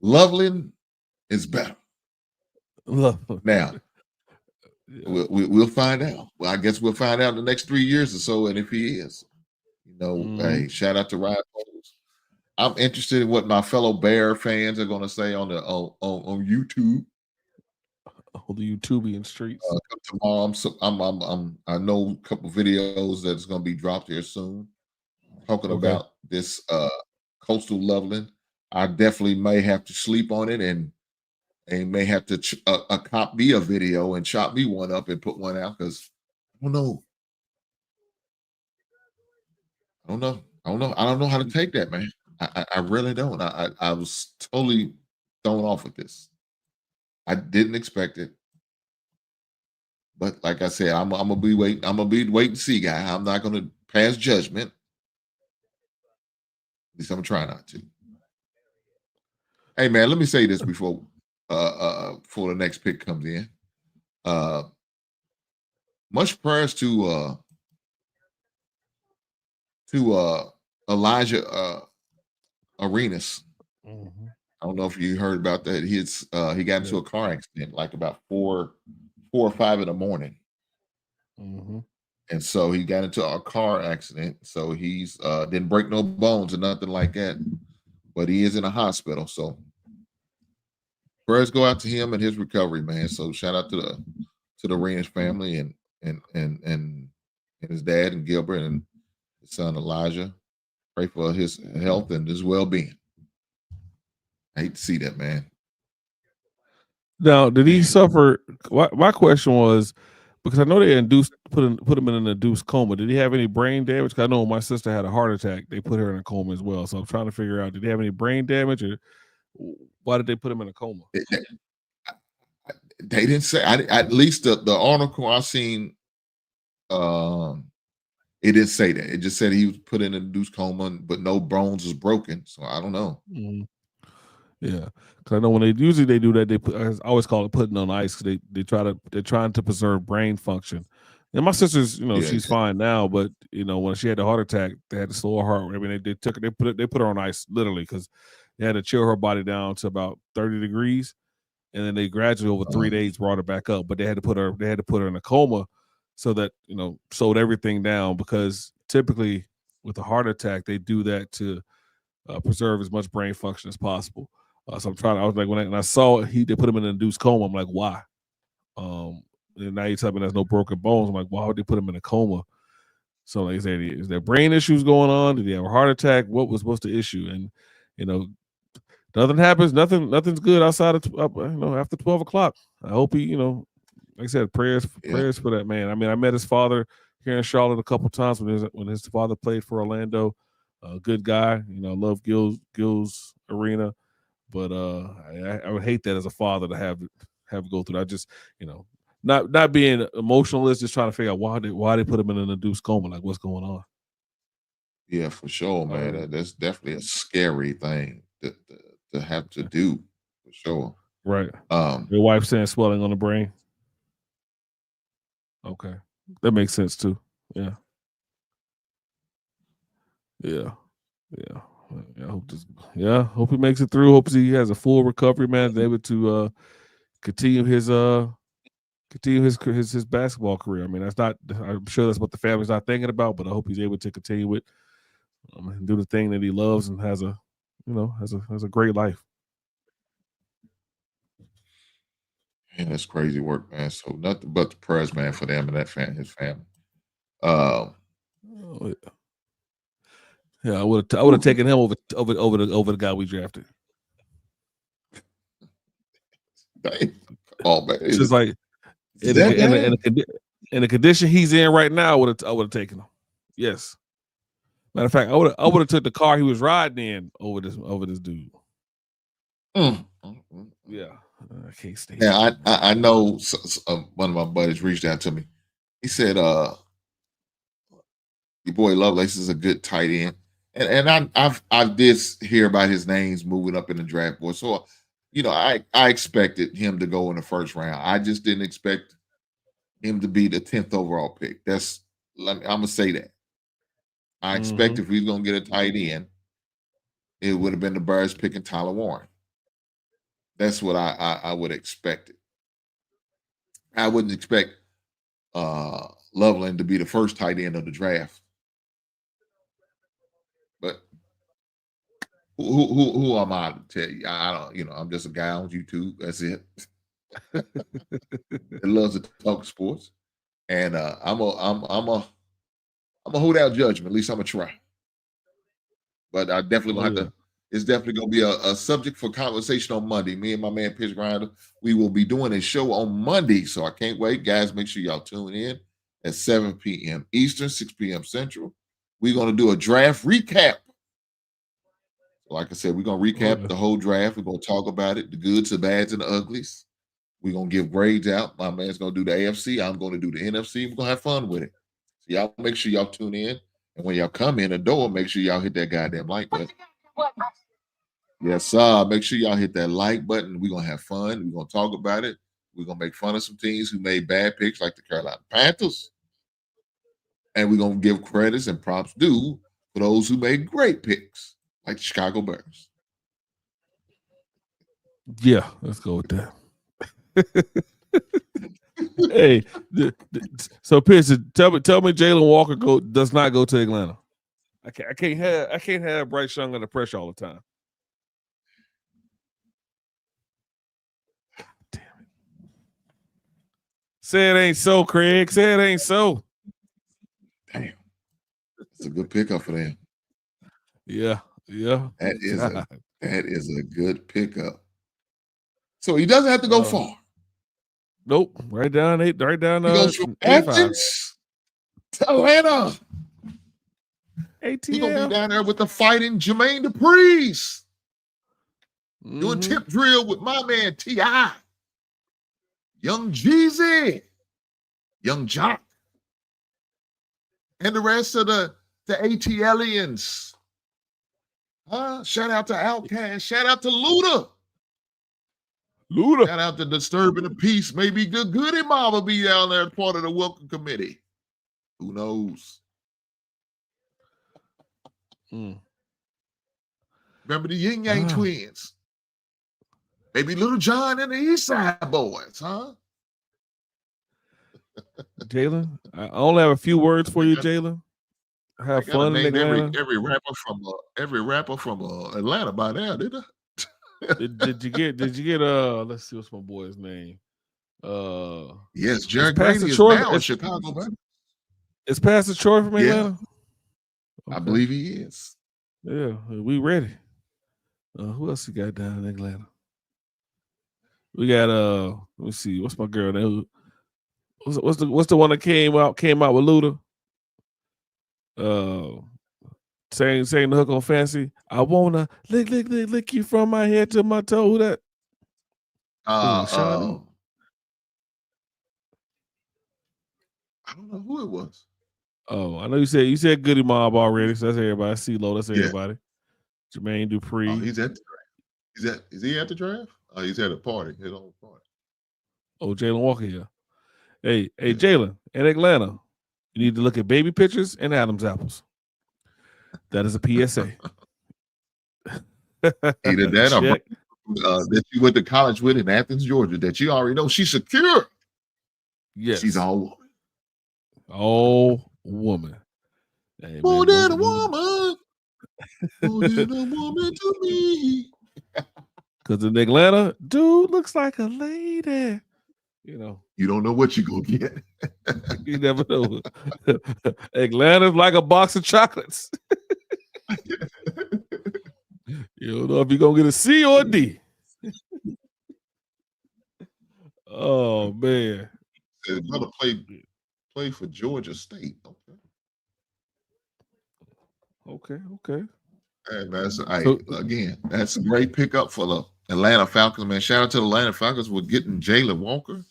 Loveland is better. Now we'll find out. Well, I guess we'll find out in the next 3 years or so, and if he is, hey, shout out to Ryan Poles. I'm interested in what my fellow Bear fans are going to say on YouTube. On the YouTubian streets. Tomorrow, I know a couple videos that's going to be dropped here soon, talking about this coastal Loveland. I definitely may have to sleep on it and may have to cop me a video and chop me one up and put one out because I don't know. I don't know how to take that, man. I really don't. I was totally thrown off with this. I didn't expect it. But like I said, I'm gonna be waiting. I'm gonna be wait and see guy. I'm not gonna pass judgment. At least I'm gonna try not to. Hey man, let me say this before the next pick comes in. Much prayers to Elijah Arenas. Mm-hmm. I don't know if you heard about that. He got into a car accident like about 4 or 5 in the morning. Mm-hmm. And so he got into a car accident. So he's didn't break no bones or nothing like that. But he is in a hospital. So prayers go out to him and his recovery, man. So shout out to the Arenas family and his dad and Gilbert and his son Elijah. Pray for his health and his well-being. I hate to see that, man. Now, did he suffer? My question was, because I know they put him in an induced coma. Did he have any brain damage? Because I know when my sister had a heart attack, they put her in a coma as well. So I'm trying to figure out, did he have any brain damage, or why did they put him in a coma? They didn't say. At least the article I seen, it didn't say that. It just said he was put in an induced coma, but no bones was broken. So I don't know. Mm-hmm. Yeah, because I know when they do that, I always call it putting on ice because they're trying to preserve brain function. And my sister's, she's fine now, but when she had the heart attack, they had to slow her heart. I mean, they put her on ice literally because they had to chill her body down to about 30 degrees, and then they gradually over 3 days brought her back up. But they had to put her in a coma so that slowed everything down, because typically with a heart attack they do that to preserve as much brain function as possible. So I was like, when I saw they put him in an induced coma, I'm like, why? And now you're telling me there's no broken bones. I'm like, why would they put him in a coma? So like I said, is there brain issues going on? Did he have a heart attack? What was the issue? And nothing happens. Nothing's good outside of after 12 o'clock. I hope he, like I said, prayers for that man. I mean, I met his father here in Charlotte a couple times when his father played for Orlando. Good guy, love Gil's Arena. But I would hate that as a father to have go through that. I just, not being emotionalist, just trying to figure out why they put him in an induced coma, like what's going on. Yeah, for sure, man. That's definitely a scary thing to have to do, for sure. Right. Your wife saying swelling on the brain. Okay, that makes sense too. Yeah. I hope he makes it through. Hope he has a full recovery, man. Able to continue his basketball career. I mean, I'm sure that's what the family's not thinking about, but I hope he's able to continue it and do the thing that he loves and has a great life. Man, that's crazy work, man. So nothing but the prayers, man, for them and his family. Yeah, I would have taken him over the guy we drafted. Oh man, it's just like in the condition he's in right now, I would have taken him. Yes. Matter of fact, I would have took the car he was riding in over this dude. Yeah, I can't stay. Yeah, I know. One of my buddies reached out to me. He said, "Your boy Lovelace is a good tight end." And I did hear about his names moving up in the draft board. So, I expected him to go in the first round. I just didn't expect him to be the 10th overall pick. I'm gonna say that. I expect if he's gonna get a tight end, it would have been the Bears picking Tyler Warren. That's what I would expect it. I wouldn't expect Loveland to be the first tight end of the draft. But who am I to tell you? I don't, I'm just a guy on YouTube. That's it. That loves to talk sports. And I'm a hold out judgment. At least I'm gonna try. But I definitely gonna have to. It's definitely gonna be a subject for conversation on Monday. Me and my man Pitch Grinder, we will be doing a show on Monday. So I can't wait, guys. Make sure y'all tune in at 7 p.m. Eastern, 6 p.m. Central. We're gonna do a draft recap. Like I said, we're gonna recap the whole draft. We're gonna talk about it, the goods, the bads, and the uglies. We're gonna give grades out. My man's gonna do the AFC. I'm gonna do the NFC. We're gonna have fun with it. So y'all make sure y'all tune in. And when y'all come in the door, make sure y'all hit that goddamn like button. Yes, sir. Make sure y'all hit that like button. We're gonna have fun. We're gonna talk about it. We're gonna make fun of some teams who made bad picks, like the Carolina Panthers. And we're gonna give credits and props due for those who made great picks, like the Chicago Bears. Yeah, let's go with that. Hey, so Pierce, tell me Jalen Walker does not go to Atlanta. I can't have Bryce Young under pressure all the time. Damn it. Say it ain't so, Craig. Say it ain't so. Damn. It's a good pickup for them. Yeah. That is a good pickup. So he doesn't have to go far. Nope. Right down. He goes from Athens to Atlanta. ATL. He's gonna be down there with the fighting Jermaine Dupri's. Doing tip drill with my man T.I. Young Jeezy, Young Jock, and the rest of the ATLians. Shout out to Outkast. Shout out to Luda. Shout out to Disturbing the Peace. Maybe Good Goody Mama be down there part of the welcome committee. Who knows? Remember the Yin Yang twins? Maybe Little John and the Isiah boys, huh? Jalen, I only have a few words for you, Jalen. Have fun in Atlanta. Every rapper from Atlanta by now, did I? Did you get let's see what's my boy's name. Yes, Jared Grady is now in Chicago, man. Is Pastor Troy from Atlanta? Okay. I believe he is. Yeah, we ready. Who else we got down in Atlanta? We got let me see, what's my girl name? What's the one that came out with Luda? Saying the hook on Fancy. I wanna lick you from my head to my toe. Who that? I don't know who it was. Oh, I know you said Goody Mob already. So that's everybody. CeeLo, that's everybody. Jermaine Dupri. Oh, he's at the draft. Is he at the draft? Oh, he's at a party. His own party. Oh, Jalen Walker here. Hey, Jalen, in Atlanta, you need to look at baby pictures and Adam's apples. That is a PSA. Either that or that you went to college with in Athens, Georgia, that you already know she's secure. Yes. She's all woman. All woman. Hey, more than a woman. More than a woman to me. Because in Atlanta, dude looks like a lady. You don't know what you're going to get. You never know. Atlanta's like a box of chocolates. You don't know if you're going to get a C or a D. Oh, man. They're going to play for Georgia State. Okay. And that's that's a great pickup for the Atlanta Falcons, man. Shout out to the Atlanta Falcons for getting Jalen Walker.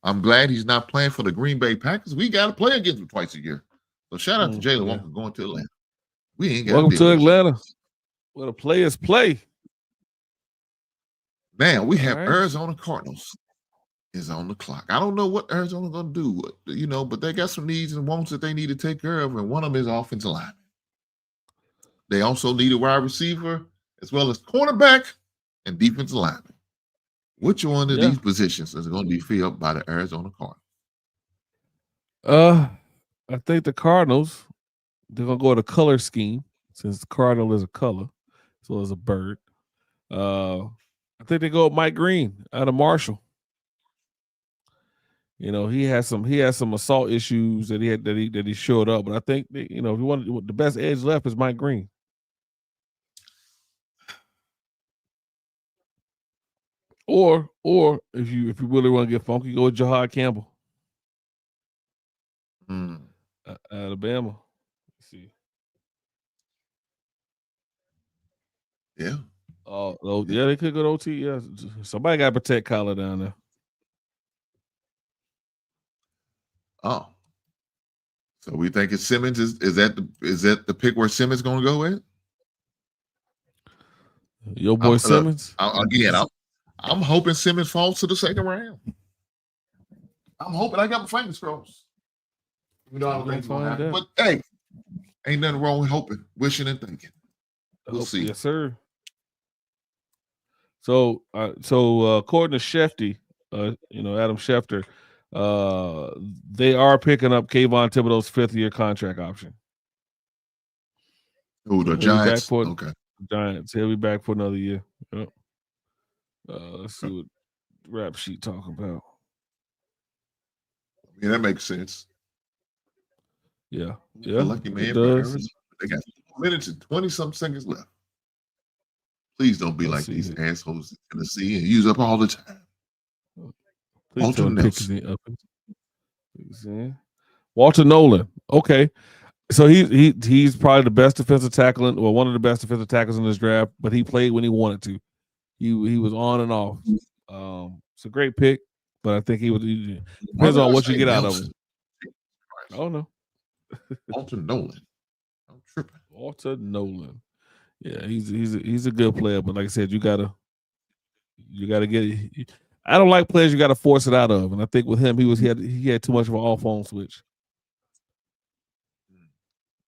I'm glad he's not playing for the Green Bay Packers. We got to play against them twice a year. So shout out to Jalen Walker going to Atlanta. We ain't got Welcome to deal with you. Atlanta, where the players play. Now we have right. Arizona Cardinals is on the clock. I don't know what Arizona's going to do, but they got some needs and wants that they need to take care of, and one of them is offensive line. They also need a wide receiver as well as cornerback and defensive lineman. Which one of these positions is going to be filled by the Arizona Cardinals? I think the Cardinals, they're going to go with a color scheme since the Cardinal is a color, so as a bird. I think they go with Mike Green out of Marshall. He has some assault issues that he showed up, but I think if you want the best edge left is Mike Green. Or if you really want to get funky, go with Jahad Campbell. Alabama. Let's see. Yeah. Oh, yeah, they could go to OT. Yeah, somebody got to protect Kyler down there. Oh, so we think it's Simmons. Is that the pick where Simmons going to go with? Your boy Simmons. I'm hoping Simmons falls to the second round. I'm hoping. I got my fingers crossed. I don't think it's gonna happen. But hey, ain't nothing wrong with hoping, wishing, and thinking. We'll see. Yes, sir. So according to Shefty, Adam Schefter, they are picking up Kayvon Thibodeau's 5th-year contract option. Oh, the Giants. Okay. Giants. He'll be back for another year. Yep. Let's see what rap sheet talking about. Yeah, that makes sense. Yeah. Lucky man. They got 4 minutes and 20-something seconds left. Please don't be like these assholes in Tennessee and use up all the time. Walter Nolan. Okay. So he's probably the best defensive tackle, one of the best defensive tackles in this draft, but he played when he wanted to. He was on and off. It's a great pick, but I think he depends on what you get out of him. Oh no. Walter Nolan. I'm tripping. Walter Nolan. Yeah, he's a good player, but like I said, you gotta get it. I don't like players you gotta force it out of, and I think with him he had too much of an off-on switch.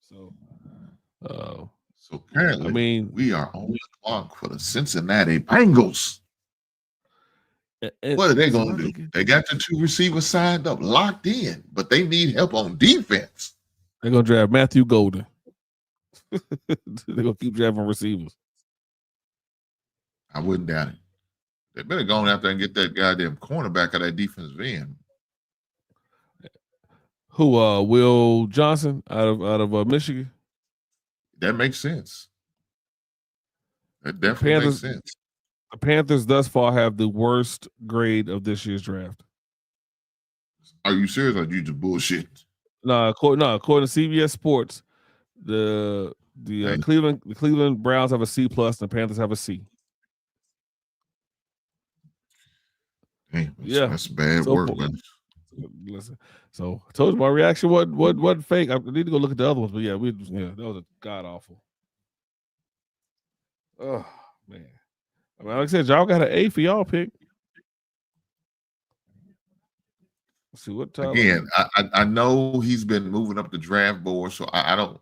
So apparently, we are on the clock for the Cincinnati Bengals. What are they going to do? They got the 2 receivers signed up, locked in, but they need help on defense. They're going to draft Matthew Golden. They're going to keep drafting receivers. I wouldn't doubt it. They better go out there and get that goddamn cornerback of that defensive end. Who? Will Johnson out of Michigan. That makes sense. That definitely makes sense. The Panthers thus far have the worst grade of this year's draft. Are you serious or are you just bullshit? No, according to CBS Sports, the Cleveland Browns have a C+, and the Panthers have a C. Hey, that's bad work, man. Listen, so I told you my reaction wasn't fake. I need to go look at the other ones, but that was a god awful. Oh man, I mean, like I said, y'all got an A for y'all pick. Let's see what time. Again, I know he's been moving up the draft board, so I don't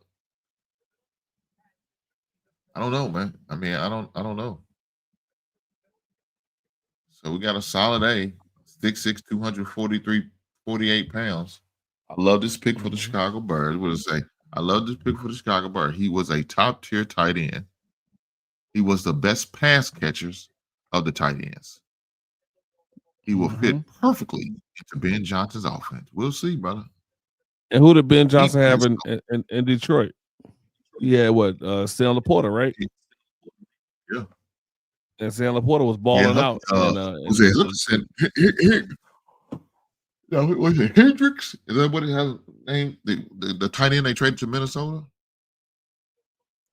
know, man. I mean, I don't know. So we got a solid A, 6'6", 248 pounds. I love this pick for the Chicago Bears. What does it say? I love this pick for the Chicago Bears. He was a top-tier tight end. He was the best pass catchers of the tight ends. He will fit perfectly into Ben Johnson's offense. We'll see, brother. And who did Ben Johnson have in Detroit? Yeah, Sam Laporta, right? Yeah. And Sam Laporta was balling out. Was it Hendricks? Is that what it has named? The tight end they traded to Minnesota?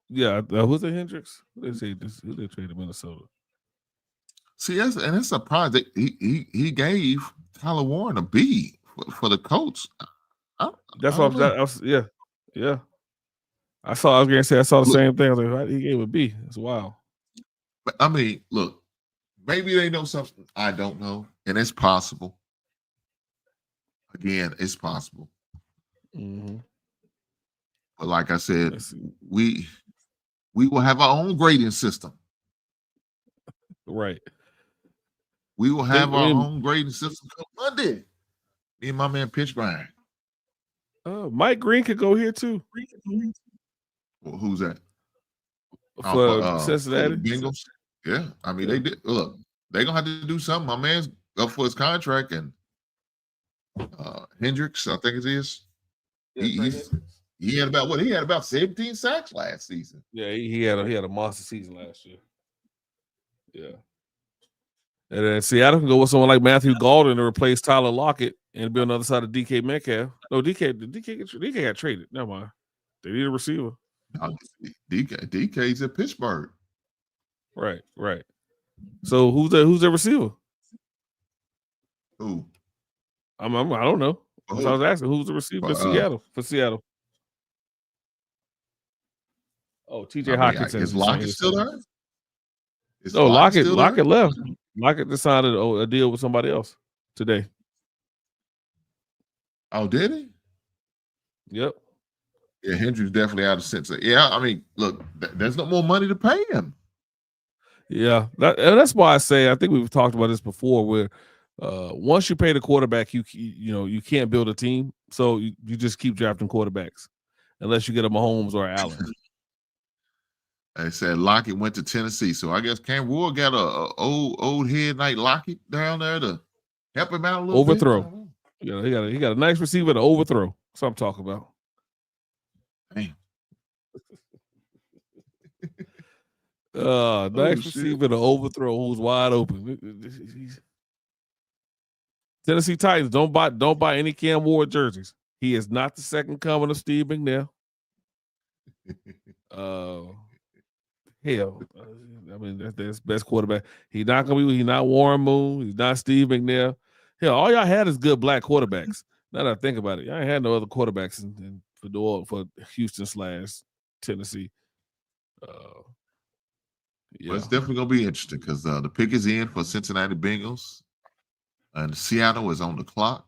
Yeah, who's it, Hendricks? Who they traded to Minnesota? See, it's a project. He gave Tyler Warren a B for the Colts. That's what I was. Yeah. I was gonna say I saw the same thing. I was like, he gave a B. That's wild. But I mean, look, maybe they know something I don't know, and it's possible. Again, it's possible. Mm-hmm. But like I said, we will have our own grading system. Right. We will have our own grading system come Monday. Me and my man Pitch Grind. Mike Green could go here too. Well, who's that? For Cincinnati? For the Bengals. Yeah. I mean, they did. Look, they're going to have to do something. My man's up for his contract, and Hendricks, I think it is. He had about 17 sacks last season. Yeah, he had a monster season last year. Yeah. And then Seattle can go with someone like Matthew Golden to replace Tyler Lockett and be on the other side of DK Metcalf. No, DK got traded. Never mind. They need a receiver. No, DK's at Pittsburgh. Right. So who's the receiver? Who? I don't know. I was asking who's the receiver for Seattle. Oh, TJ Hockenson. Is Lockett still there? No, Lockett left. Lockett decided a deal with somebody else today. Oh, did he? Yep. Yeah, Hendricks definitely out of sense. Yeah, I mean, look, there's no more money to pay him. Yeah, that's why I say I think we've talked about this before. Where once you pay the quarterback, you can't build a team, so you just keep drafting quarterbacks unless you get a Mahomes or Allen. They said Lockett went to Tennessee, so I guess Cam Ward got a old head like Lockett down there to help him out a little overthrow. bit. Yeah, he got a nice receiver to overthrow. That's what I'm talking about. Damn. Nice receiver to overthrow who's wide open. Tennessee Titans, don't buy any Cam Ward jerseys. He is not the second coming of Steve McNair. Hell, I mean that's best quarterback. He's not Warren Moon. He's not Steve McNair. Hell, all y'all had is good black quarterbacks. Now that I think about it, y'all ain't had no other quarterbacks for Houston/Tennessee. Yeah. Well, it's definitely gonna be interesting because the pick is in for Cincinnati Bengals, and Seattle is on the clock.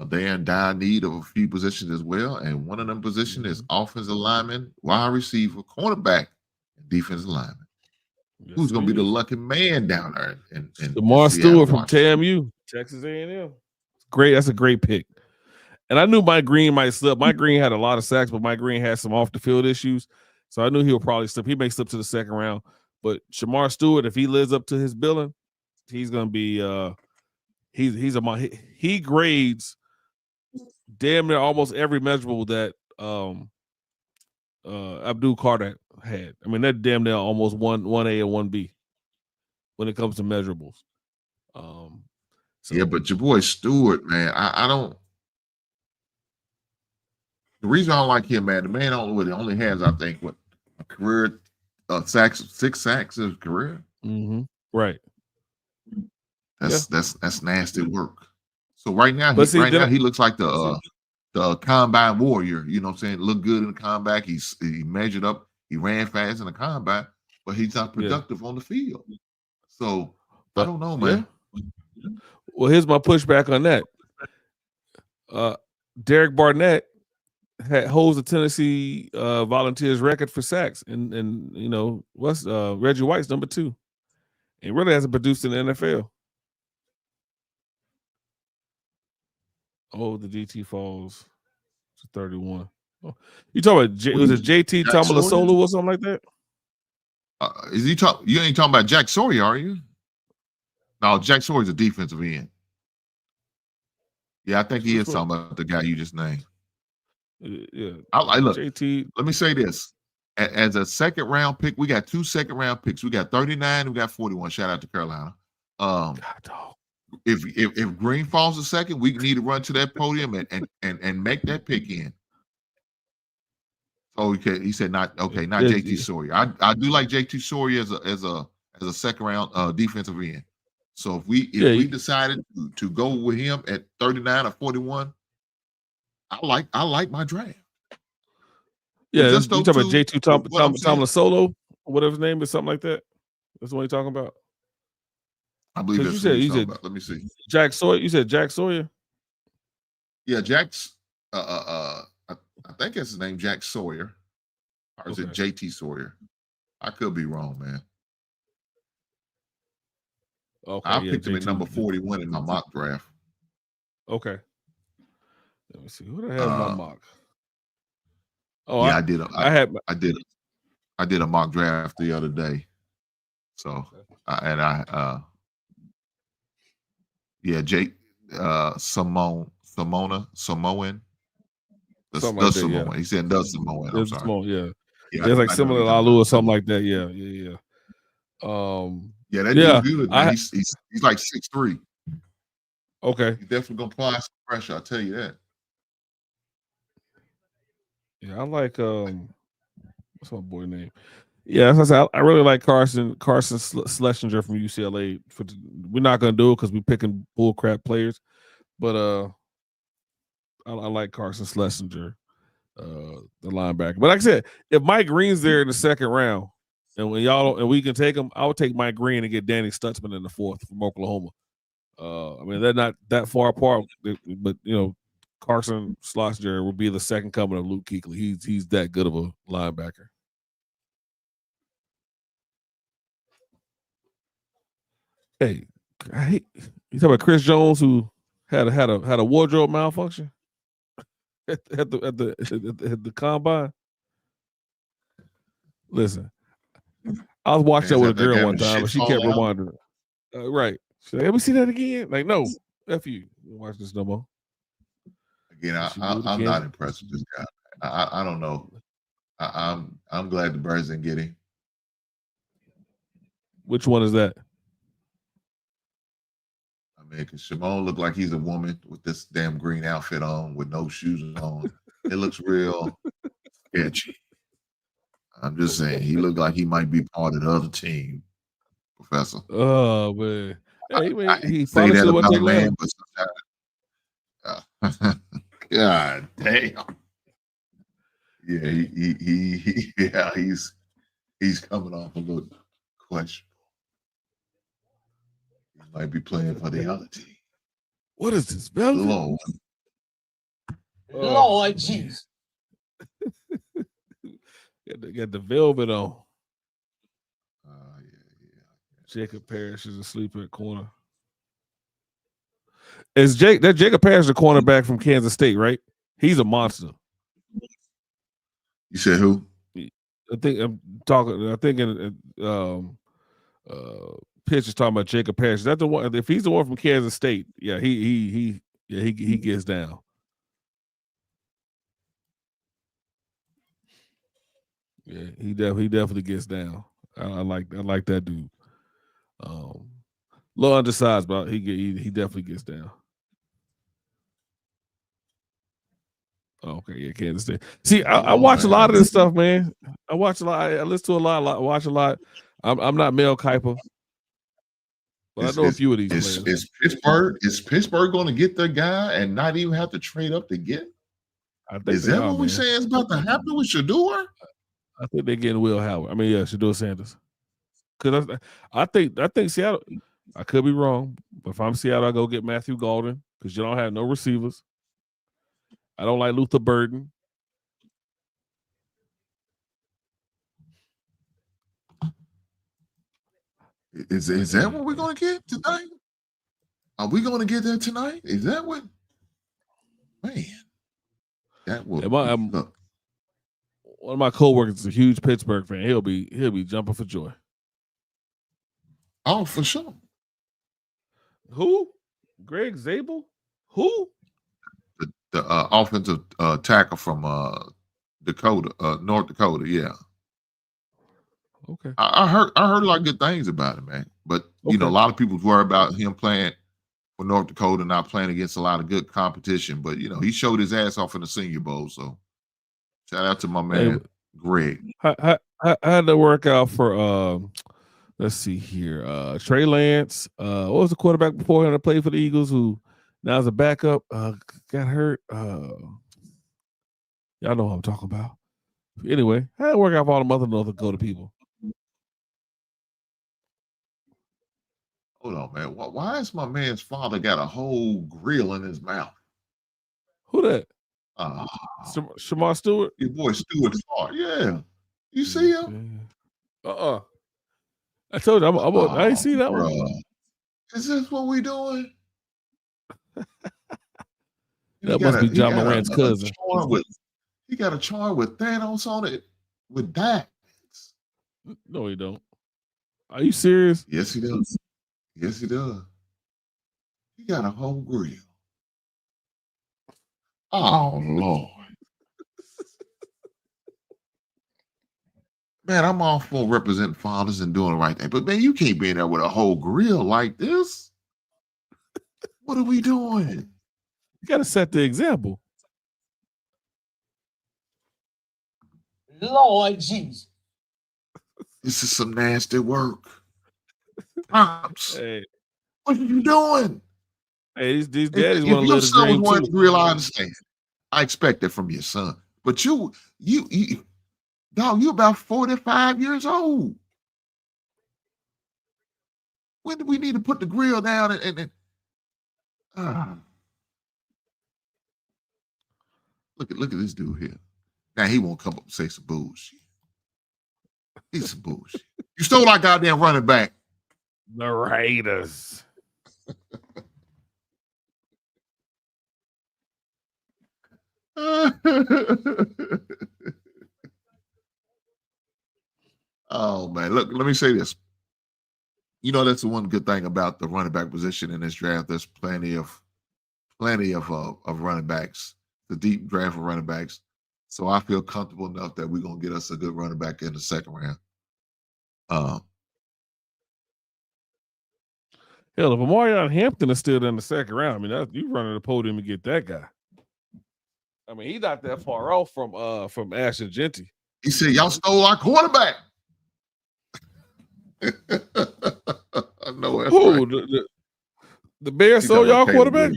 They're in dire need of a few positions as well, and one of them positions is offensive lineman, wide receiver, cornerback, and defensive lineman. Yes, who's going to be the lucky man down there? Lamar Stewart from TMU, Texas A&M. Great, that's a great pick. And I knew Mike Green might slip. Mike Green had a lot of sacks, but Mike Green had some off the field issues, so I knew he'll probably slip. He may slip to the second round, but Shamar Stewart, if he lives up to his billing, he's going to be. He grades damn near almost every measurable that Abdul Carter had. I mean, that damn near almost 1A and 1B when it comes to measurables. Yeah, but your boy Stewart, man, I don't. The reason I don't like him, man, the man only has, I think, what a career sacks, 6 sacks in his career. Mm-hmm. Right. That's nasty work. So right now, he looks like the combine warrior. You know what I'm saying? Look good in the combine. He measured up. He ran fast in the combine, but he's not productive on the field. So I don't know, man. Yeah. Well, here's my pushback on that. Derek Barnett holds the Tennessee Volunteers record for sacks, and you know what's Reggie White's number 2, and really hasn't produced in the NFL. Oh, the GT falls to 31. Oh, you talking about was it JT Tamalasolu or something like that? You ain't talking about Jack Sawyer, are you? No, Jack Sawyer's a defensive end. Yeah, I think he is talking about the guy you just named. Yeah. I look, JT. Let me say this. As a second round pick, we got 2 second round picks. We got 39, we got 41. Shout out to Carolina. If Green falls to second, we need to run to that podium and make that pick in. Oh, okay. He said not JT Sawyer. I do like JT Sawyer as a second round defensive end. So if we decided to go with him at 39 or 41, I like my draft. Yeah, just you those talking about two. J2 What I'm saying, Tomlin Solo, whatever his name is, something like that. That's the one you're talking about. I believe Because that's what you he's talking said about. Let me see. Jack Sawyer. You said Jack Sawyer. Yeah, Jack's. I think that's his name, Jack Sawyer, or is it Okay. JT Sawyer? I could be wrong, man. Okay, I yeah, picked him at JT. number 41 in my mock draft. Okay. Let me see. Who the hell is my mock? Oh, Yeah, I did a mock draft the other day. So Jake Samoan. The Something like that, Samoan. yeah. He said the Samoan. I'm sorry. Small, yeah. Yeah, It's like I similar to know Lalu or something like that. Yeah. Yeah, that dude good, man. He's like 6'3". Okay. He's definitely gonna apply some pressure, I'll tell you that. Yeah, I like what's my boy name? Yeah, as I said, I really like Carson Schlesinger from UCLA. We're not gonna do it because we're picking bullcrap players, but I like Carson Schlesinger, the linebacker. But like I said, if Mike Green's there in the second round, and when we can take him, I would take Mike Green and get Danny Stutzman in the fourth from Oklahoma. I mean, they're not that far apart, but Carson Schlesinger will be the second coming of Luke Kuechly. He's that good of a linebacker. Hey, you talking about Chris Jones who had a wardrobe malfunction at the combine? Listen, I was watching that with a girl one time, and she kept reminding her. Right. She's like, "Let me see that again." Like, no, F you. Watch this no more. Again, I'm not impressed with this guy. I don't know. I'm glad the Birds didn't get him. Which one is that? I mean, because Shimon looked like he's a woman with this damn green outfit on with no shoes on. It looks real sketchy. I'm just saying, he looked like he might be part of the other team, Professor. Oh man, he say that about a man, but sometimes, God damn. Yeah, he's coming off a little questionable. He might be playing for the other team. What is this, velvet? Lord jeez. Got the velvet on. Jacob Parrish is asleep at corner. Jacob Parrish, the cornerback from Kansas State, right? He's a monster. You said who? I think I'm talking. I think Pitch is talking about Jacob Parrish. Is that the one? If he's the one from Kansas State, yeah, he gets down. Yeah, he definitely gets down. I like that dude. Low undersized, but he definitely gets down. Okay, yeah, Kansas State. See, I watch a lot of this stuff, man. I watch a lot. I listen to a lot. Watch a lot. I'm not Mel Kiper, but I know a few of these players. Is Pittsburgh going to get their guy and not even have to trade up to get? Is that what we say is about to happen with Shedeur? I think they're getting Will Howard. I mean, yeah, Shedeur Sanders. Because I think Seattle. I could be wrong, but if I'm Seattle, I go get Matthew Golden because you don't have no receivers. I don't like Luther Burden. Is that what we're going to get tonight? Are we going to get that tonight? Is that what? Man, that will. One of my coworkers is a huge Pittsburgh fan. He'll be jumping for joy. Oh, for sure. Who? Greg Zabel? Who? The offensive tackle from Dakota, North Dakota. Yeah. Okay. I heard a lot of good things about him, man. But you know, a lot of people worry about him playing for North Dakota, not playing against a lot of good competition. But you know, he showed his ass off in the Senior Bowl. So shout out to my man Greg. I had to work out for let's see here. Trey Lance. What was the quarterback before him that played for the Eagles who now is a backup? Got hurt. Y'all know what I'm talking about. Anyway, how it work out for all the Mother North Dakota people? Hold on, man. Why is my man's father got a whole grill in his mouth? Who that? Uh, Shamar Stewart? Your boy Stewart's father. Yeah. You see him? I told you, I ain't see that one. Is this what we doing? That must be John Moran's cousin. He got a charm with Thanos on it with that. No, he don't. Are you serious? Yes, he does. Yes, he does. He got a whole grill. Oh, Lord. Man, I'm all for representing fathers and doing the right thing. But, man, you can't be in there with a whole grill like this. What are we doing? You got to set the example. Lord Jesus. This is some nasty work. Pops, hey, what are you doing? Hey, these daddies want to if your live the son was dream wearing too. the grill, I understand. I expect that from your son. But you dog, you about 45 years old. When do we need to put the grill down and look at this dude here. Now he won't come up and say some bullshit. He's some bullshit. You stole our goddamn running back. The Raiders. Oh man, look, let me say this. You know, that's the one good thing about the running back position in this draft. There's plenty of running backs, the deep draft of running backs. So I feel comfortable enough that we're gonna get us a good running back in the second round. Hell, if Amarion Hampton is still in the second round, I mean, you running the podium to get that guy. I mean, he's not that far off from Ashton Genty. He said, "Y'all stole our quarterback." I know that's Who? right. The Bears stole y'all quarterback?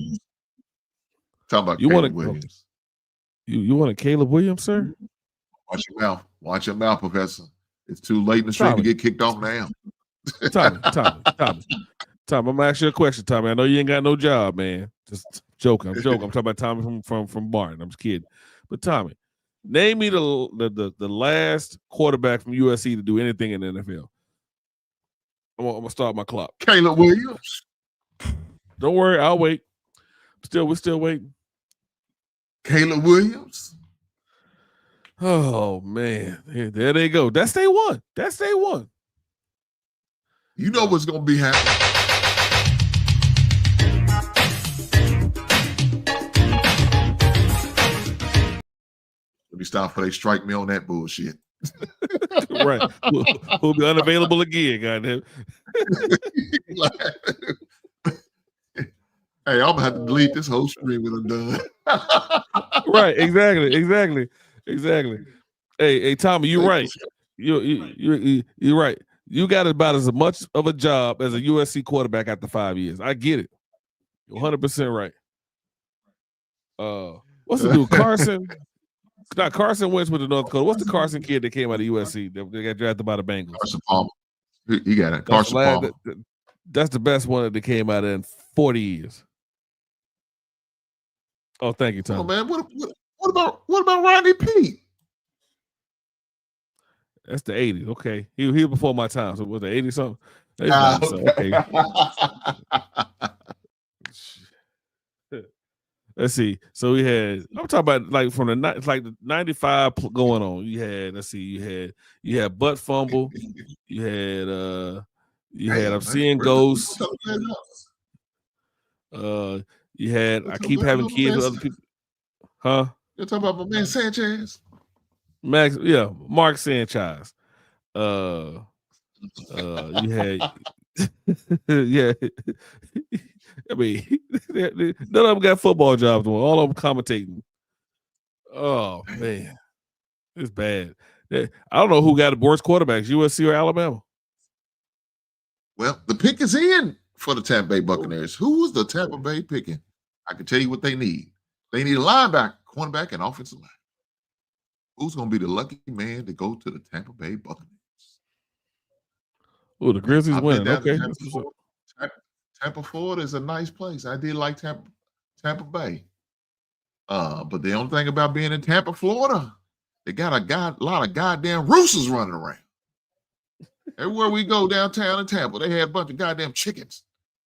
Talking about You Caleb Williams. You want a Caleb Williams, sir? Watch your mouth. Watch your mouth, Professor. It's too late in the street to get kicked off now. Tommy, I'm gonna ask you a question, Tommy. I know you ain't got no job, man. Just joking. I'm joking. I'm talking about Tommy from Barton. I'm just kidding. But Tommy, name me the last quarterback from USC to do anything in the NFL. I'm gonna start my clock. Caleb Williams. Don't worry, I'll wait. We're still waiting. Caleb Williams. Oh man, there they go. That's day one. You know what's gonna be happening. Let me stop before they strike me on that bullshit. Right. We'll be unavailable again, goddamn. Hey, I'm gonna have to delete this whole stream when I'm done. Right, exactly. Hey, Tommy, you're right. You're right. You got about as much of a job as a USC quarterback after 5 years. I get it. You're 100% right. What's the dude? Carson? Not Carson Wentz with the North Dakota. What's the Carson kid that came out of USC that got drafted by the Bengals? Carson Palmer. He got it. Carson Palmer. That's the best one that came out in 40 years. Oh, thank you, Tom. Oh man, what about Rodney Peete? That's the 80s. Okay, he was before my time. So was the 80s something? Okay. Let's see. So we had. I'm talking about like from the 95 going on. You had. Let's see. You had butt fumble. You had. I'm seeing ghosts. You had. I keep having kids with other people. Huh? You're talking about my man Sanchez. Mark Sanchez. You had. Yeah. I mean, none of them got football jobs. All of them commentating. Oh man, it's bad. I don't know who got the worst quarterbacks, USC or Alabama. Well, the pick is in for the Tampa Bay Buccaneers. Who was the Tampa Bay picking? I can tell you what they need. They need a linebacker, cornerback, and offensive line. Who's going to be the lucky man to go to the Tampa Bay Buccaneers? Oh, the Grizzlies I've been winning. down to Okay. Tampa, Florida. Tampa, Florida is a nice place. I did like Tampa Bay. But the only thing about being in Tampa, Florida, they got a lot of goddamn roosters running around. Everywhere we go downtown in Tampa, they had a bunch of goddamn chickens,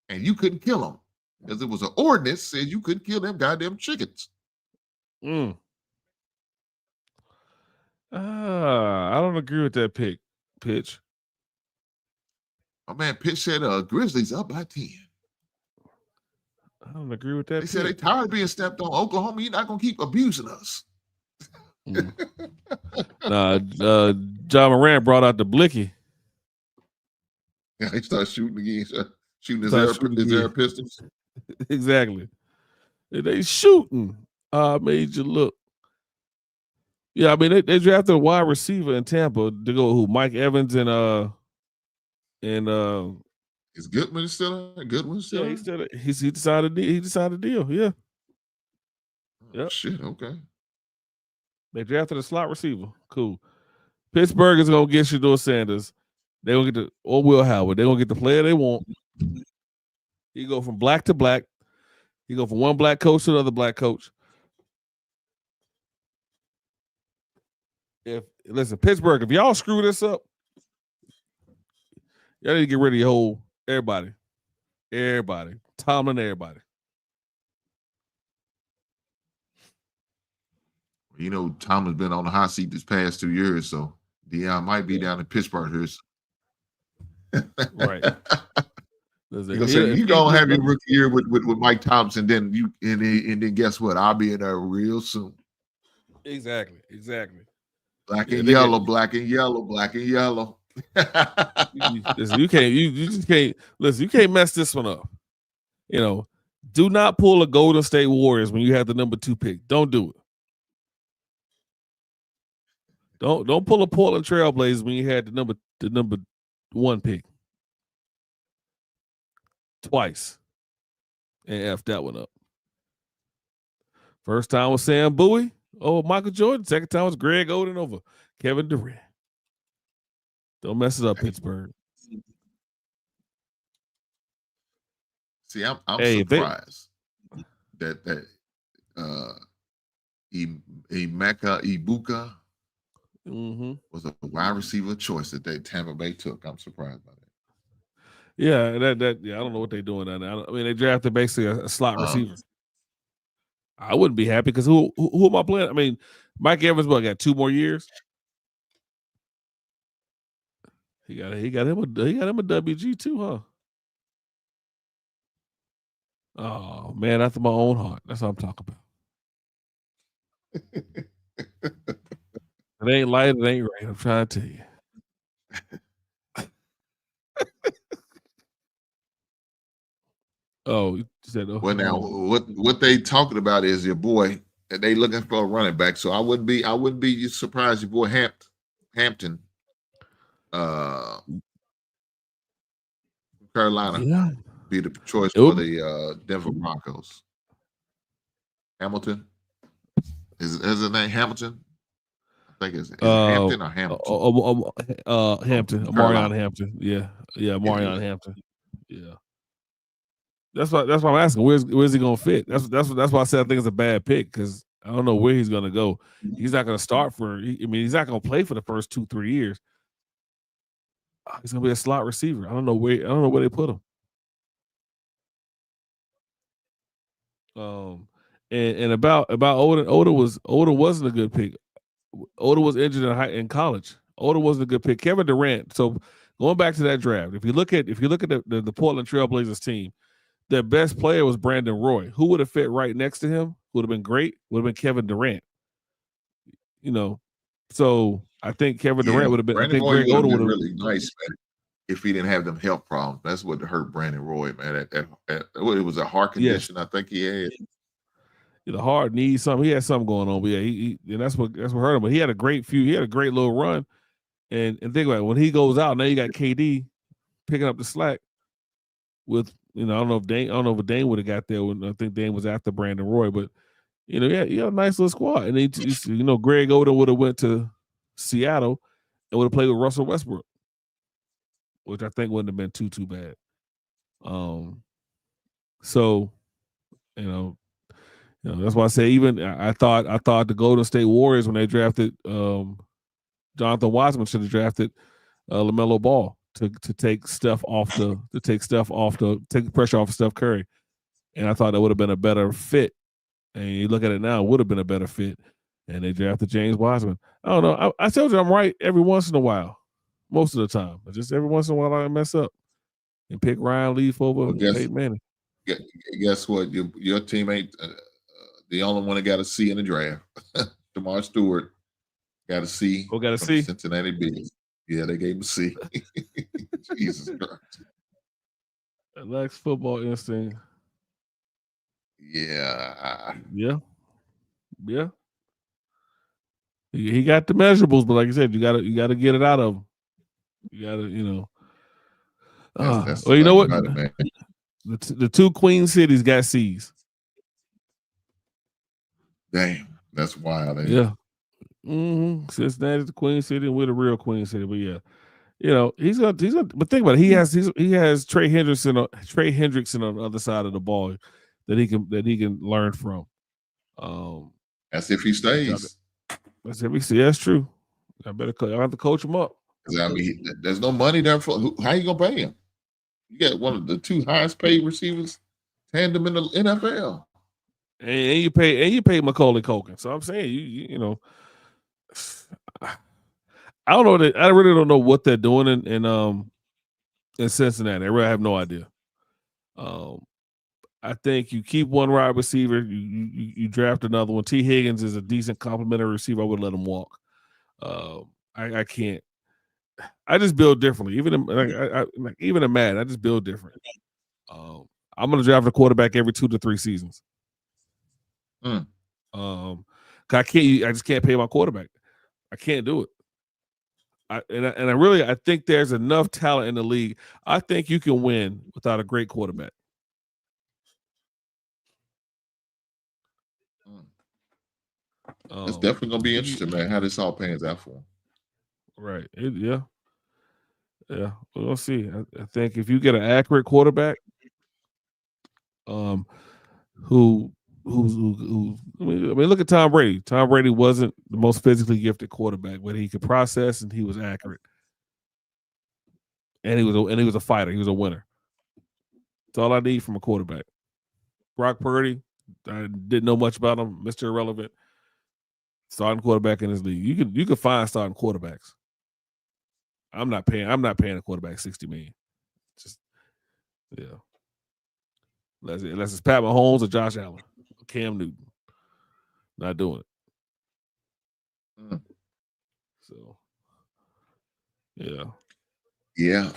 and you couldn't kill them because it was an ordinance said you couldn't kill them goddamn chickens. I don't agree with that pitch. My man Pitch said Grizzlies up by 10. I don't agree with that. They said they tired of being stepped on. Oklahoma, you're not gonna keep abusing us. John Moran brought out the blicky. Yeah, he started shooting again, shooting his air pistols. Exactly. They shooting. Made you look. Yeah, I mean they drafted a wide receiver in Tampa to go who? Mike Evans and is Goodwin still there? Goodwin still there? He decided a deal. Yeah. Yep. Shit. Okay. They drafted a slot receiver. Cool. Pittsburgh is gonna get Shedeur Sanders. They're gonna get or Will Howard. They're gonna get the player they want. You go from black to black. You go from one black coach to another black coach. Listen, Pittsburgh, if y'all screw this up, y'all need to get rid of your whole everybody. Tomlin, everybody. You know, Tomlin's been on the hot seat this past 2 years, so Deion might be down in Pittsburgh here. Right. You gonna have your rookie year with Mike Thompson, then and then guess what? I'll be in there real soon. Exactly. Black and yellow. Listen, you just can't listen. You can't mess this one up. You know, do not pull a Golden State Warriors when you have the number 2 pick. Don't do it. Don't pull a Portland Trailblazers when you had the number 1 pick. Twice. And F that one up. First time was Sam Bowie over Michael Jordan. Second time was Greg Oden over Kevin Durant. Don't mess it up, Pittsburgh. See, I'm surprised that Emeka Ibuka was a wide receiver choice that Tampa Bay took. I'm surprised by that. Yeah, I don't know what they're doing now. I mean, they drafted basically a slot receiver. I wouldn't be happy because who am I playing? I mean, Mike Evans got 2 more years. He got him a WG too, huh? Oh man, after my own heart. That's what I'm talking about. It ain't light, it ain't right. I'm trying to tell you. Oh, you said well. Now, what they talking about is your boy, and they looking for a running back. So I wouldn't be surprised your boy Hampton, Carolina, be the choice for the Denver Broncos. Hamilton is his name Hamilton? I think it's Hampton or Hamilton. Hampton, Marion Hampton. Yeah, Marion Hampton. Yeah. That's why I'm asking. Where's he gonna fit? That's why I said I think it's a bad pick because I don't know where he's gonna go. He's not gonna start he's not gonna play for the first 2-3 years. He's gonna be a slot receiver. I don't know where they put him. And about Oda wasn't a good pick. Oda was injured in college. Oda wasn't a good pick. Kevin Durant. So going back to that draft, if you look at the Portland Trailblazers team, their best player was Brandon Roy. Who would have fit right next to him? Would have been great. Would have been Kevin Durant. You know, so I think Kevin Durant would have been. Brandon I think Roy Greg Oden would have really nice, man. If he didn't have them health problems, that's what hurt Brandon Roy, man. It was a heart condition. I think he had. The heart needs something. He had something going on, but yeah, and that's what hurt him. But he had a great little run. And think about it, when he goes out, now you got KD picking up the slack with. I don't know if Dane would have got there. I think Dane was after Brandon Roy, but You know, he had a nice little squad. And Greg Oden would have went to Seattle and would have played with Russell Westbrook, which I think wouldn't have been too bad. So, that's why I say I thought the Golden State Warriors, when they drafted Jonathan Wiseman, should have drafted LaMelo Ball to take pressure off of Steph Curry. And I thought that would have been a better fit. And you look at it now, it would have been a better fit. And they drafted James Wiseman. I don't know. I told you I'm right every once in a while, most of the time. But just every once in a while I mess up and pick Ryan Leaf over Peyton Manning. Guess what? Your team ain't the only one that got a C in the draft. Jamar Stewart got a C. Oh, got a C? Cincinnati Bills. Yeah, they gave him a C. Jesus Christ. That lacks football instinct. Yeah. Yeah. He got the measurables, but like I said, you gotta get it out of him. You gotta, well, you know what? The two Queen cities got C's. Damn, that's wild. Yeah. Cincinnati's the Queen City, and we're the real Queen City. But yeah, he's gonna. But think about it. He has Trey Hendrickson on the other side of the ball that he can learn from. That's if he stays. That's if he stays. That's true. I have to coach him up. I mean, there's no money there for. How you gonna pay him? You got one of the two highest paid receivers tandem in the NFL. And you pay Macaulay Culkin. So I'm saying you know, I don't know that I really don't know what they're doing in Cincinnati. I really have no idea. I think you keep one wide receiver, you draft another one. T. Higgins is a decent complimentary receiver. I would let him walk. I can't. I just build differently. Even in Madden, I just build different. I'm going to draft a quarterback every 2 to 3 seasons. I just can't pay my quarterback. I can't do it. I think there's enough talent in the league. I think you can win without a great quarterback. It's definitely going to be interesting, man, how this all pans out for him. Right. Yeah. We'll see. I think if you get an accurate quarterback, who I mean, look at Tom Brady. Tom Brady wasn't the most physically gifted quarterback, but he could process and he was accurate, and he was a fighter. He was a winner. That's all I need from a quarterback. Brock Purdy, I didn't know much about him. Mr. Irrelevant, starting quarterback in this league. You can find starting quarterbacks. I'm not paying a quarterback $60 million. Just unless it's Pat Mahomes or Josh Allen, or Cam Newton. Not doing it. So yeah. Yeah,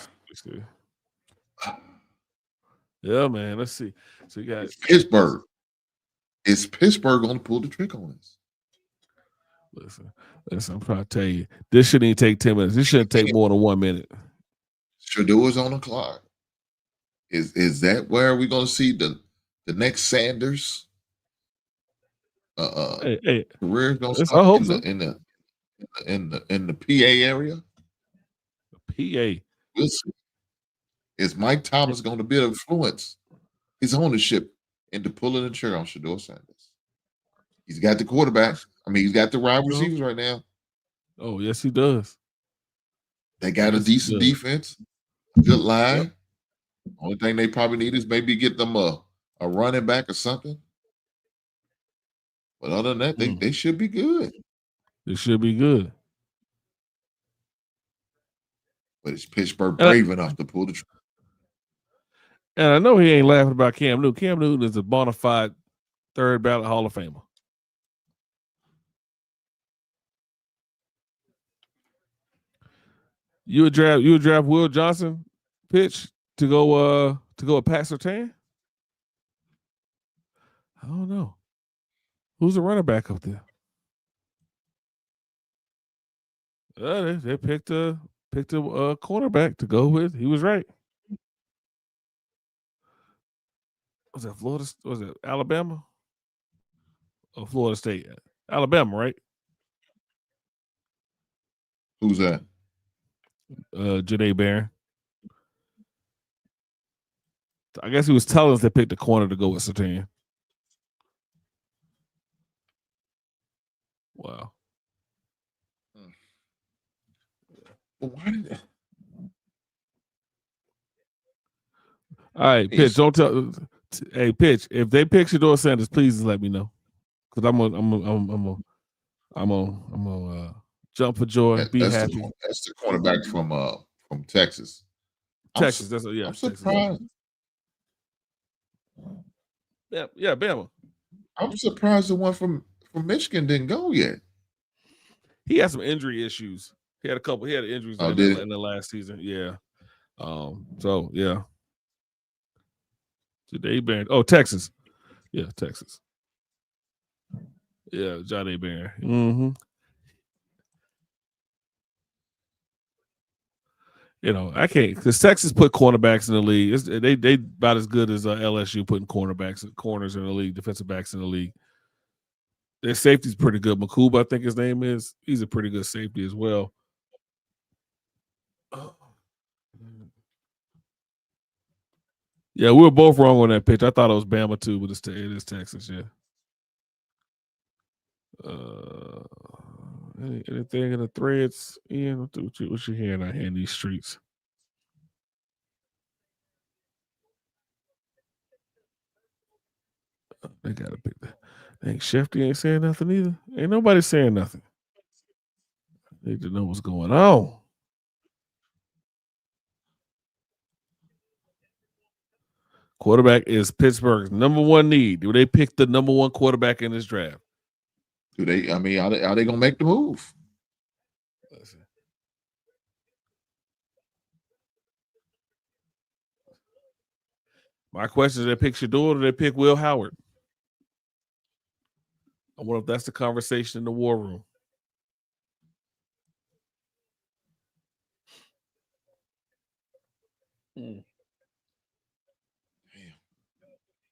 man. Let's see. So you got Pittsburgh. Is Pittsburgh going to pull the trick on this? Listen, I'm trying to tell you, this shouldn't even take 10 minutes. This shouldn't take more than 1 minute. Shadour's on the clock. Is that where we're going to see the next Sanders career going to start in the PA area? The PA. We'll see. Is Mike Thomas going to be able to influence his ownership into pulling the trigger on Shadour Sanders? He's got the quarterback. I mean, he's got the wide receivers right now. Oh, yes, he does. They got a decent defense, good line. Yep. Only thing they probably need is maybe get them a running back or something. But other than that, they should be good. They should be good. But it's Pittsburgh brave enough to pull the trigger. And I know he ain't laughing about Cam Newton. Cam Newton is a bona fide third ballot Hall of Famer. You would draft Will Johnson pitch to go with Pat Surtain? I don't know. Who's the running back up there? They picked a cornerback to go with. He was right. Was that Florida? Was it Alabama? Or Florida State? Alabama, right? Who's that? Janae Barron. I guess he was telling us they picked the corner to go with Surtain. Wow. Well, why did that? All right, Pitch. Don't tell. Hey, Pitch. If they pick Shedeur Sanders, please let me know, because I'm gonna jump for joy. Be happy. That's the cornerback from Texas. Texas. I'm surprised. Yeah, Bama. I'm surprised the one from Michigan didn't go yet. He had some injury issues. He had injuries in the last season. Yeah. So yeah. Today Barron. Oh, Texas. Yeah, Texas. Yeah, Johnny Barron. Mm-hmm. You know, I can't, because Texas put cornerbacks in the league. They about as good as LSU putting corners in the league, defensive backs in the league. Their safety's pretty good. Makuba, I think his name is. He's a pretty good safety as well. Yeah, we were both wrong on that pitch. I thought it was Bama too, but it is Texas. Yeah. Anything in the threads? Ian, what you hearing out here in these streets? They gotta pick that. Ain't Shefty ain't saying nothing either. Ain't nobody saying nothing. Need to know what's going on. Quarterback is Pittsburgh's number one need. Do they pick the number one quarterback in this draft? Do they? I mean, are they gonna make the move? My question is: they pick Shedeur or do they pick Will Howard? I wonder if that's the conversation in the war room. Damn.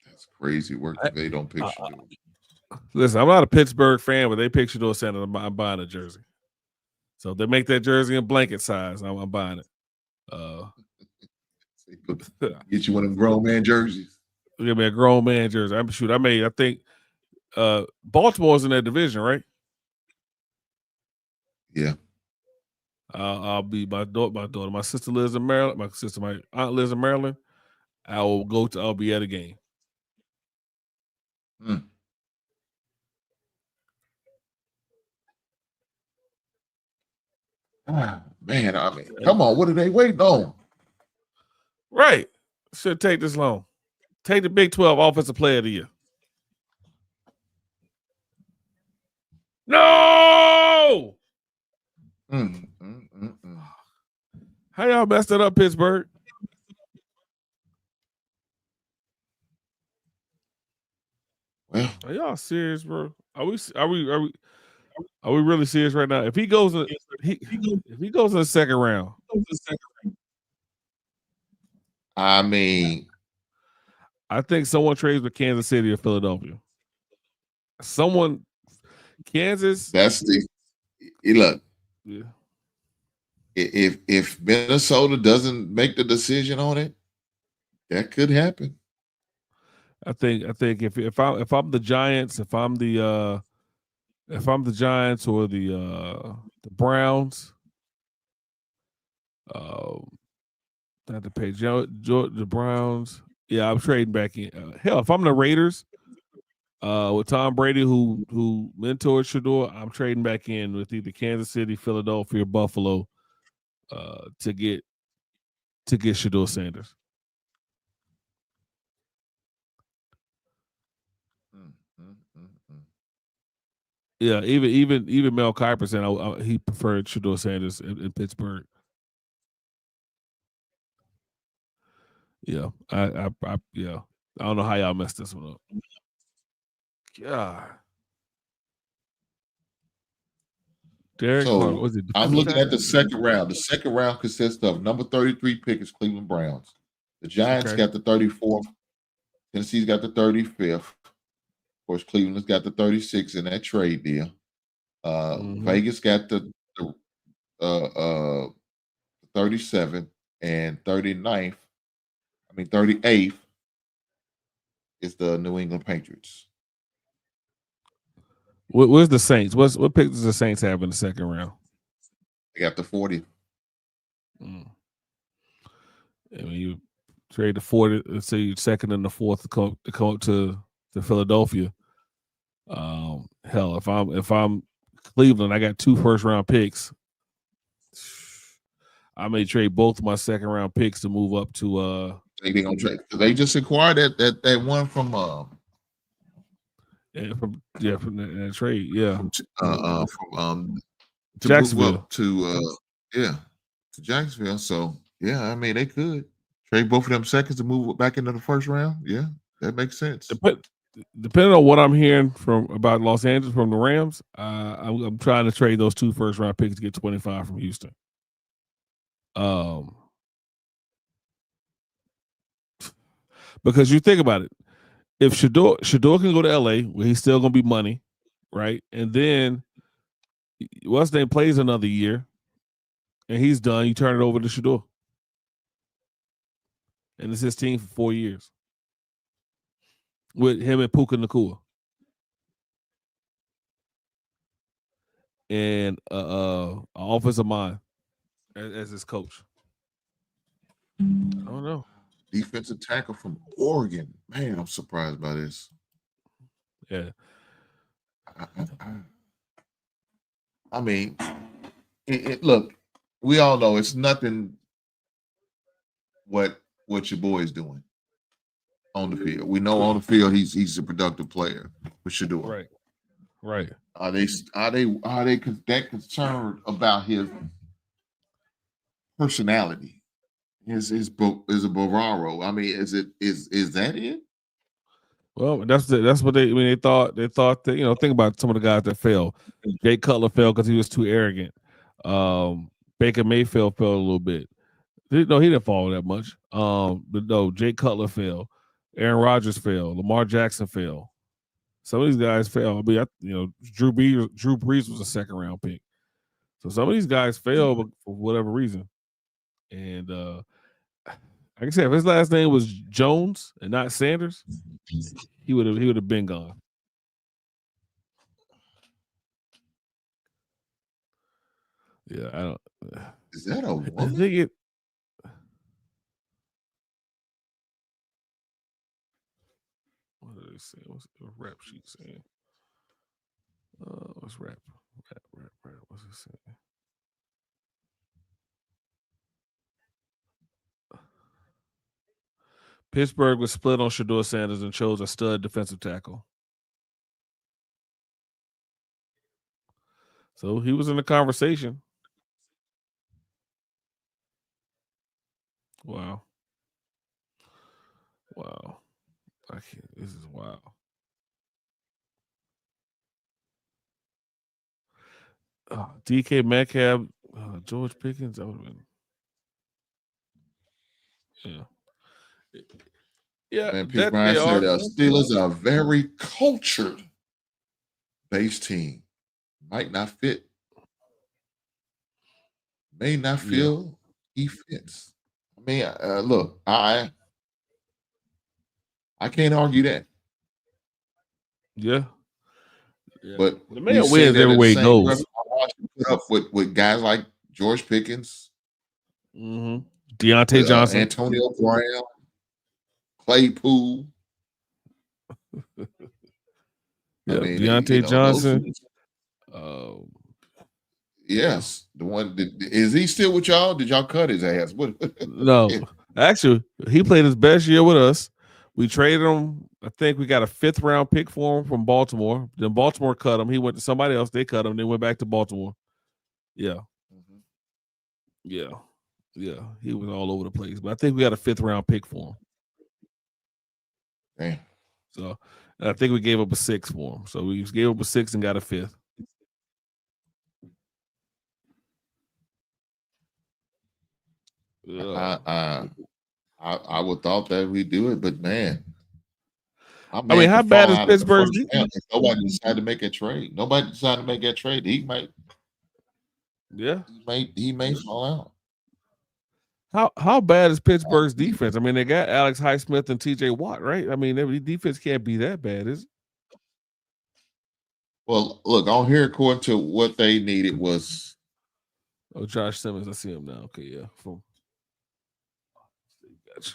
That's crazy work if they don't pick Shedeur. Listen, I'm not a Pittsburgh fan, but they pick Shedeur Sanders. I'm buying a jersey. So if they make that jersey in blanket size, I'm buying it. Get you one of them grown man jerseys. Give me a grown man jersey. I think Baltimore's in that division, right? Yeah. I'll be my daughter. My sister lives in Maryland. My aunt lives in Maryland. I'll be at a game. Man, I mean, come on, what are they waiting on? Right. Should take this long. Take the Big 12 Offensive Player of the Year. No! How y'all messed it up, Pittsburgh? Well, are y'all serious, bro? Are we really serious right now? If he goes in the second round, I mean, I think someone trades with Kansas City or Philadelphia. Kansas. That's look. Yeah. If Minnesota doesn't make the decision on it, that could happen. I think if I'm the Giants, if I'm the Giants or the Browns, not to pay the Browns. Yeah, I'm trading back in. Hell, if I'm the Raiders, with Tom Brady who mentored Shedeur, I'm trading back in with either Kansas City, Philadelphia, or Buffalo to get Shedeur Sanders. Yeah, even Mel Kiper said he preferred Shedeur Sanders in Pittsburgh. Yeah, I don't know how y'all messed this one up. God. Derek, so I'm looking at the second round. The second round consists of number 33 pick is Cleveland Browns. The Giants got the 34th. Tennessee's got the 35th. course, Cleveland's got the 36 in that trade deal. Vegas got the 37 and 39th. 38th is the New England Patriots. Where's the Saints? What pick does the Saints have in the second round? They got the 40. I mean, you trade the 40, let's say you second and the fourth to come up to Philadelphia. Hell, if I'm Cleveland, I got 2 first-round picks. I may trade both of my second-round picks to move up to. They gonna trade because they just acquired that one from from that trade, yeah. From Jacksonville to Jacksonville. So yeah, I mean they could trade both of them seconds to move back into the first round. Yeah, that makes sense. Depending on what I'm hearing about Los Angeles from the Rams, I'm trying to trade those 2 first-round picks to get 25 from Houston. Because you think about it, if Shador can go to LA, where he's still gonna be money, right? And then what's name plays another year, and he's done. You turn it over to Shador, and it's his team for 4 years with him and Puka Nacua, and an offensive mind as his coach. I don't know. Defensive tackle from Oregon. Man, I'm surprised by this. Yeah. I mean, look, we all know it's nothing what your boy is doing on the field. We know on the field he's a productive player for Shador. Right. Are they that concerned about his personality? Is a Bavaro? I mean, is that it? Well, that's what they thought that think about some of the guys that fell. Jake Cutler fell because he was too arrogant. Baker Mayfield fell a little bit. No, he didn't fall that much. But no, Jake Cutler fell. Aaron Rodgers fell. Lamar Jackson fell. Some of these guys fell. I mean, Drew Brees was a second-round pick. So some of these guys fell for whatever reason. And like I said, if his last name was Jones and not Sanders, he would have been gone. Yeah, I don't. Is that a woman? I think it. What did they say? What's the rap sheet saying? What's rap? What's it saying? Pittsburgh was split on Shador Sanders and chose a stud defensive tackle. So he was in the conversation. Wow. This is wild. DK Metcalf, George Pickens, that would have been. Yeah. Yeah, Man, Pete Ryan said Steelers are a very cultured base team. Might not fit. May not feel he fits. I mean, look, I can't argue that. Yeah. But the man wins every way he goes. I watched him put up with guys like George Pickens, Deontay Johnson, Antonio Brown, Claypool. Deontay Johnson. Yes, the one. Is he still with y'all? Did y'all cut his ass? No, actually, he played his best year with us. We traded him. I think we got a 5th-round pick for him from Baltimore. Then Baltimore cut him. He went to somebody else. They cut him. Then went back to Baltimore. Yeah. Yeah. He was all over the place. But I think we got a 5th-round pick for him. Damn. So I think we gave up a 6 for him. So we gave up a 6 and got a 5th. I would thought that we'd do it, but man, My I man mean, how could fall bad is out of the Pittsburgh's first round defense? if nobody decided to make that trade. Nobody decided to make that trade. Yeah. He may fall out. How bad is Pittsburgh's defense? I mean, they got Alex Highsmith and T.J. Watt, right? I mean, their defense can't be that bad, is it? Well, look, on here, according to what they needed was Josh Simmons. I see him now. Okay, yeah. Gotcha.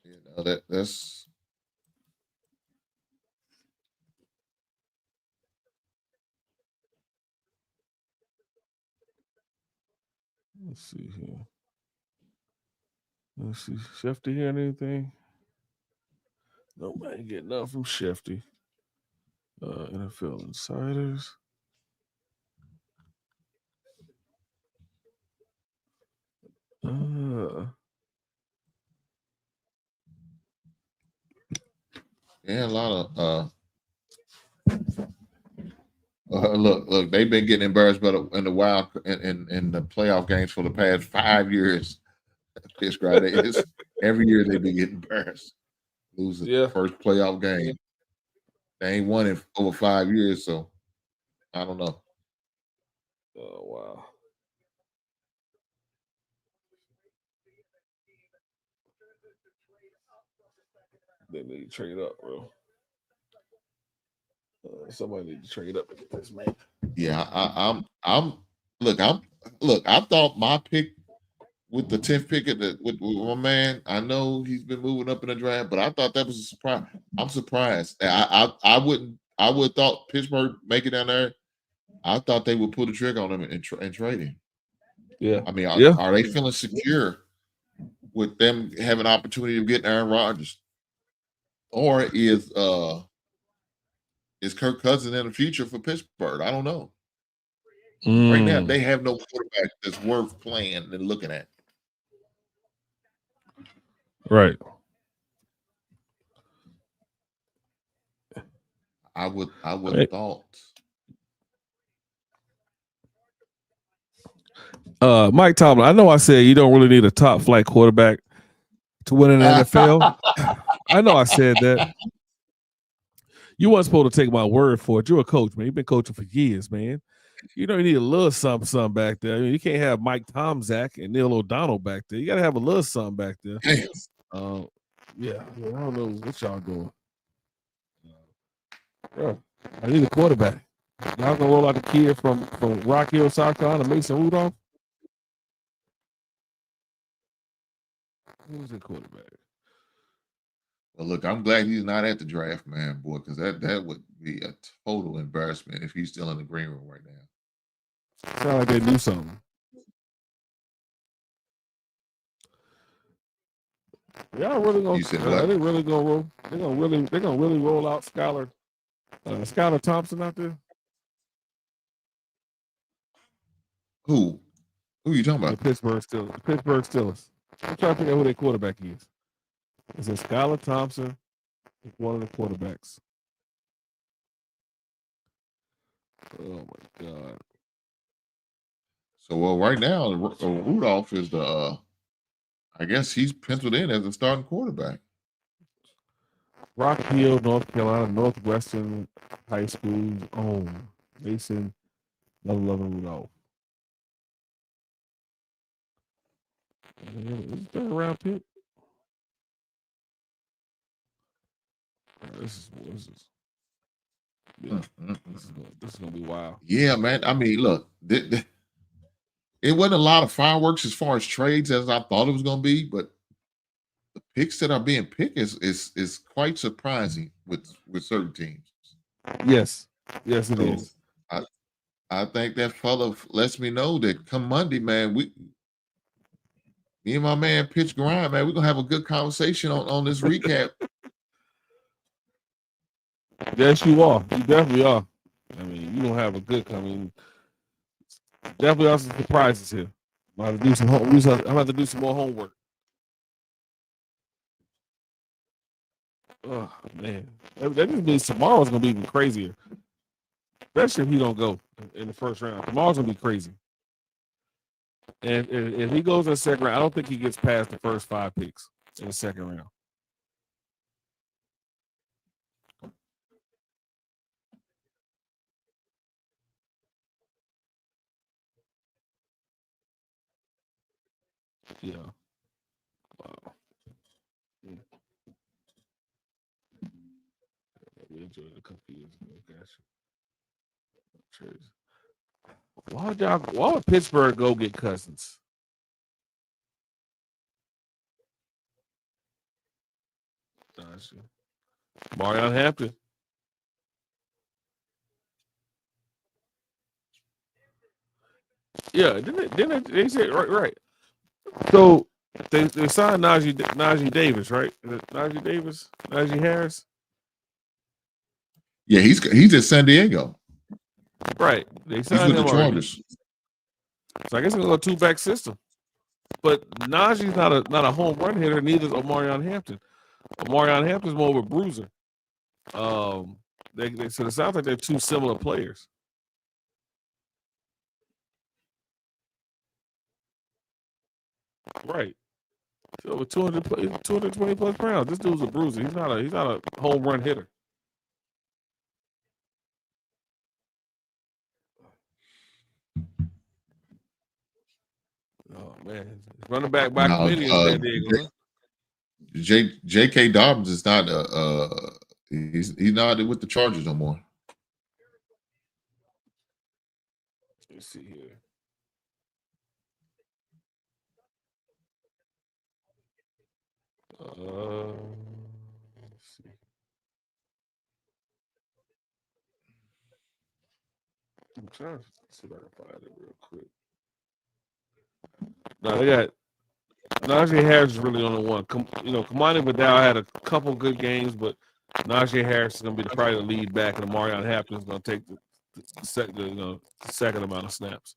You know, that's Let's see here. Let's see. Shefty hear anything? Nobody getting nothing from Shefty. NFL insiders. a lot of look, they've been getting embarrassed by in the wild in the playoff games for the past 5 years. Pittsburgh, every year they've been getting embarrassed. Losing the first playoff game. They ain't won in over 5 years, so I don't know. Oh wow. They need to trade up, bro. Somebody need to trade up and get this man. Yeah, I thought my pick with the 10th pick with my man, I know he's been moving up in the draft, but I thought that was a surprise. I'm surprised. I would have thought Pittsburgh make it down there. I thought they would pull the trigger on him and trade him. Yeah. I mean, are they feeling secure with them having opportunity of getting Aaron Rodgers? Or is Kirk Cousins in the future for Pittsburgh? I don't know. Right now, they have no quarterback that's worth playing and looking at. Right. I would have thought. Mike Tomlin, I know I said you don't really need a top flight quarterback to win an NFL. I know I said that. You weren't supposed to take my word for it. You're a coach, man. You've been coaching for years, man. You know you need a little something back there. I mean, you can't have Mike Tomczak and Neil O'Donnell back there. You got to have a little something back there. Yeah, I don't know what y'all doing. I need a quarterback. Y'all gonna roll out the kid from Rock Hill, South Carolina, Mason Rudolph? Who's the quarterback? Well, look, I'm glad he's not at the draft, man, boy, because that would be a total embarrassment if he's still in the green room right now. Sound like they do something. Y'all really gonna? You said what? They really gonna roll? They're gonna really roll out Skylar Thompson out there. Who you talking about? The Pittsburgh Steelers. I'm trying to figure out who their quarterback is. Is it Skylar Thompson? One of the quarterbacks. Oh my God. So well, right now Rudolph is the I guess he's penciled in as a starting quarterback. Rock Hill, North Carolina, Northwestern High School's own Mason Rudolph. Is third round pick? This is gonna be wild. Yeah, man. I mean, look, it wasn't a lot of fireworks as far as trades as I thought it was going to be, but the picks that are being picked is quite surprising with certain teams. Yes, it is. I think that fella lets me know that come Monday, man, me and my man Pitch Grind, man, we're gonna have a good conversation on this recap. Yes, you are. You definitely are. I mean, you don't have a good coming. Definitely are some surprises here. I'm going to do some I'm going to do some more homework. Oh man, that just means tomorrow's going to be even crazier. Especially if he don't go in the first round. Tomorrow's going to be crazy. And if he goes in the second round, I don't think he gets past the first 5 picks in the second round. Yeah. Wow. We enjoyed it a couple years ago. Gotcha. Why would Pittsburgh go get Cousins? Gotcha. Marion Hampton. Yeah, didn't they say right. So they signed Najee Davis, right? Najee Davis, Najee Harris. Yeah, he's at San Diego. Right. They He's signed with him the already. Chargers. So I guess it's a two-back system. But Najee's not a home run hitter, neither is Omarion Hampton. Omarion Hampton's more of a bruiser. So it sounds like they're two similar players. Right. So with 220 plus pounds, this dude's a bruiser. He's not a home run hitter. Oh man, running back by committee in San Diego. J.K. Dobbins is not he's not with the Chargers no more. Let's see here. Let's see. I'm trying to see if I can find it real quick. No, they got Najee Harris is really on the one. Kamani Vidal had a couple good games, but Najee Harris is going to be probably the lead back, and Omarion Hampton is going to take the second amount of snaps.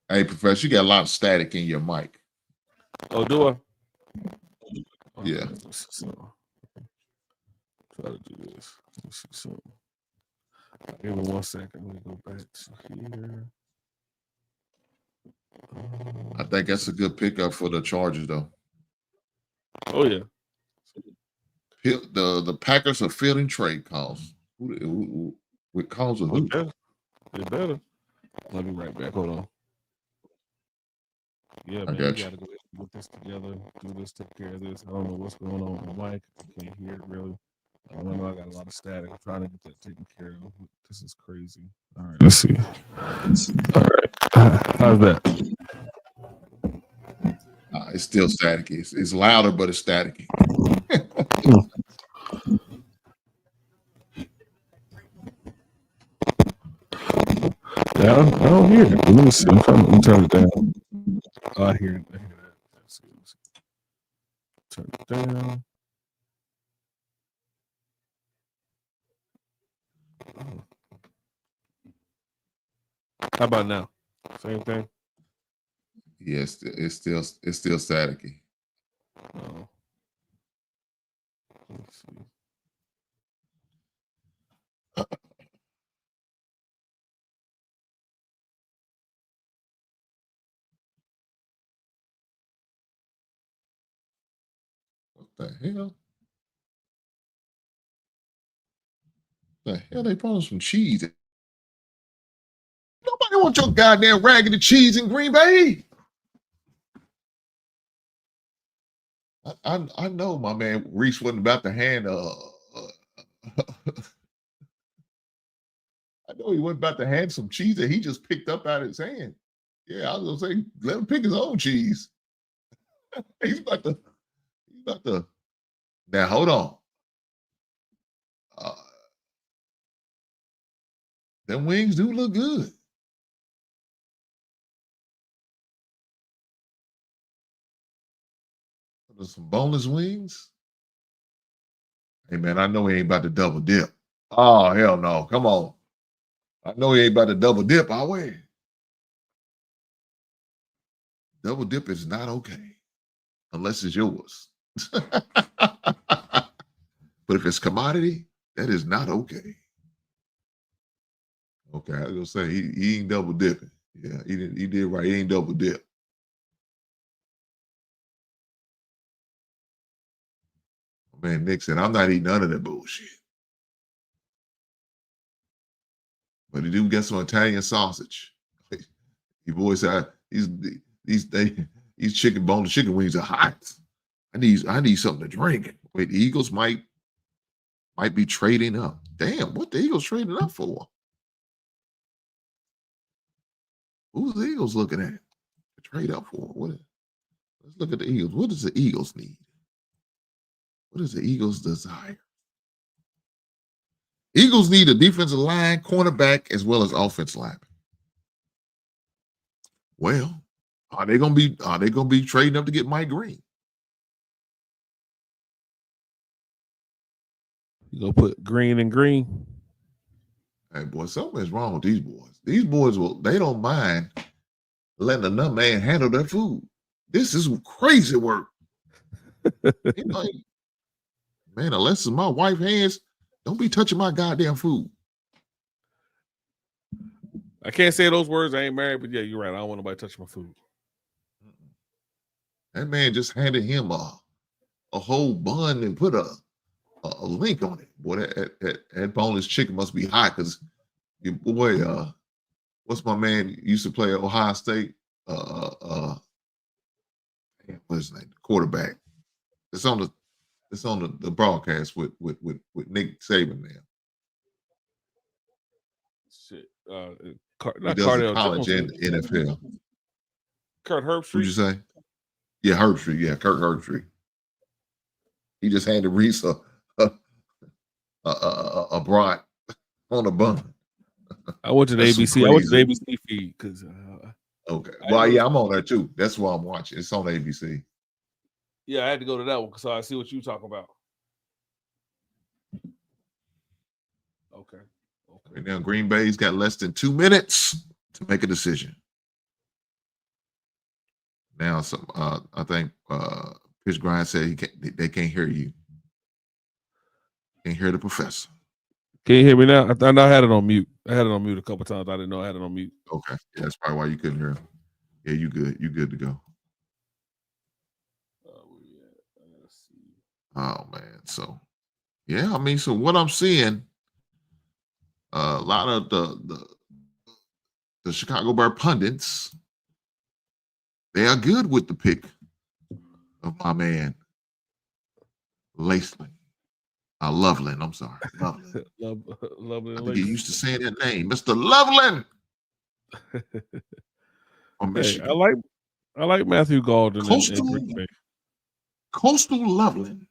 Hey, Professor, you got a lot of static in your mic. Oh, do I? Yeah. So, try to do this. Let's see something. Give me 1 second. Let me go back to here. I think that's a good pickup for the Chargers, though. Oh yeah. The Packers are fielding trade calls. With calls of who? They better. Let me right back. Hold on. Yeah, man, I got you gotta go put this together, do this, take care of this. I don't know what's going on with my mic. I can't hear it really. I don't know. I got a lot of static. I'm trying to get that taken care of. This is crazy. All right, let's see. All right, how's that? It's still staticky. It's louder, but it's staticky. Yeah, I don't hear it. Let me see. I'm trying to turn it down. Oh, I hear it. Let's see. Turn it down. How about now? Same thing. Yes, it's still staticky. Oh. Let's see. What the hell? The hell they put on some cheese? Nobody wants your goddamn raggedy cheese in Green Bay. I know my man Reese wasn't about to hand I know he wasn't about to hand some cheese that he just picked up out of his hand. Yeah, I was gonna say let him pick his own cheese. He's about to now hold on. Them wings do look good. There's some boneless wings. Hey man, I know he ain't about to double dip. Oh hell no! Come on. I know he ain't about to double dip. I wait. Double dip is not okay unless it's yours. But if it's commodity, that is not okay. Okay, I was gonna say he ain't double dipping. Yeah, he did right. He ain't double dip. Man, Nick said, I'm not eating none of that bullshit. But he do get some Italian sausage. Your boy said these boneless chicken wings are hot. I need something to drink. Wait, the Eagles might be trading up. Damn, what the Eagles trading up for? Who's the Eagles looking at? To trade up for? Let's look at the Eagles. What does the Eagles need? What does the Eagles desire? Eagles need a defensive line, cornerback, as well as offensive line. Well, are they gonna be trading up to get Mike Green? You gonna put green and green? Hey, boy, something is wrong with these boys. These boys they don't mind letting another man handle their food. This is crazy work. You know, man, unless it's my wife's hands, don't be touching my goddamn food. I can't say those words. I ain't married, but yeah, you're right. I don't want nobody touching my food. That man just handed him a whole bun and put a link on it. Boy, that boneless chicken must be hot because your boy, what's my man used to play at Ohio State? What's his name? The quarterback. It's on the broadcast with Nick Saban there. Shit. He does the college and the NFL. Kurt Herbstreit. What'd you say? Yeah, Herbstreit. Yeah, Kurt Herbstreit. He just handed Reese a brat on a bun. I went to the ABC. I went to the ABC feed because. Okay. Well, yeah, I'm on there too. That's why I'm watching. It's on ABC. Yeah, I had to go to that one because I see what you talking about. Okay. Right now, Green Bay's got less than 2 minutes to make a decision. Now, I think Pitch Grind said they can't hear you. Can't hear the professor. Can you hear me now? I had it on mute. I had it on mute a couple times. I didn't know I had it on mute. Okay. Yeah, that's probably why you couldn't hear him. Yeah, you good. You good to go. Oh, man. So, yeah, I mean, so what I'm seeing, a lot of the Chicago Bear pundits, they are good with the pick of my man, Laceland. Loveland, I'm sorry. Loveland. Loveland. I think you used to saying that name, Mr. Loveland. From Michigan. Hey, I like Matthew Golden. Coastal Loveland.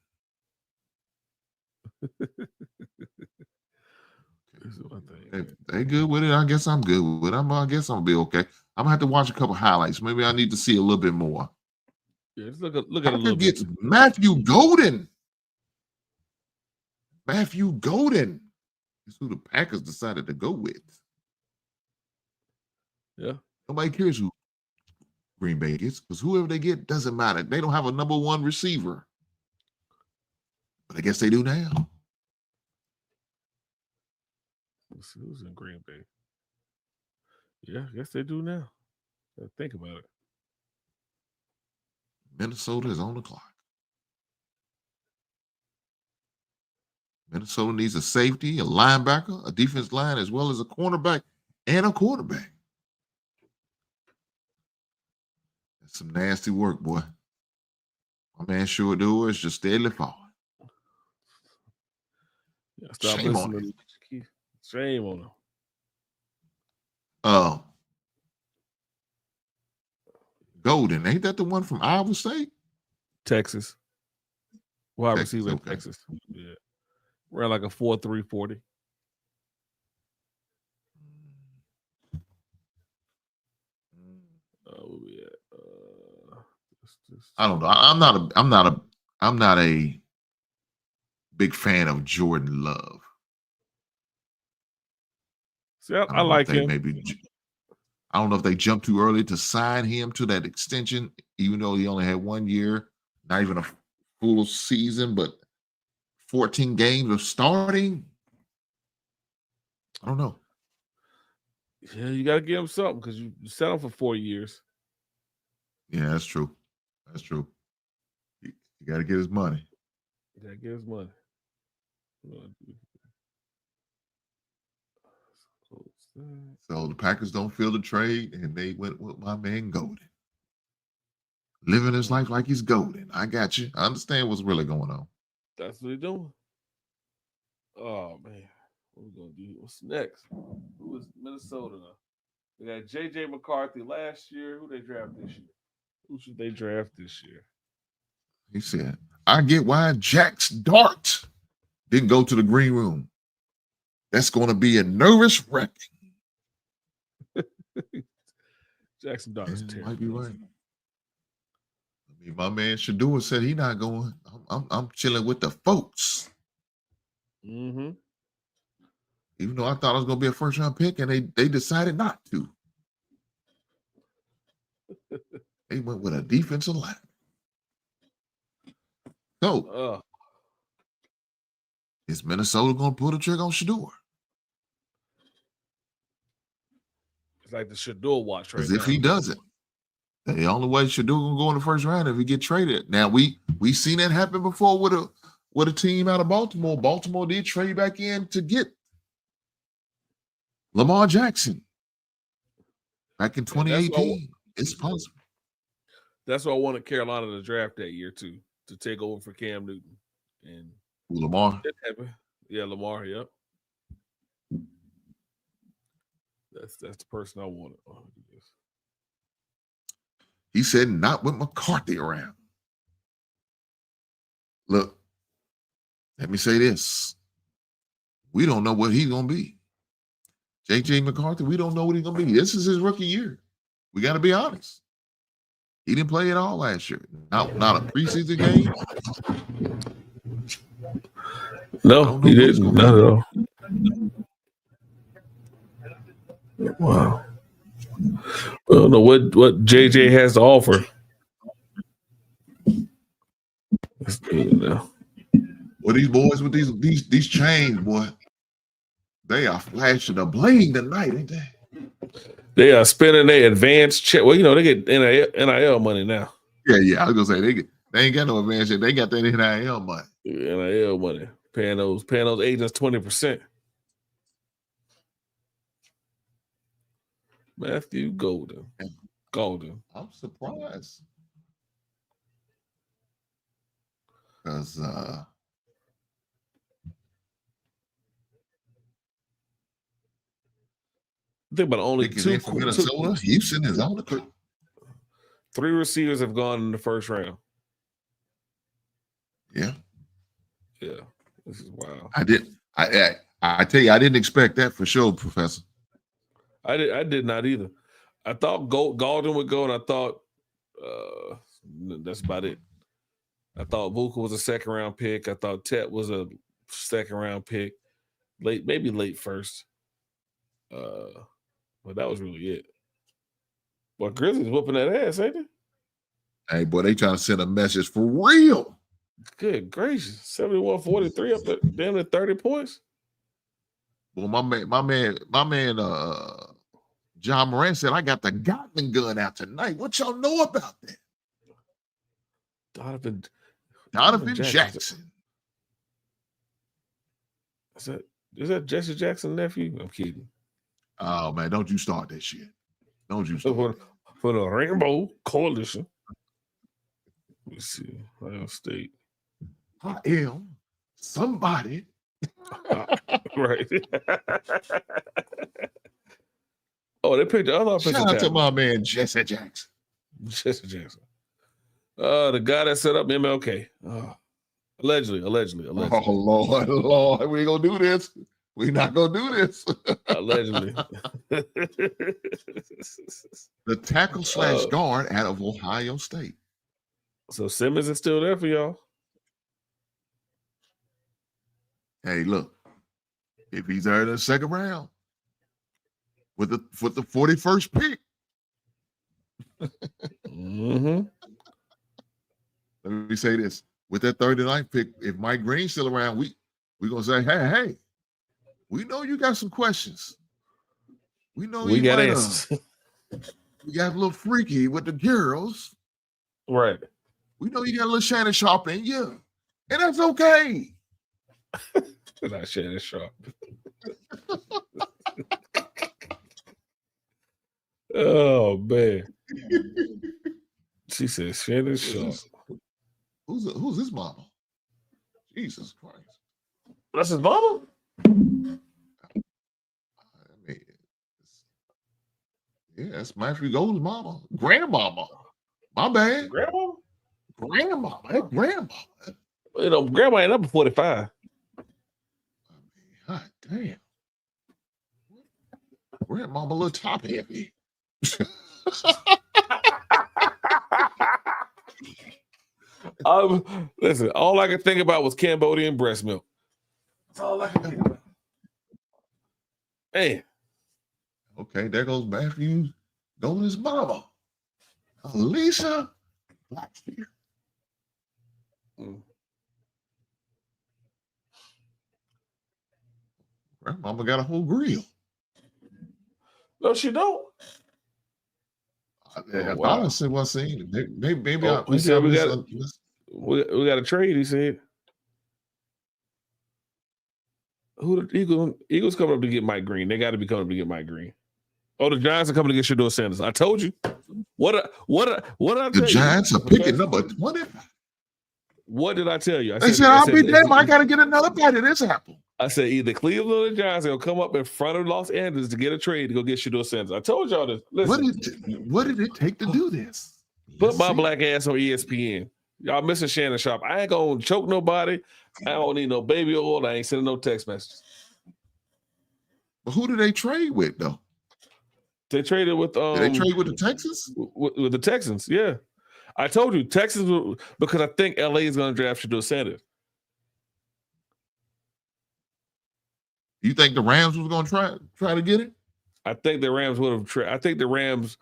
They good with it. I guess I'm good with it. I guess I'll be okay. I'm gonna have to watch a couple highlights. Maybe I need to see a little bit more. Yeah, just look at a little bit. Matthew Golden. Matthew Golden is who the Packers decided to go with. Yeah. Nobody cares who Green Bay gets because whoever they get doesn't matter. They don't have a number one receiver. But I guess they do now. Let's see who's in Green Bay. Yeah, I guess they do now. Think about it. Minnesota is on the clock. Minnesota needs a safety, a linebacker, a defense line, as well as a cornerback and a quarterback. That's some nasty work, boy. My man Shador is just steadily falling. Yeah, Shame on him. Shame on him. Golden, ain't that the one from Iowa State? Texas. Wide receiver in Texas. Yeah. Ran like a 4.3 40. I don't know. I'm not a big fan of Jordan Love. See, I like him. I don't know if they jumped too early to sign him to that extension, even though he only had 1 year, not even a full season, but 14 games of starting. I don't know. Yeah, you got to give him something because you set him for 4 years. Yeah, that's true. That's true. You got to get his money. You got to get his money. So the Packers don't feel the trade, and they went with my man Golden. Living his life like he's golden. I got you. I understand what's really going on. That's what he's doing. Oh, man. What we going to do? What's next? Who is Minnesota now? They got J.J. McCarthy last year. Who they draft this year? Who should they draft this year? He said, I get why Jax Dart didn't go to the green room. That's going to be a nervous wreck. Jackson Dart is terrible. Might be right. I mean, my man Shadua said he not going. I'm chilling with the folks. Mm-hmm. Even though I thought it was going to be a first-round pick, and they decided not to. They went with a defensive line. So, is Minnesota going to pull the trigger on Shadua? It's like the Shadua watch right now. Because if he doesn't, the only way Shadua going to go in the first round if he get traded. Now, we seen that happen before with a team out of Baltimore. Baltimore did trade back in to get Lamar Jackson back in 2018. It's possible. That's why I wanted Carolina to draft that year too, to take over for Cam Newton and Lamar. Yeah, Lamar. Yep. That's the person I wanted. He said, not with McCarthy around. Look, let me say this. We don't know what he's going to be. J.J. McCarthy, we don't know what he's going to be. This is his rookie year. We got to be honest. He didn't play at all last year. Not a preseason game. No, he didn't. Not at all. Wow. I don't know what JJ has to offer. Let's do it now. Well, these boys with these chains, boy, they are flashing a bling tonight, ain't they? They are spending their advanced check. Well, they get NIL money now. Yeah. I was gonna say they ain't got no advance yet. They got that NIL money. NIL money. Paying those agents 20%. Matthew Golden. I'm surprised. Because I think about only two from Minnesota. Houston is on the court. 3 receivers have gone in the first round. Yeah. This is wild. I tell you, I didn't expect that for sure, Professor. I did not either. I thought Golden would go, and I thought that's about it. I thought Vuka was a second-round pick. I thought Tet was a second-round pick, maybe late first. But that was really it. Boy, Grizzlies whooping that ass, ain't they? Hey, boy, they trying to send a message for real. Good gracious, 71-43 up there, damn near 30 points. Well, my man, John Moran said, I got the Gatling gun out tonight. What y'all know about that? Donovan Jackson. Is that Jesse Jackson's nephew? I'm kidding. Oh, man, don't you start that shit. Don't you start for the Rainbow Coalition. Let me see. Ohio State. I am somebody. Right. Oh, they picked the other offensive tackle. Shout out to my man Jesse Jackson. Jesse Jackson. The guy that set up MLK. Allegedly. Oh, Lord. We ain't going to do this. We're not going to do this. Allegedly. The tackle / guard out of Ohio State. So Simmons is still there for y'all. Hey, look. If he's there in the second round with the 41st pick. Mm-hmm. Let me say this. With that 39th pick, if Mike Green's still around, we're going to say, hey, we know you got some questions. We know we got answers. We got a little freaky with the girls. Right. We know you got a little Shannon Sharp in you. And that's okay. Not Shannon Sharp. Oh man. She said Shannon Sharp. Who's his mama? Jesus Christ. That's his mama? I mean, yeah, that's Matthew Golden's mama. Grandmama. My bad. Grandma? Grandma. Hey, grandma. You know, grandma ain't up at 45. God damn. Grandmama a little top heavy. Listen, all I could think about was Cambodian breast milk. That's all I could think about. Man. Okay, there goes Matthew Golden's mama. Alicia Blackbeard. Grandmama got a whole grill. No, she don't. I honestly was saying maybe we got a trade. He said, "Who the Eagles coming up to get Mike Green? They got to be coming up to get Mike Green. Oh, the Giants are coming to get Shedeur Sanders. I told you. What did I tell you? The Giants are picking number 20. What did I tell you? I said I'll be damn. I got to get another bite of this apple. I said either Cleveland or the Giants are gonna come up in front of Los Angeles to get a trade to go get Shedeur Sanders. I told y'all this. Listen, what did it take to do this? Put my black ass on ESPN. Y'all missing Shannon Sharp. I ain't gonna choke nobody. I don't need no baby oil. I ain't sending no text messages. But who did they trade with though? They traded with did they trade with the Texans? With the Texans, yeah. I told you Texans because I think LA is gonna draft Shedeur Sanders. You think the Rams was going to try to get it? I think the Rams would have. I think the Rams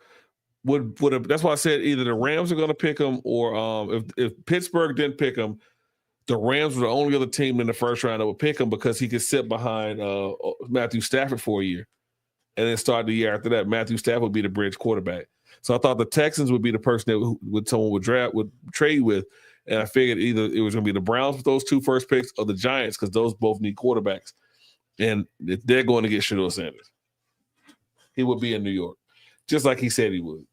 would have. That's why I said either the Rams are going to pick him, or if Pittsburgh didn't pick him, the Rams were the only other team in the first round that would pick him because he could sit behind Matthew Stafford for a year, and then start the year after that. Matthew Stafford would be the bridge quarterback. So I thought the Texans would be the person that someone would trade with, and I figured either it was going to be the Browns with those 2 first picks or the Giants because those both need quarterbacks. And they're going to get Shedeur Sanders. He would be in New York, just like he said he would.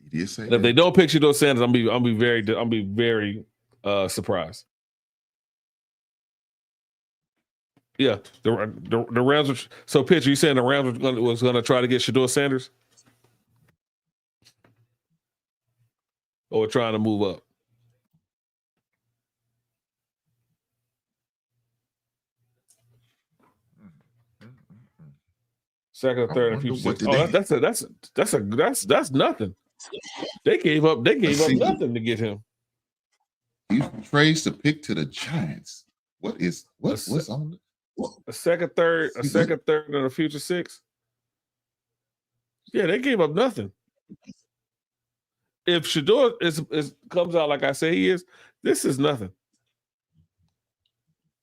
He did say and if they don't pick Shedeur Sanders, I'll be very surprised. Yeah, the Rams. So, Pitcher, you saying the Rams was going to try to get Shedeur Sanders, or trying to move up? Second or third and future 6. Oh, that's nothing. They gave up nothing to get him. He trades the pick to the Giants. What's on a second, third, and a future 6? Yeah, they gave up nothing. If Shedeur comes out like I say he is, this is nothing.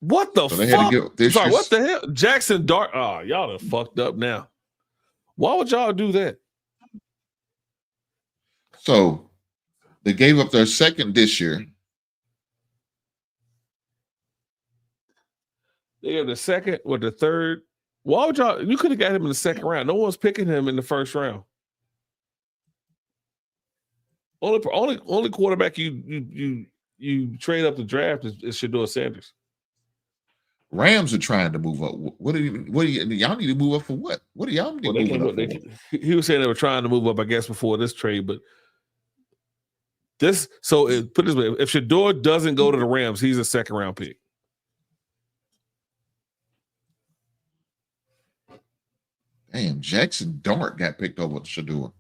What the fuck? Sorry, what the hell? Jackson Dart. Oh, y'all are fucked up now. Why would y'all do that? So they gave up their second this year. They have the second or the third. Why would y'all? You could have got him in the second round. No one's picking him in the first round. Only quarterback you trade up the draft is Shedeur Sanders. Rams are trying to move up. What do y'all need to move up for? What do y'all need to move up for? He was saying they were trying to move up, I guess, before this trade, but put it this way: if Shedeur doesn't go to the Rams, he's a second round pick. Damn, Jackson Dart got picked over to Shedeur.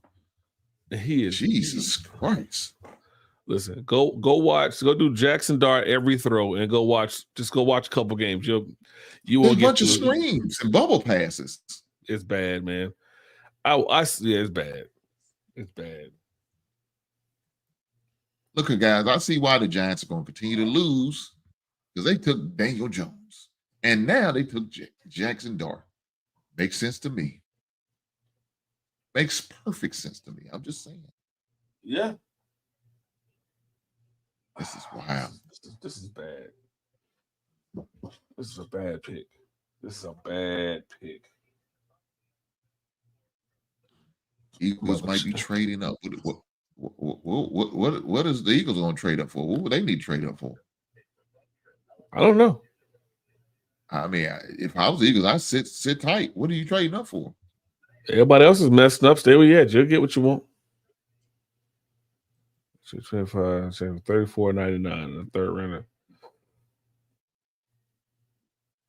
He is Jesus Christ. Listen, go do Jackson Dart every throw and go watch a couple games. You will get a bunch of screens and bubble passes. It's bad, man. It's bad. It's bad. Look, guys, I see why the Giants are going to continue to lose because they took Daniel Jones and now they took Jackson Dart. Makes sense to me. Makes perfect sense to me. I'm just saying. Yeah. This is wild. This is bad. This is a bad pick. This is a bad pick. Eagles might be trading up. What is the Eagles going to trade up for? What would they need to trade up for? I don't know. I mean, if I was the Eagles, I'd sit tight. What are you trading up for? Everybody else is messing up. Stay where you at. You'll get what you want. 25, 34.99 in the third round.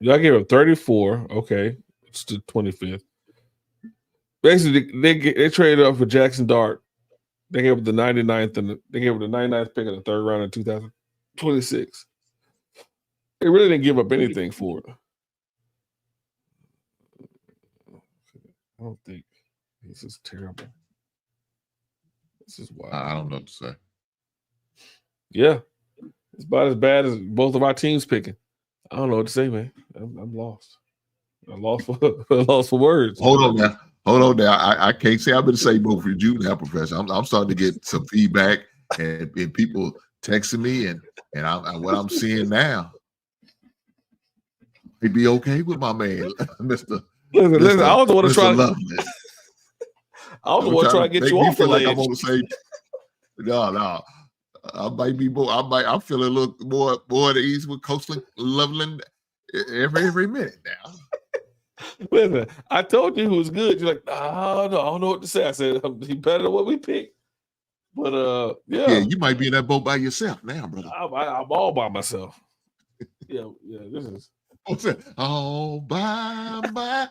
Y'all gave up 34. Okay, it's the 25th. Basically, they traded up for Jackson Dart. They gave up the 99th and they gave up the 99th pick in the third round in 2026. They really didn't give up anything for it. I don't think this is terrible. This is wild. I don't know what to say. Yeah, it's about as bad as both of our teams picking. I don't know what to say, man. I'm lost. I'm lost for words. Hold on now. I can't say I've been saying both for you now, Professor. I'm starting to get some feedback and people texting me and what I'm seeing now. He'd be okay with my man, Mr. Listen. I don't want to try. I don't want to try to get you off the ledge. Like I'm gonna say, no. I might be more. I'm feeling a little more at ease with Coastland Loveland every minute now. Listen, I told you who was good. You're like, oh, no, I don't know what to say. I said he's better than what we picked. But yeah, you might be in that boat by yourself now, brother. I'm all by myself. Yeah. This is all by myself.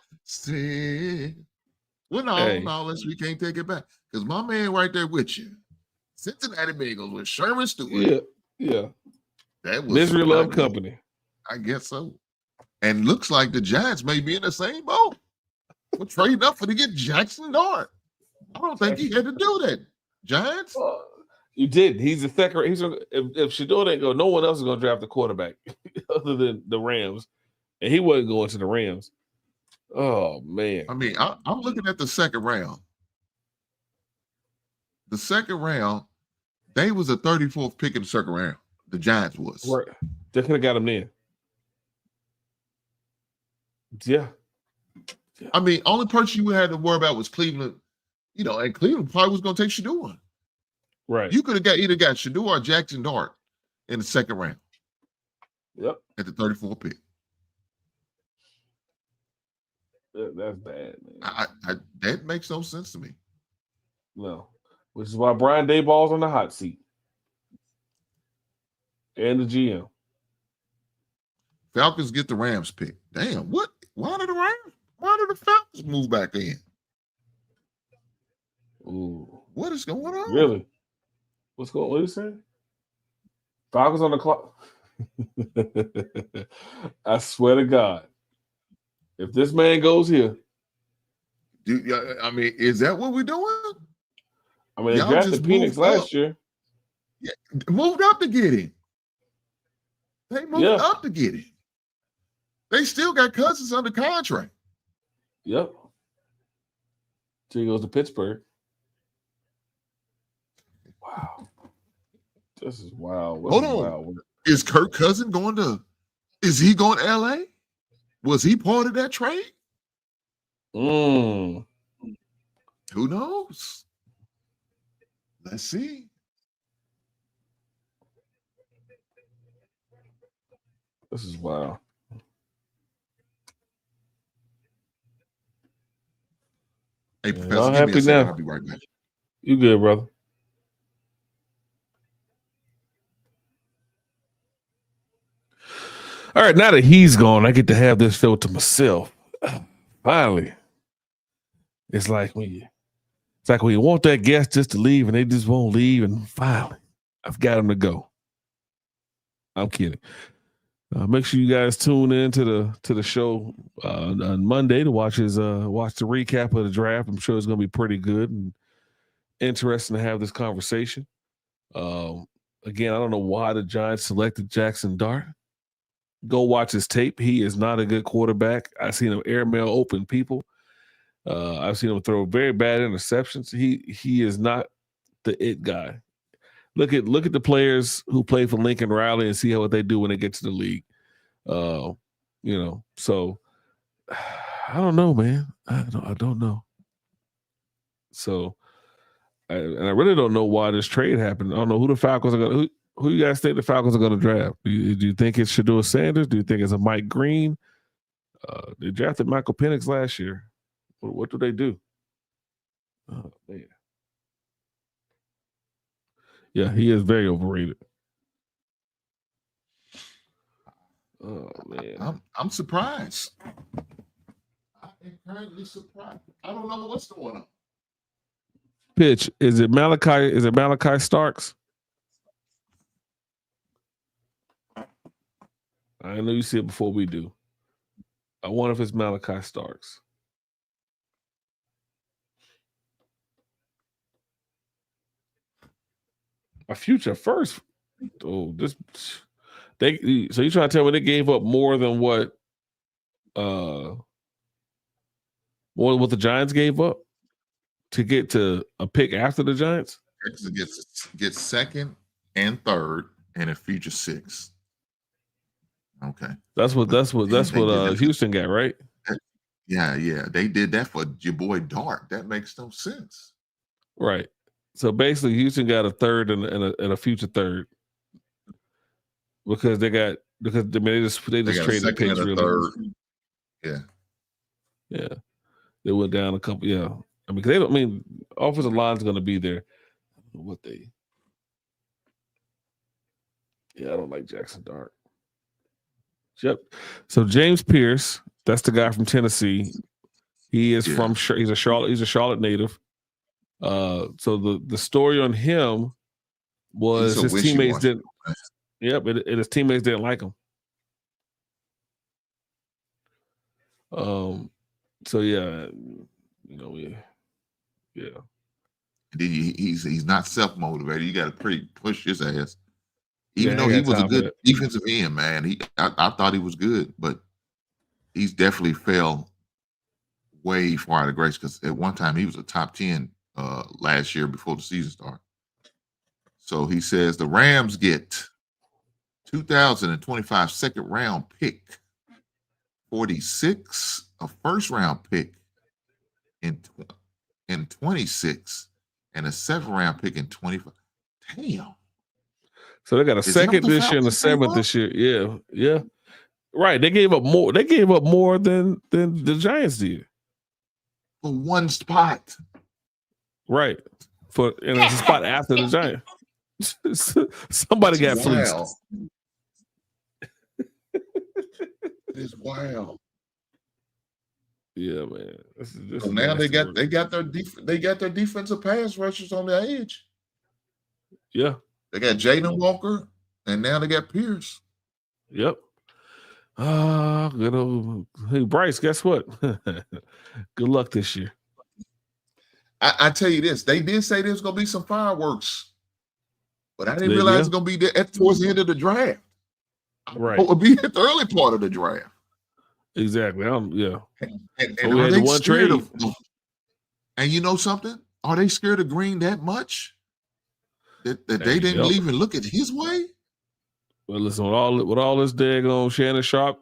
Well, no, unless we can't take it back because my man right there with you. Cincinnati Bengals with Sherman Stewart. Yeah. That was Misery Love Company. I guess so. And looks like the Giants may be in the same boat. We're trading up to get Jackson Dart. I don't think he had to do that. Giants? You did. He's the second. If Shador didn't go, no one else is going to draft the quarterback other than the Rams. And he wasn't going to the Rams. Oh, man. I mean, I'm looking at the second round. The second round, they was a 34th pick in the second round. The Giants was. Right. They could have got him then. Yeah. I mean, only person you had to worry about was Cleveland. And Cleveland probably was going to take Shador. Right. You could have either got Shador or Jackson Dart in the second round. Yep. At the 34th pick. That's bad, man. That makes no sense to me. No. Which is why Brian Daboll's on the hot seat. And the GM. Falcons get the Rams pick. Damn, what? Why did the Falcons move back in? Ooh. What is going on? Really? What are you saying? Falcons on the clock. I swear to God. If this man goes here. I mean, is that what we're doing? I mean, they drafted Penix last year. Yeah, moved up to get him. They moved up to get him. They still got Cousins under contract. Yep. So he goes to Pittsburgh. Wow. This is wild. Hold on. Wild. Is Kirk Cousins going to – is he going to L.A.? Was he part of that trade? Who knows? Let's see. This is wild. Hey, Professor, give me a second. I'll be right back. You good, brother? All right, now that he's gone, I get to have this show to myself. Finally. It's like when you want that guest just to leave and they just won't leave, and finally, I've got them to go. I'm kidding. Make sure you guys tune in to the show on Monday to watch the recap of the draft. I'm sure it's going to be pretty good and interesting to have this conversation. Again, I don't know why the Giants selected Jackson Dart. Go watch his tape. He is not a good quarterback. I've seen him airmail open people. I've seen him throw very bad interceptions. He is not the it guy. Look at the players who play for Lincoln Riley and see what they do when they get to the league. So I don't know, man. I don't know. So, and I really don't know why this trade happened. I don't know who the Falcons are going to. Who you guys think the Falcons are going to draft? Do you think it's Shedeur Sanders? Do you think it's a Mike Green? They drafted Michael Penix last year. What do they do? Oh, man. Yeah, he is very overrated. Oh man, I'm surprised. I am currently surprised. I don't know what's going on. Pitch, is it Malachi Starks? I know you see it before we do. I wonder if it's Malachi Starks. A future first. Oh, so you trying to tell me they gave up more than what the Giants gave up to get to a pick after the Giants? Gets second and third and a future sixth. Okay. That's what Houston got, right? Yeah. They did that for your boy Dart. That makes no sense. Right. So basically, Houston got a third and a future third because they just traded the picks really. Third. Yeah. They went down a couple. Yeah, I mean, offensive line's going to be there. I don't like Jackson Dart. Yep. So James Pierce, that's the guy from Tennessee. He is he's a Charlotte native. So the story on him was his teammates didn't. Yep, and his teammates didn't like him. So yeah. He's not self-motivated. You got to push his ass. Even though he was a good defensive end, man. I thought he was good, but he's definitely fell way far out of grace because at one time he was a top 10 last year before the season started. So he says the Rams get 2025 second round pick, 46, a first round pick in 26, and a 7th round pick in 25. Damn. So they got a second this year and a 7th this year. Yeah. Right. They gave up more. They gave up more than the Giants did. For one spot. Right. And it's a spot after the Giants. Somebody got fleeced. It's wild. Yeah, man. So now they got their defensive pass rushers on the edge. Yeah. They got Jaden Walker, and now they got Pierce. Yep. Hey, Bryce, guess what? Good luck this year. I tell you this, they did say there's going to be some fireworks, but I didn't realize it's going to be there towards the end of the draft. Right. It would be at the early part of the draft. Exactly. And we had the one trade. And you know something? Are they scared of Green that much? That they didn't even look at his way? Well, listen, with all this daggone Shannon Sharp,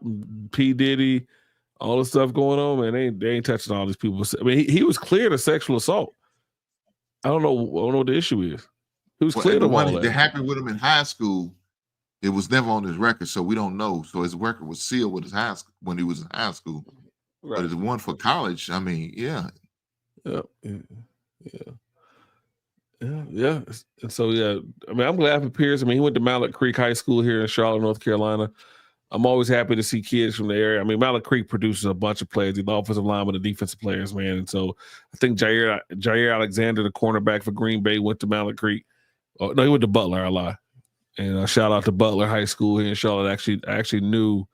P. Diddy, all the stuff going on, man, they ain't touching all these people. I mean, he was cleared of sexual assault. I don't know what the issue is. He was cleared of all that. That happened with him in high school. It was never on his record, so we don't know. So his record was sealed with his high school when he was in high school. Right. But it's one for college. I mean, yeah. Yeah. And so, I mean, I'm glad for Pierce. I mean, he went to Mallard Creek High School here in Charlotte, North Carolina. I'm always happy to see kids from the area. I mean, Mallard Creek produces a bunch of players, the offensive linemen, the defensive players, man. And so I think Jair Alexander, the cornerback for Green Bay, went to Mallard Creek. Oh, no, he went to Butler, I lie. And shout out to Butler High School here in Charlotte. I actually knew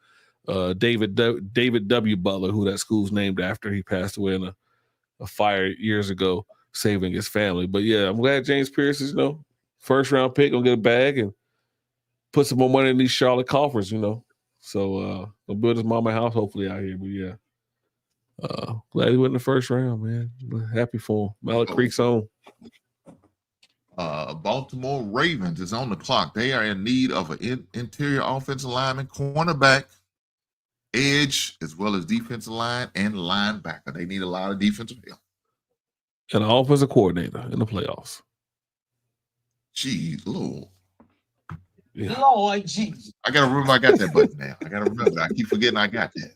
David W. Butler, who that school's named after. He passed away in a fire years ago, saving his family. But yeah, I'm glad James Pierce is, first round pick, gonna get a bag and put some more money in these Charlotte coffers, So gonna build his mama house hopefully out here. But yeah. Glad he went in the first round, man. Happy for him. Mallard Creek's on. Baltimore Ravens is on the clock. They are in need of an interior offensive lineman, cornerback, edge, as well as defensive line and linebacker. They need a lot of defensive help. And an offensive coordinator in the playoffs. Jeez, Lord. Yeah. Lord Jesus. I gotta remember I got that button now. I gotta remember. I keep forgetting I got that.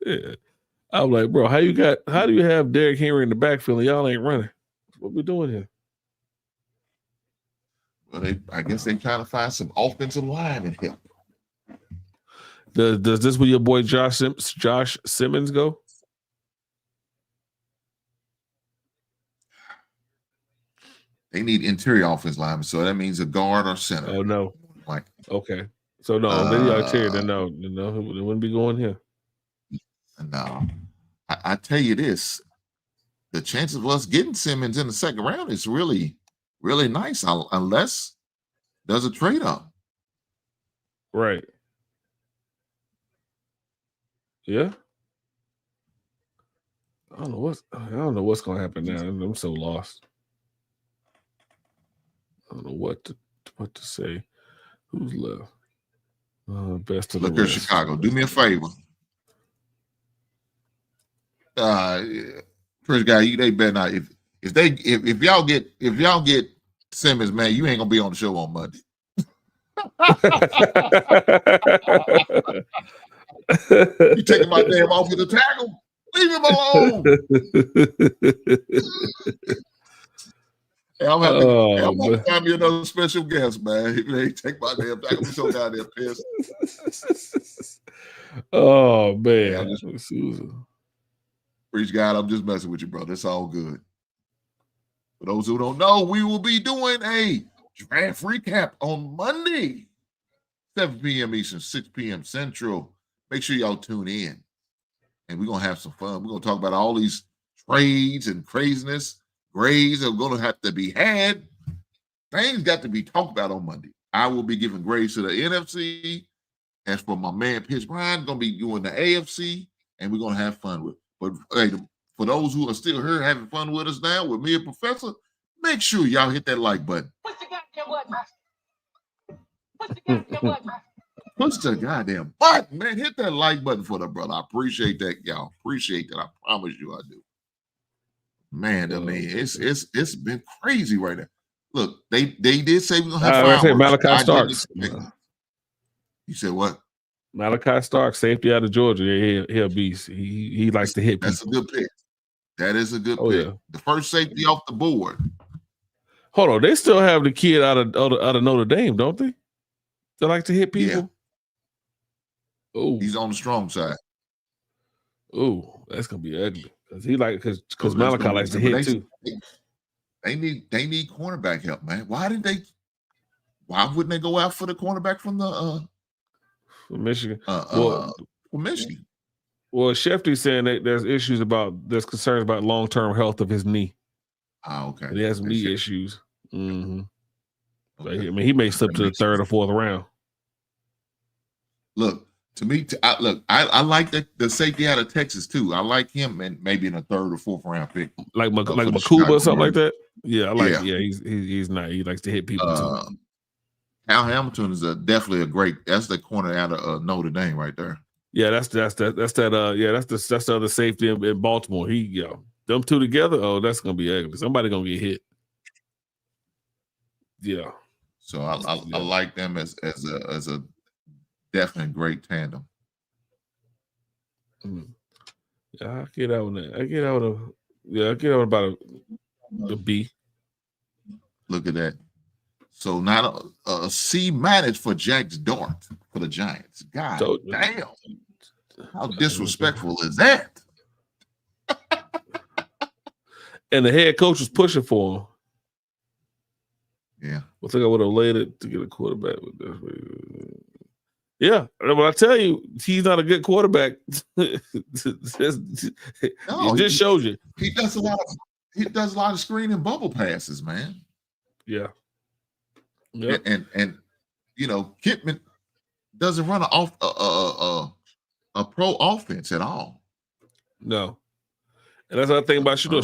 Yeah. I'm like, bro, how do you have Derrick Henry in the backfield and y'all ain't running? What we doing here? Well, I guess they trying to find some offensive line and help. Does this where your boy Josh Simmons go? They need interior offense linemen, so that means a guard or center. Oh no. Like, okay. So no, then y'all interior, then no, it wouldn't be going here. No. I tell you this, the chances of us getting Simmons in the second round is really, really nice, unless there's a trade-off. Right. Yeah. I don't know what's gonna happen now. I'm so lost. I don't know what to say. Who's left? Best of the Look here, rest. Chicago. Do me a favor. First guy, they better not. If y'all get Simmons, man, you ain't gonna be on the show on Monday. You taking my damn off with the tackle? Leave him alone. Hey, I'm gonna find me another special guest, man. They take my damn tackle. I'm so goddamn pissed. Oh man. Yeah, Preach God, I'm just messing with you, bro. That's all good. For those who don't know, we will be doing a draft recap on Monday, 7 p.m. Eastern, 6 p.m. Central. Make sure y'all tune in. And we're going to have some fun. We're going to talk about all these trades and craziness. Grades are going to have to be had. Things got to be talked about on Monday. I will be giving grades to the NFC. As for my man, Pitch Brian, going to be doing the AFC. And we're going to have fun with it. But hey, for those who are still here having fun with us now, with me and Professor, make sure y'all hit that like button. Push the goddamn button. Push the goddamn button. Push the goddamn button, man. Hit that like button for the brother. I appreciate that, y'all. Appreciate that. I promise you I do. Man, I mean, it's been crazy right now. Look, they did say we're gonna have fireworks. Malachi Starks. You said what? Malachi Starks, safety out of Georgia. He'll a beast. He likes to hit people. That's a good pick. That is a good pick. Yeah. The first safety off the board. Hold on, they still have the kid out of Notre Dame, don't they? They like to hit people. Yeah. Oh, he's on the strong side. Oh, that's gonna be ugly because Malachi likes to hit too. They need cornerback help, man. Why wouldn't they go out for the cornerback from the from Michigan? From Michigan. Well, Shefty's saying that there's concerns about long-term health of his knee. Oh, okay. And he has some knee issues. Mm-hmm. Okay. So, I mean, he may slip to the third or fourth round. Look, to me, I like the safety out of Texas too. I like him, and maybe in a third or fourth round pick, like Makuba or something like that. Yeah, I like. Yeah, he's not. He likes to hit people too. Al Hamilton is definitely a great. That's the corner out of Notre Dame right there. Yeah, that's the other safety in Baltimore. Them two together. Oh, that's gonna be ugly. Somebody gonna get hit. Yeah. So I like them as a definite great tandem. Yeah, I get out on that. I get out about a B. Look at that. So not a C- for Jax Dart for the Giants. God damn. How disrespectful is that? And the head coach was pushing for him. Yeah. I think I would have laid it to get a quarterback with this. Yeah. When I tell you he's not a good quarterback, it just shows you. He does a lot of screen and bubble passes, man. Yeah. Yep. And you know, Kipman doesn't run a pro offense at all. No. And that's the thing about Shador.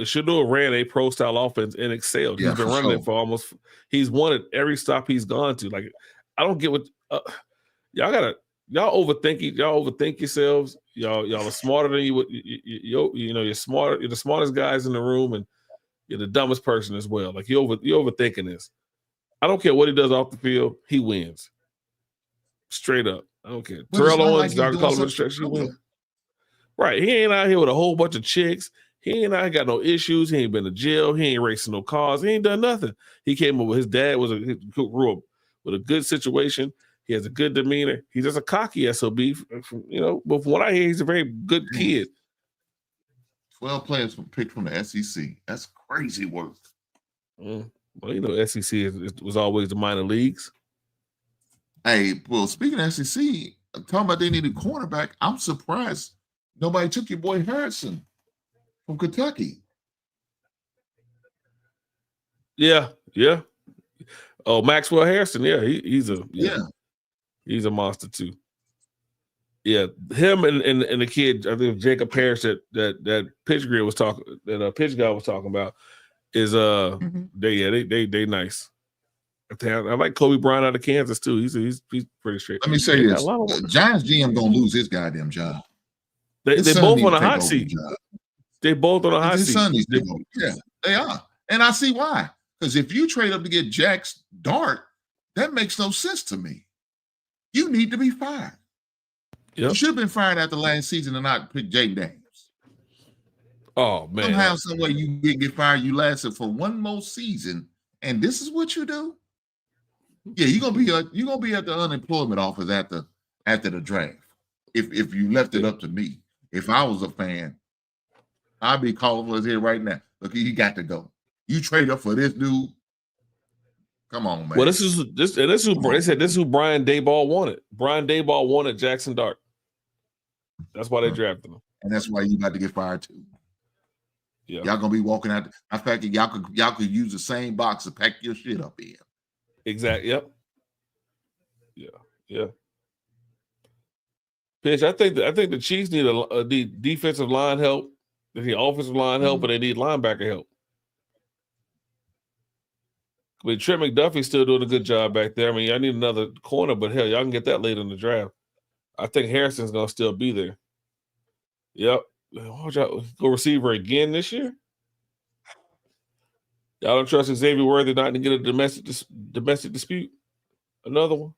Shador ran a pro style offense and excelled. He's been running it for he's won it every stop he's gone to. Like, I don't get what y'all gotta Y'all overthink yourselves. Y'all are smarter than you. You're smarter. You're the smartest guys in the room, and you're the dumbest person as well. Like you're overthinking this. I don't care what he does off the field. He wins. Straight up. I don't care. Terrell Owens, Dr. Cullivan, he wins. Right. He ain't out here with a whole bunch of chicks. He ain't out here got no issues. He ain't been to jail. He ain't racing no cars. He ain't done nothing. He came up with his dad grew up with a good situation. He has a good demeanor. He's just a cocky SOB, but from what I hear, he's a very good kid. 12 players picked from the SEC. That's crazy work. Well, SEC was always the minor leagues. Hey, well, speaking of SEC, talking about they need a cornerback, I'm surprised nobody took your boy Harrison from Kentucky. Yeah. Oh, Maxwell Harrison. Yeah, he's a monster too. Yeah, him and the kid, I think Jacob Parrish that pitch guy was talking about is they nice. I like Kobe Bryant out of Kansas too. He's pretty straight. Let me say this: Giants GM gonna lose his goddamn job. They both on a hot seat. They both on a hot seat. Yeah, they are, and I see why. Because if you trade up to get Jack's Dart, that makes no sense to me. You need to be fired. Yep. You should have been fired after last season and not pick Jay Daniels. Oh man! Somehow, some way you didn't get fired. You lasted for one more season, and this is what you do. Yeah, you're gonna be at the unemployment office after the draft. If you left it up to me, if I was a fan, I'd be calling for his head right now. Look, he got to go. You trade up for this dude. Come on, man. Well, this is who they said this is who Brian Daboll wanted. Brian Daboll wanted Jackson Dart. That's why they drafted him. And that's why you about to get fired too. Yeah. Y'all gonna be walking out. In fact, y'all could use the same box to pack your shit up in. Exactly. Yep. Yeah. Pitch. I think the Chiefs need a defensive line help. They need offensive line help, but they need linebacker help. I mean, Trent McDuffie's still doing a good job back there. I mean, I need another corner, but hell, y'all can get that later in the draft. I think Harrison's gonna still be there. Yep. Go receiver again this year. Y'all don't trust Xavier Worthy not to get a domestic dispute. Another one.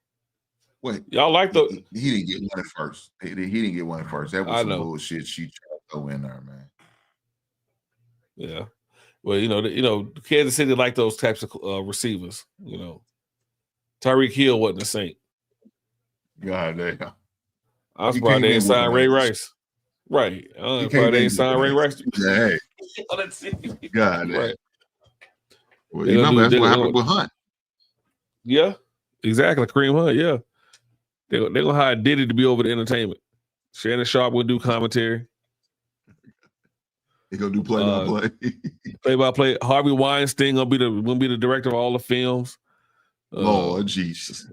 Wait, y'all like the? He didn't get one at first. He didn't get one at first. That was some bullshit she tried to throw in there, man. Yeah. Well, Kansas City like those types of receivers. Tyreek Hill wasn't a Saint. God damn. I'm surprised they didn't sign Ray Rice. Right. I'm surprised they didn't sign Ray Rice. Hey. God damn. Right. Well, you remember that's what happened with Hunt. Yeah, exactly. Kareem Hunt, yeah. They're going to hire Diddy to be over the entertainment. Shannon Sharp will do commentary. They're going to do play-by-play. Play-by-play. Harvey Weinstein going to be the director of all the films. Lord Jesus.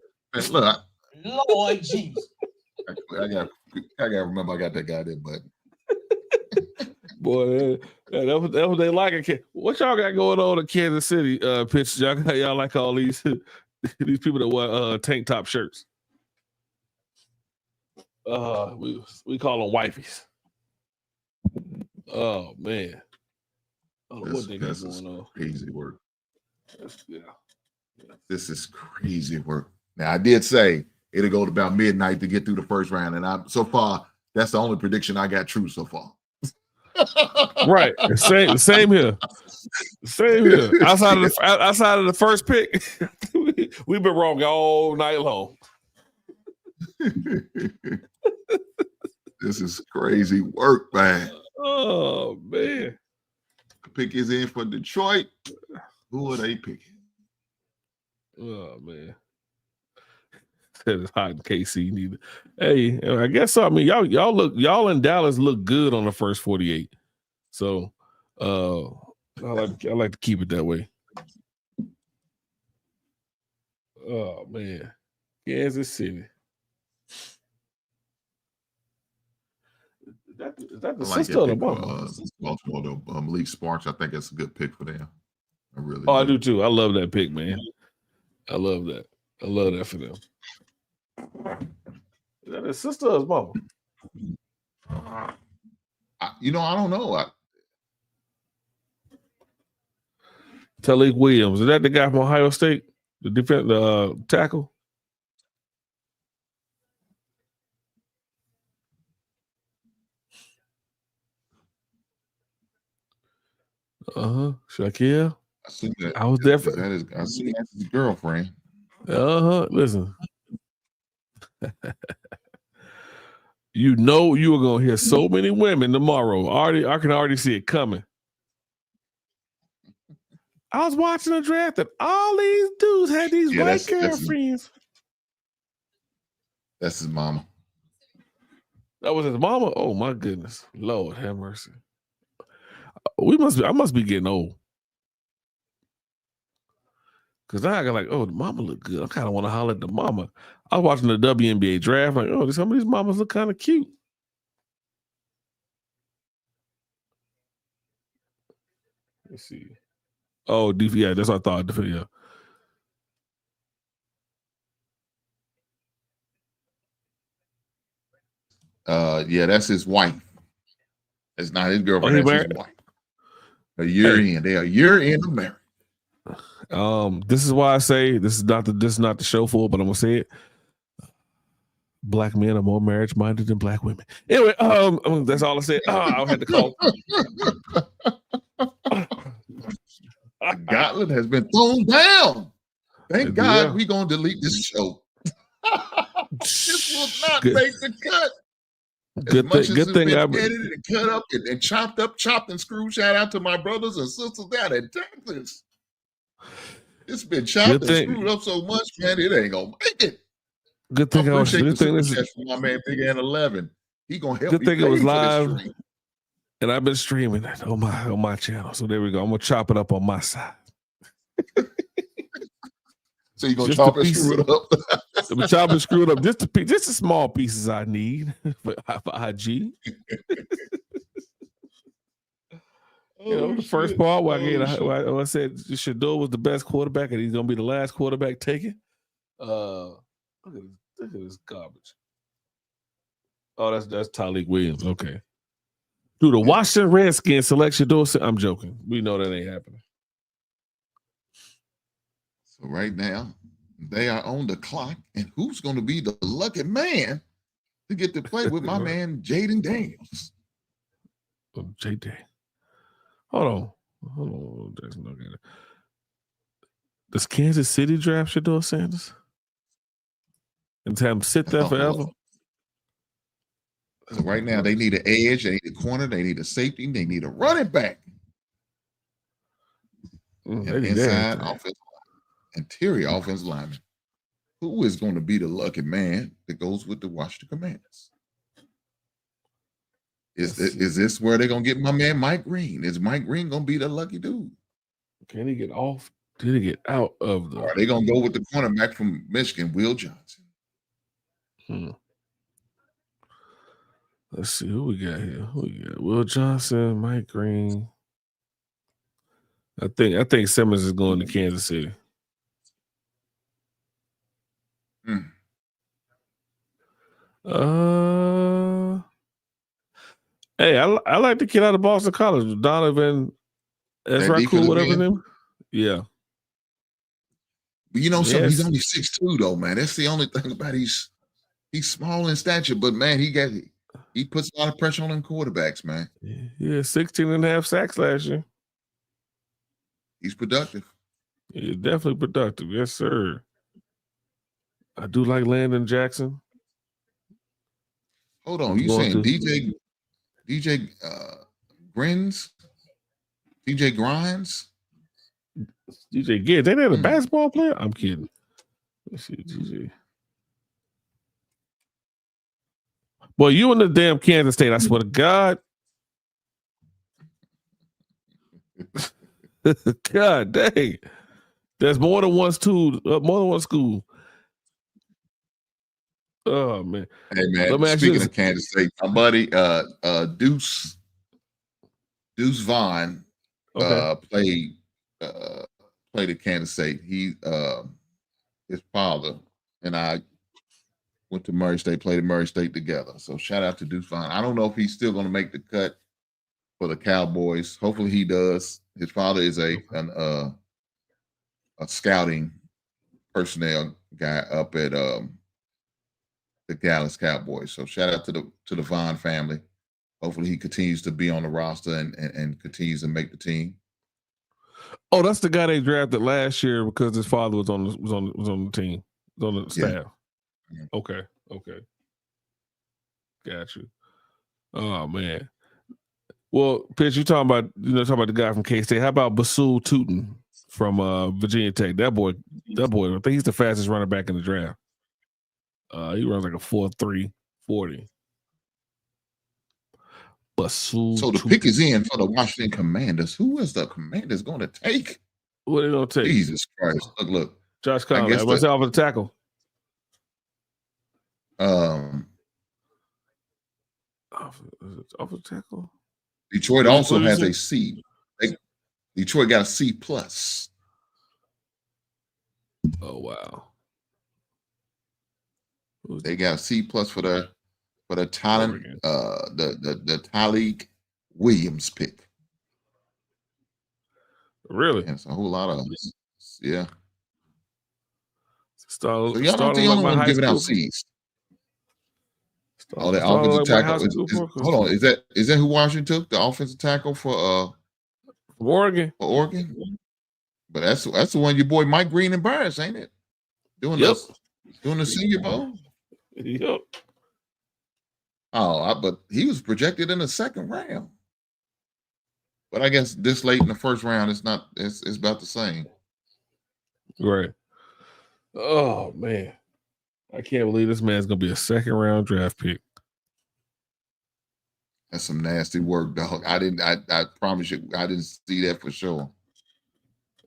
Look. Lord Jesus. I got to remember I got that guy there, but. Boy, that was they like. What y'all got going on in Kansas City? Pitch y'all like all these people that wear tank top shirts. We call them wifeys. Oh man, what they got going on? Crazy work. Yeah, this is crazy work. Now I did say it'll go to about midnight to get through the first round, and so far that's the only prediction I got true so far. Right, same here. Outside of the first pick, we've been wrong all night long. This is crazy work, man. Oh man, the pick is in for Detroit. Who are they picking? Oh man, it's hot in KC. Neither. Hey, I guess so. I mean, y'all in Dallas look good on the first 48. So, I like to keep it that way. Oh man, Kansas City. Is that the sister or the mom? Baltimore, though. Malik Sparks, I think that's a good pick for them. I really. I do too. I love that pick, man. I love that. I love that for them. Is that his sister or his mama? I don't know. Talik Williams. Is that the guy from Ohio State? The tackle? Shaquille. I was there for that. I assume that's his girlfriend. Listen. You know you were gonna hear so many women tomorrow. I can already see it coming. I was watching the draft and all these dudes had these white girlfriends. That's his mama. That was his mama? Oh my goodness. Lord have mercy. I must be getting old. Cause now I got like, oh, the mama look good. I kind of want to holler at the mama. I was watching the WNBA draft, like, oh, some of these mamas look kind of cute. Let's see. Oh, yeah, that's what I thought. Yeah. Yeah, that's his wife. It's not his girlfriend. That's his wife. A year in. They are a year in of marriage. This is why I say this is not the show for, but I'm gonna say it. Black men are more marriage minded than black women. Anyway, that's all I said. I had to call. The gauntlet has been thrown down. Thank God we're gonna delete this show. This will not make the cut. Good thing I've edited and cut up and chopped and screwed. Shout out to my brothers and sisters down in Texas. It's been chopped and screwed up so much, man, it ain't gonna make it. Good thing this is my man Big N 11. He gonna help. Good thing it was live, and I've been streaming it on my channel. So there we go. I'm gonna chop it up on my side. So you gonna chop and screw it up? I'm gonna chop and screw it up. Just the small pieces I need for IG. The first part where I said Shador was the best quarterback and he's gonna be the last quarterback taken. Look at this garbage. Oh, that's Talik Williams. Okay. Dude, the Washington Redskins select Shador. I'm joking. We know that ain't happening. So right now, they are on the clock, and who's going to be the lucky man to get to play with my man Jaden Daniels? Jaden. Hold on. Does Kansas City draft Shador Sanders? And have him sit there forever? So right now, they need an edge, they need a corner, they need a safety, they need a running back. Inside offensive line, interior offensive lineman. Who is going to be the lucky man that goes with the Washington Commanders? Is this where they're going to get my man Mike Green? Is Mike Green going to be the lucky dude? Can he get off? Did he get out of the... Or are they going to go with the cornerback from Michigan, Will Johnson? Let's see who we got here. Will Johnson, Mike Green. I think Simmons is going to Kansas City. Hey, I like the kid out of Boston College, Donovan Ezraku, whatever his name. Yeah. But you know something, he's only 6'2", though, man. That's the only thing about he's small in stature, but man, he puts a lot of pressure on them quarterbacks, man. Yeah, 16.5 sacks last year. He's productive. He's definitely productive. Yes, sir. I do like Landon Jackson. Hold on. You saying DJ Grins? DJ Grimes? DJ Gibbs. Ain't that a basketball player? I'm kidding. Let's see, DJ. Boy, you in the damn Kansas State, I swear to God. God dang. There's more than one school. Oh man. Hey man, speaking of Kansas State, my buddy Deuce Vaughn played at Kansas State. He his father and I went to Murray State, played at Murray State together. So shout out to Deuce Vaughn. I don't know if he's still going to make the cut for the Cowboys. Hopefully he does. His father is a scouting personnel guy up at the Dallas Cowboys. So shout out to the Vaughn family. Hopefully he continues to be on the roster and continues to make the team. Oh, that's the guy they drafted last year because his father was on the team, was on the staff. Yeah. Okay. Got you. Oh man. Well, Pitch, you talking about the guy from K-State. How about Basul Tootin from Virginia Tech? That boy, I think he's the fastest running back in the draft. He runs like a 4.3 40. Basul So the Tootin. pick is in for the Washington Commanders. Who is the Commanders going to take? What are they going to take? Jesus Christ. Look. Josh Conley. What's that off the tackle? Off the tackle? Detroit also has a C. Detroit got a C+. Oh wow! They got a C+ for the talent, the Tyleek Williams pick. Really? And it's a whole lot of yeah. So y'all not the only one giving out C's. Oh, the offensive tackle. Hold on, is that who Washington took? The offensive tackle for Oregon. For Oregon. But that's the one your boy Mike Green embarrassed, ain't it? Doing the Senior Bowl. Yep. Oh, but he was projected in the second round. But I guess this late in the first round, it's about the same. Right. Oh man. I can't believe this man's gonna be a second round draft pick. That's some nasty work, dog. I promise you, I didn't see that for sure.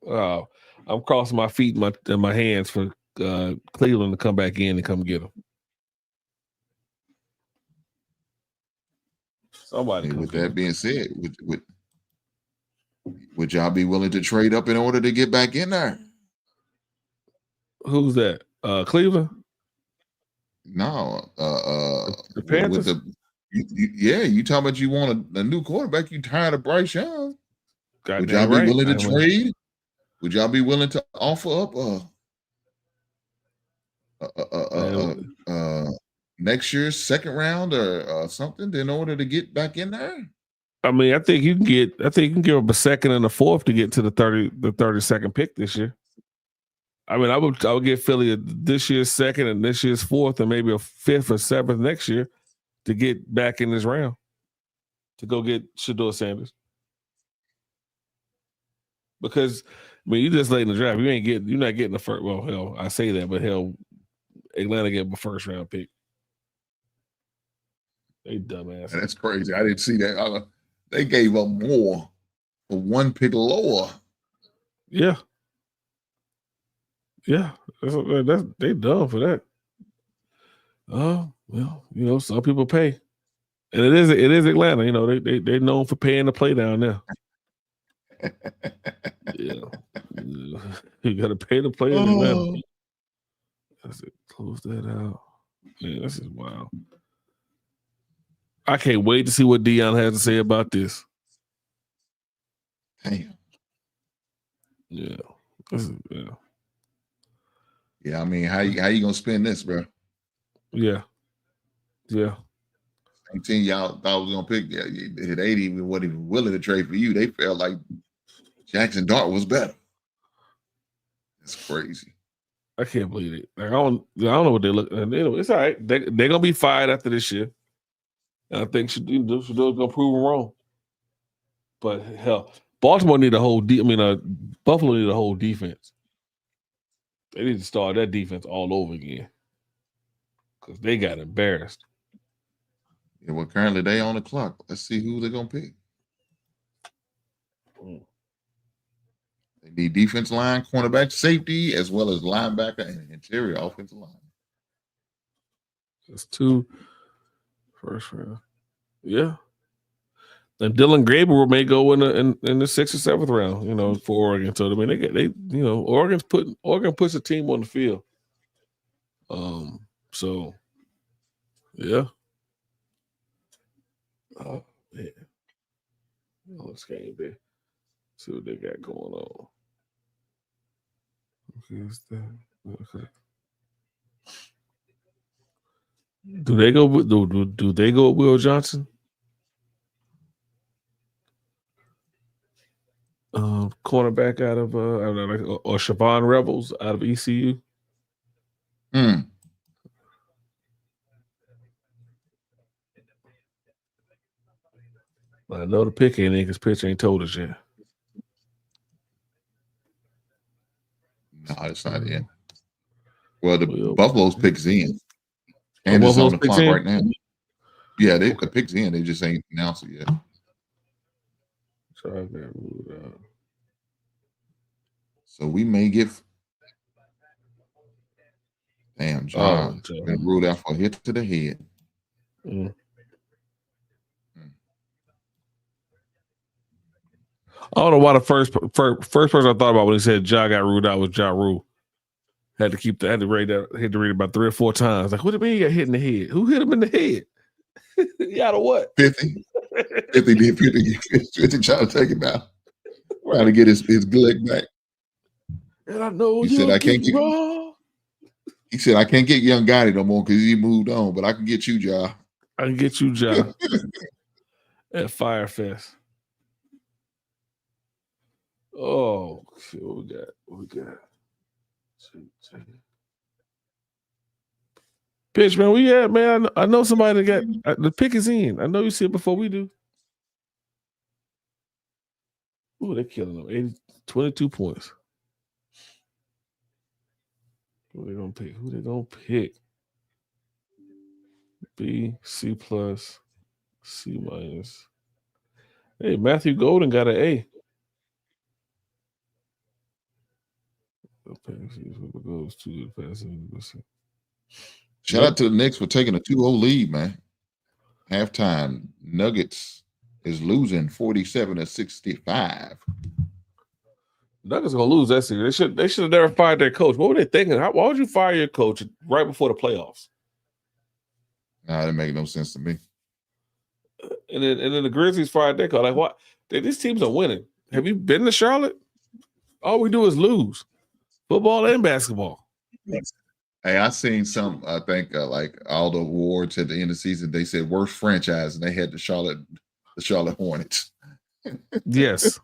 Oh, I'm crossing my feet and my hands for Cleveland to come back in and come get him. Somebody. With that being said, would y'all be willing to trade up in order to get back in there? Who's that? Cleveland? No. The Panthers? You talking about you want a new quarterback? You tired of Bryce Young? Would y'all be willing to trade? Would y'all be willing to offer up next year's second round or something in order to get back in there? I mean, I think you can give up a second and a fourth to get to the 32nd pick this year. I mean, I would give Philly this year's second and this year's fourth and maybe a fifth or seventh next year to get back in this round to go get Shedeur Sanders. Because I mean, you just late in the draft. You're not getting the first. Well, hell, I say that, but hell, Atlanta gave a first round pick. They dumbass. That's crazy. I didn't see that. They gave up more for one pick lower. Yeah. Yeah, they dumb for that. Oh well, some people pay, and it is Atlanta. They're known for paying to play down there. Yeah, you got to pay to play in Atlanta. Let's close that out. Man, this is wild. I can't wait to see what Deion has to say about this. Damn. Yeah. Yeah, I mean, how you gonna spend this, bro? Yeah. Same team y'all thought was gonna pick. Yeah, they even wasn't even willing to trade for you. They felt like Jackson Dart was better. It's crazy. I can't believe it. Like, I don't know what they look. It's all right. They're gonna be fired after this year. And I think Shadour's gonna prove them wrong. But hell, Baltimore need a whole. Buffalo need a whole defense. They need to start that defense all over again because they got embarrassed. Yeah, well, currently they on the clock. Let's see who they're gonna pick. They need defense line, cornerback, safety, as well as linebacker and interior offensive line. That's 2 first round. Yeah. And Dylan Graber may go in the 6th or 7th round, for Oregon. So I mean, Oregon puts a team on the field. So Yeah. Oh, man. Oh, this game, man. See what they got going on. Okay. Do they go with do they go with Will Johnson? Cornerback out of or Siobhan Rebels out of ECU. Mm. I know the pick ain't in because pitch ain't told us yet. No, it's not in. Well, Buffalo's pick's in. And it's Buffalo's on the pick's clock in? right now. Yeah, the pick's in. They just ain't announced it yet. So we may get. Damn, John been ruled out for a hit to the head. Mm. I don't know why the first person I thought about when he said Ja got ruled out was Ja Rule. Had to read it about 3 or 4 times. Like, what do you mean he got hit in the head? Who hit him in the head? He out of what? 50 trying to take him out. Trying to get his leg back. And I know he said, I can't get wrong. He said, I can't get young Gotti no more because he moved on, but I can get you, Ja. I can get you, Ja. At Firefest. Oh, shit, what we got? Pitch, man, we at, man. I know somebody that got the pick is in. I know you see it before we do. Ooh, they're killing them. 22 points. Who they gonna pick? B, C plus, C minus. Hey, Matthew Golden got an A. Shout out to the Knicks for taking a 2-0 lead, man. Halftime, Nuggets is losing 47-65. Nuggets are gonna lose that series. They should have never fired their coach. What were they thinking? Why would you fire your coach right before the playoffs? Nah, that didn't make no sense to me. And then the Grizzlies fired their coach. Like, what? These teams are winning. Have you been to Charlotte? All we do is lose. Football and basketball. Hey, I seen some, I think, like all the awards at the end of the season, they said worst franchise, and they had the Charlotte Hornets. Yes.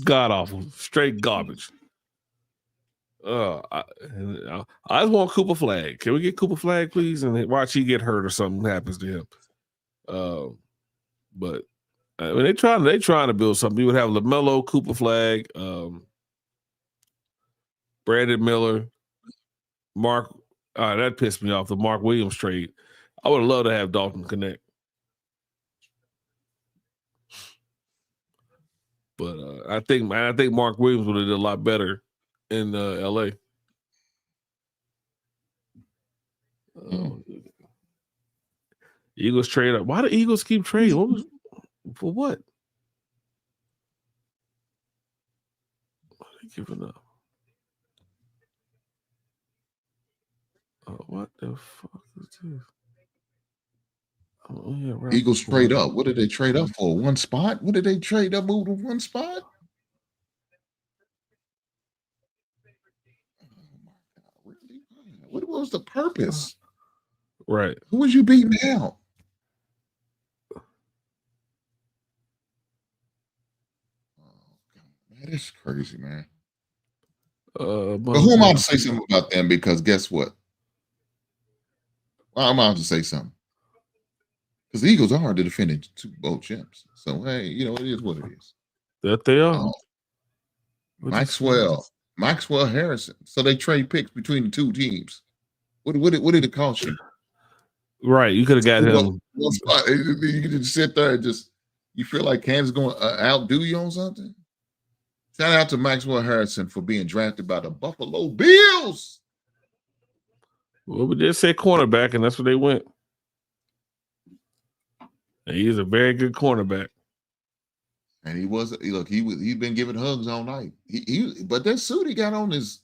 God awful. Straight garbage. I just want Cooper Flag. Can we get Cooper Flag, please? And watch he get hurt or something happens to him. But I mean, they trying to build something. You would have LaMelo, Cooper Flag, Brandon Miller, Mark. That pissed me off. The Mark Williams trade. I would love to have Dalton connect. But I think Mark Williams would have did a lot better in LA. Eagles trade up. Why do Eagles keep trading? For what? What are they giving up? What the fuck is this? Oh, yeah, right. Eagles trade up. What did they trade up for? One spot? What did they trade up? Move to one spot? Really? What was the purpose? Right. Who was you beating out? That is crazy, man. But who am I to say something about them? Because guess what? Well, I'm out to say something. Because the Eagles are the defending Super Bowl champs. So, hey, it is what it is. That they are. Maxwell Harrison. So they trade picks between the two teams. What did it cost you? Right. You could have got him. One spot. You could just sit there and you feel like Kansas is going to outdo you on something? Shout out to Maxwell Harrison for being drafted by the Buffalo Bills. Well, we did say cornerback, and that's where they went. And he's a very good cornerback. And he's been giving hugs all night. But that suit he got on is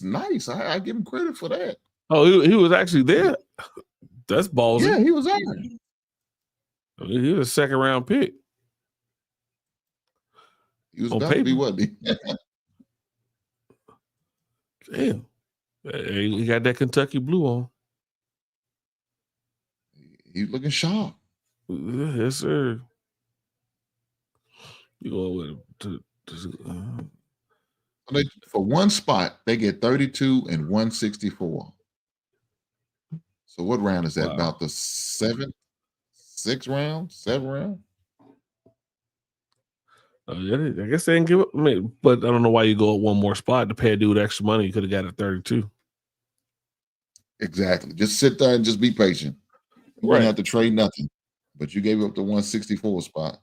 nice. I give him credit for that. Oh, he was actually there That's ballsy. Yeah, he was there. He was a second round pick. He was On about to be, paper. wasn't he? Damn. Hey, he got that Kentucky blue on. He's looking sharp. Yes, sir. You go with For one spot, they get 32 and 164. So what round is that? Wow. About the seventh round? I guess they didn't give up. But I don't know why you go at one more spot to pay a dude extra money. You could have got it 32. Exactly. Just sit there and just be patient. You Right. don't have to trade nothing. But you gave up the 164 spot.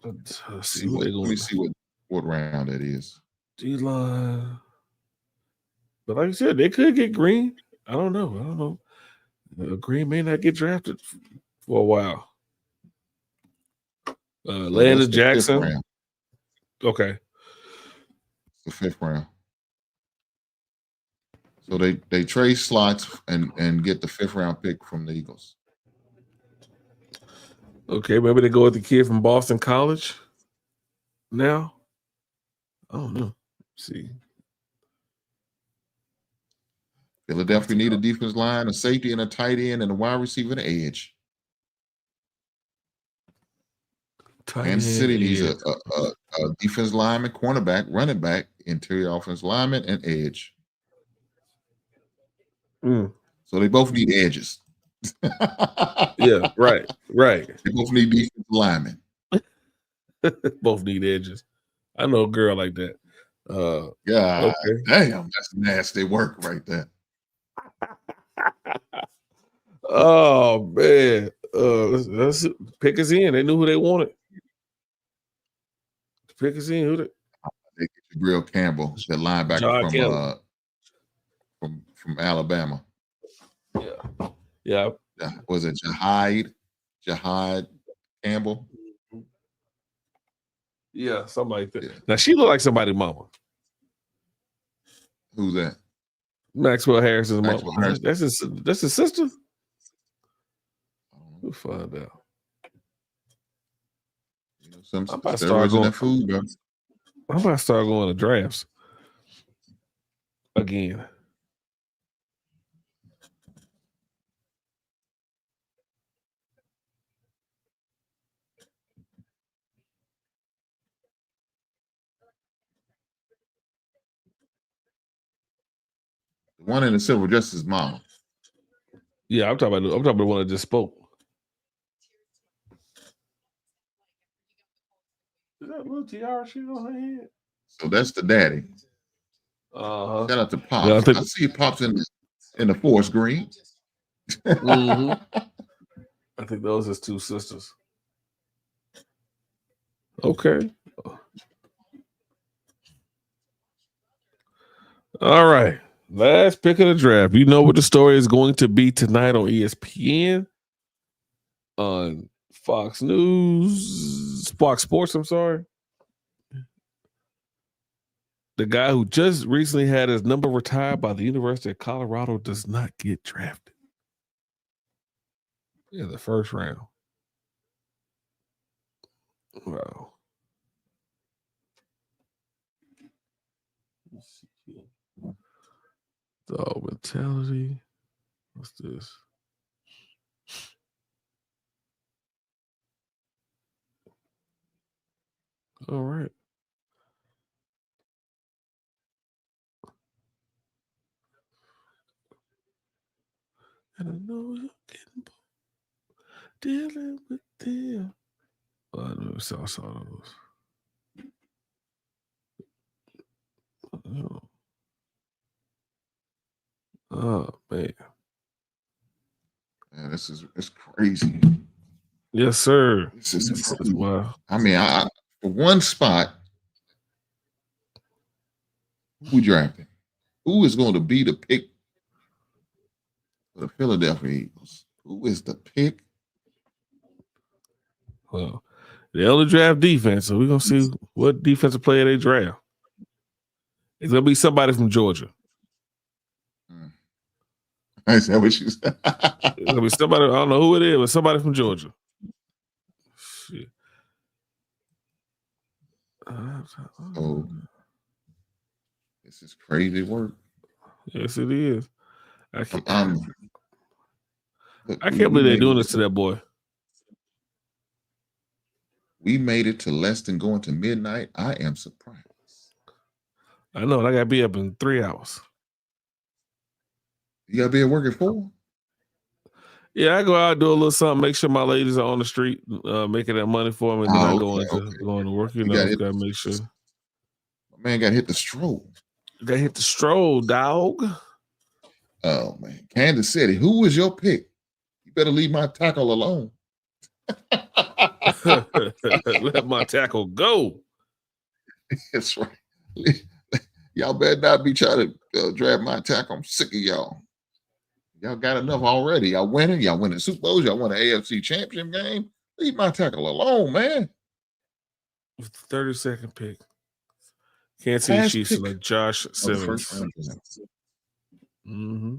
Let's Let see what they're me going. see what round that is. D-line. But like I said, they could get Green. I don't know. Green may not get drafted for a while. Landon that's the fifth Jackson. round. Okay. The 5th round. So they trade slots and get the 5th round pick from the Eagles. Okay, maybe they go with the kid from Boston College now. I don't know. Let's see. Philadelphia need a defense line, a safety, and a tight end, and a wide receiver and an edge. Kansas City needs a defense lineman, cornerback, running back, interior offense lineman, and edge. So they both need edges. Yeah, right. They both need defensive linemen. Both need edges. I know a girl like that. God, okay. damn, that's nasty work right there. Oh man, let's pick us in. They knew who they wanted. Pick us in. Who they get Jabril Campbell, the linebacker from Alabama. Yeah. Was it Jahad Campbell? Yeah, something like that. Yeah. Now she looked like somebody's mama. Who's that? Maxwell Harrison's mama. Harrison. That's his sister. We'll find out. I'm about to start going food, bro. I'm about to start going to drafts again. The one in the silver dress is mama. Yeah, I'm talking about the one that just spoke. Is that little tiara she on her head? So that's the daddy. Shout out to Pops. Yeah, I see Pops in the forest green. I think those are 2 sisters. Okay. All right. Last pick of the draft. You know what the story is going to be tonight on ESPN, on Fox Sports, I'm sorry. The guy who just recently had his number retired by the University of Colorado does not get drafted in the 1st round. Wow. Let's see here. Dog mentality. What's this? All right. And I know you're getting dealing with them. Oh, I never saw those. Oh man. Man, it's crazy. Yes, sir. This is crazy. Wow. I mean, for one spot, who drafting? Who is going to be the pick for the Philadelphia Eagles? Who is the pick? Well, they only draft defense, so we're gonna see what defensive player they draft. It's gonna be somebody from Georgia. I said what you said. It's gonna be somebody. I don't know who it is, but somebody from Georgia. Shit. Oh, this is crazy work. Yes, it is. I can't Look, believe they're doing this to that boy. We made it to less than going to midnight. I am surprised. I know. I gotta be up in 3 hours. You gotta be at work at 4? Yeah, I go out, do a little something, make sure my ladies are on the street, making that money for them, and then I go into work. You know, gotta make sure. My man got hit the stroll. Got hit the stroll, dog. Oh man, Kansas City. Who was your pick? You better leave my tackle alone. Let my tackle go. That's right. Y'all better not be trying to draft my tackle. I'm sick of y'all. Y'all got enough already. Y'all winning Super Bowls. Y'all won an AFC championship game. Leave my tackle alone, man. With the 32nd pick. Kansas City Chiefs like Josh Simmons. Mm-hmm.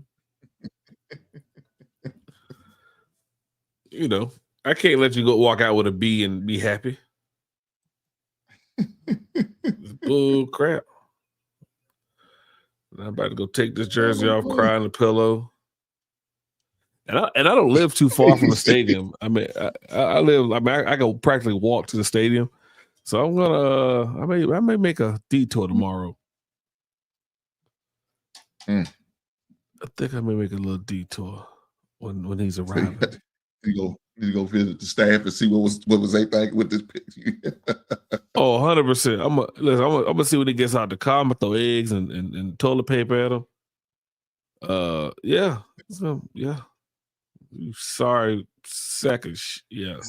You know, I can't let you go walk out with a B and be happy. Bull crap. I'm about to go take this jersey off, cry on the pillow. And I don't live too far from the stadium. I mean, I go practically walk to the stadium. So I'm gonna I may make a detour tomorrow. I think I may make a little detour when he's arriving. You go visit the staff and see what was they thinking with this picture. Oh, 100%. I'm gonna see when he gets out the car. I'm gonna throw eggs and toilet paper at him. Yeah. Yeah. You sorry sack of yeah.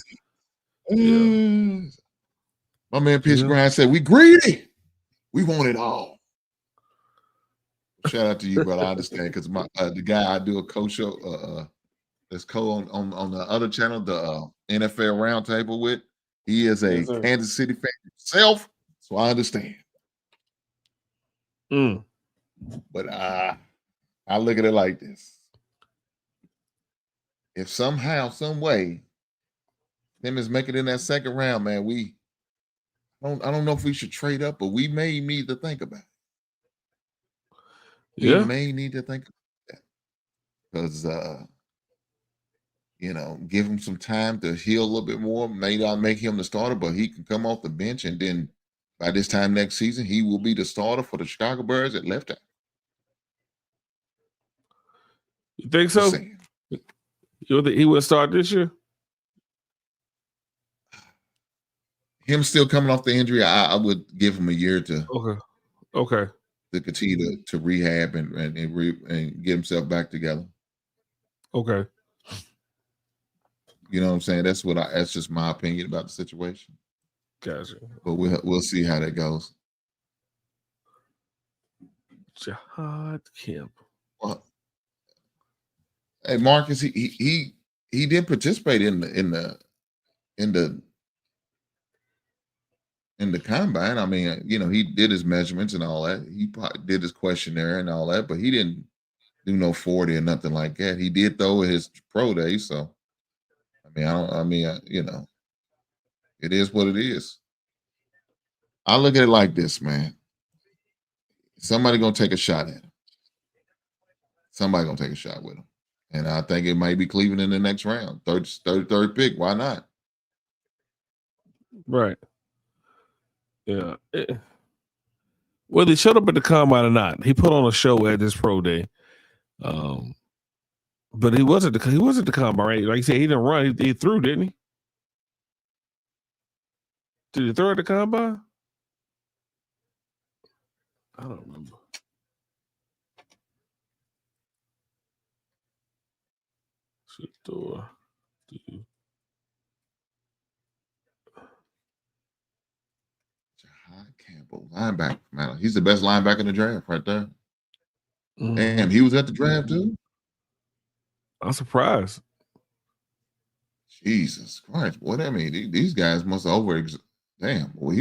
My man Pitch Grind said, "We greedy. We want it all." Shout out to you, brother. I understand because the guy I do a co-show, that's on the other channel, the NFL Roundtable with. He is a Kansas City fan himself, so I understand. But I look at it like this: if somehow, some way, them is making it in that second round, man, I don't know if we should trade up, but we may need to think about it. We may need to think about that because give him some time to heal a little bit more. May not make him the starter, but he can come off the bench, and then by this time next season, he will be the starter for the Chicago Bears at left tackle. You think so? He would start this year? Him still coming off the injury, I would give him a year to to continue to rehab and get himself back together. Okay. You know what I'm saying? That's just my opinion about the situation. Gotcha. But we'll see how that goes. Jihad Campbell. Well, hey Marcus, he did participate in the combine. I mean, he did his measurements and all that. He probably did his questionnaire and all that, but he didn't do no 40 or nothing like that. He did though his pro day. So, it is what it is. I look at it like this, man. Somebody gonna take a shot at him. Somebody gonna take a shot with him, and I think it might be Cleveland in the next round, third pick. Why not? Right. Yeah. Whether he showed up at the combine or not, he put on a show at this pro day. But he wasn't the combine, right? Like you said, he didn't run. He threw, didn't he? Did he throw at the combine? I don't remember. Campbell, linebacker, man. He's the best linebacker in the draft right there. Damn, he was at the draft too? I'm surprised. Jesus Christ. What I mean, these guys must damn, well,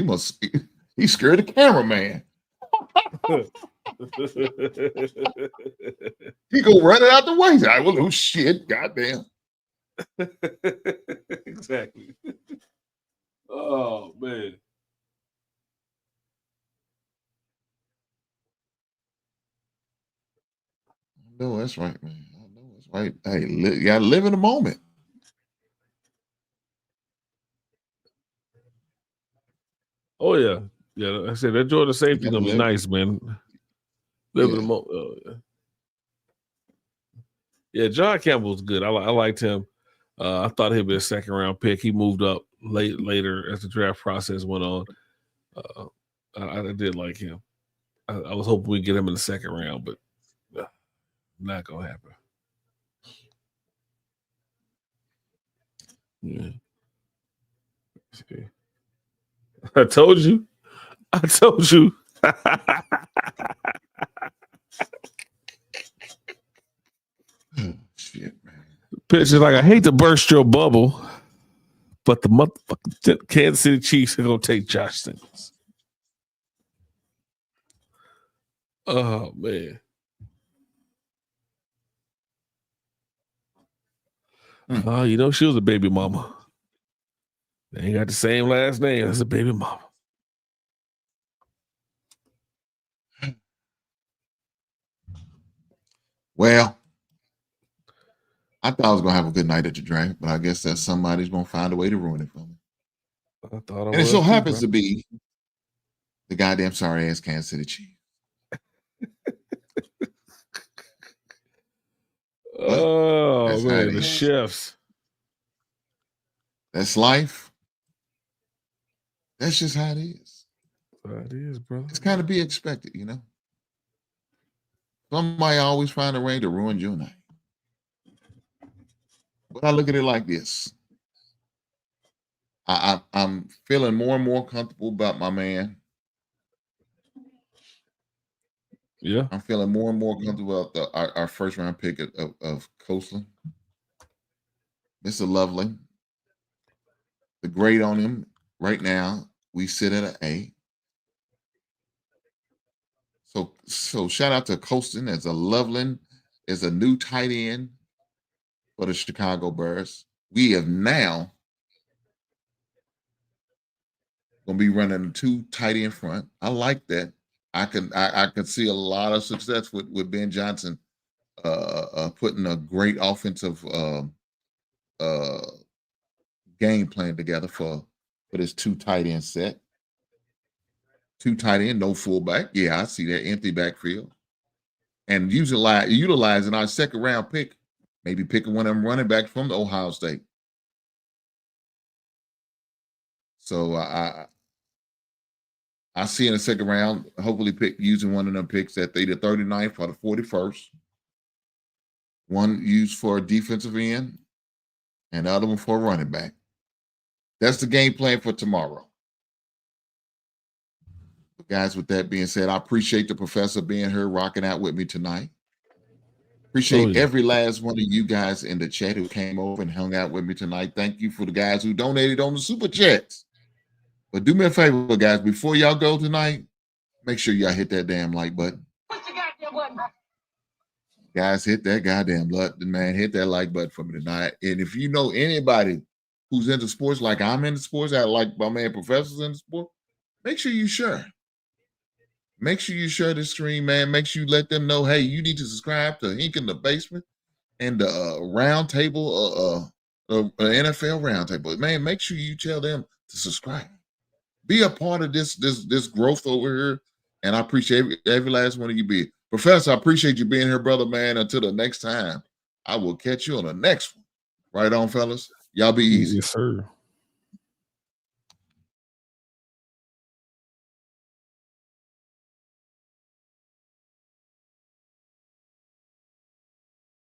he scared the cameraman. He go running out the way. He's like, well, oh shit, goddamn. Exactly. Oh man. No, that's right, man. I know that's right. Hey, you gotta live in the moment. Oh yeah, yeah. I said that Georgia safety gonna be nice, man. Live in the moment. Yeah, John Campbell's good. I liked him. I thought he'd be a second round pick. He moved up later as the draft process went on. I did like him. I was hoping we'd get him in the second round, but not gonna happen. Yeah. I told you. Shit, man. Pitcher's like, I hate to burst your bubble, but the motherfucking Kansas City Chiefs are gonna take Josh Singles. Oh man. You know, she was a baby mama. They ain't got the same last name as a baby mama. Well, I thought I was gonna have a good night at the draft, but I guess that somebody's gonna find a way to ruin it for me. I thought and it so happens to be the goddamn sorry ass Kansas City Chiefs. Oh man, the chefs. That's life. That's just how it is. How it is, brother. It's kind of be expected, you know. Somebody always find a way to ruin your night. But I look at it like this. I'm feeling more and more comfortable about my man. Yeah. I'm feeling more and more comfortable about our first round pick of Coastland. Mr. Lovely. The grade on him right now, we sit at an A. So shout out to Coaston as a Loveland, as a new tight end for the Chicago Bears. We have now gonna be running 2 tight end front. I like that. I can see a lot of success with Ben Johnson putting a great offensive game plan together for this 2 tight end set. 2 tight end, no fullback. Yeah, I see that empty backfield. And utilizing our second round pick, maybe picking one of them running backs from the Ohio State. So I see in the second round, hopefully using one of them picks at either 39th or the 41st. One used for a defensive end and the other one for a running back. That's the game plan for tomorrow. But guys, with that being said, I appreciate the professor being here, rocking out with me tonight. Appreciate every last one of you guys in the chat who came over and hung out with me tonight. Thank you for the guys who donated on the super chats. But do me a favor, guys, before y'all go tonight, make sure y'all hit that damn like button. Push the goddamn button. Guys, hit that goddamn button, man. Hit that like button for me tonight. And if you know anybody who's into sports like I'm into sports, I like my man professors into sport, make sure you share. Make sure you share the stream, man. Make sure you let them know, hey, you need to subscribe to Hink in the Basement and the round table, NFL round table. Man, make sure you tell them to subscribe. Be a part of this growth over here. And I appreciate every last one of you being. Professor, I appreciate you being here, brother, man. Until the next time, I will catch you on the next one. Right on, fellas. Y'all be easy. Yes, sir.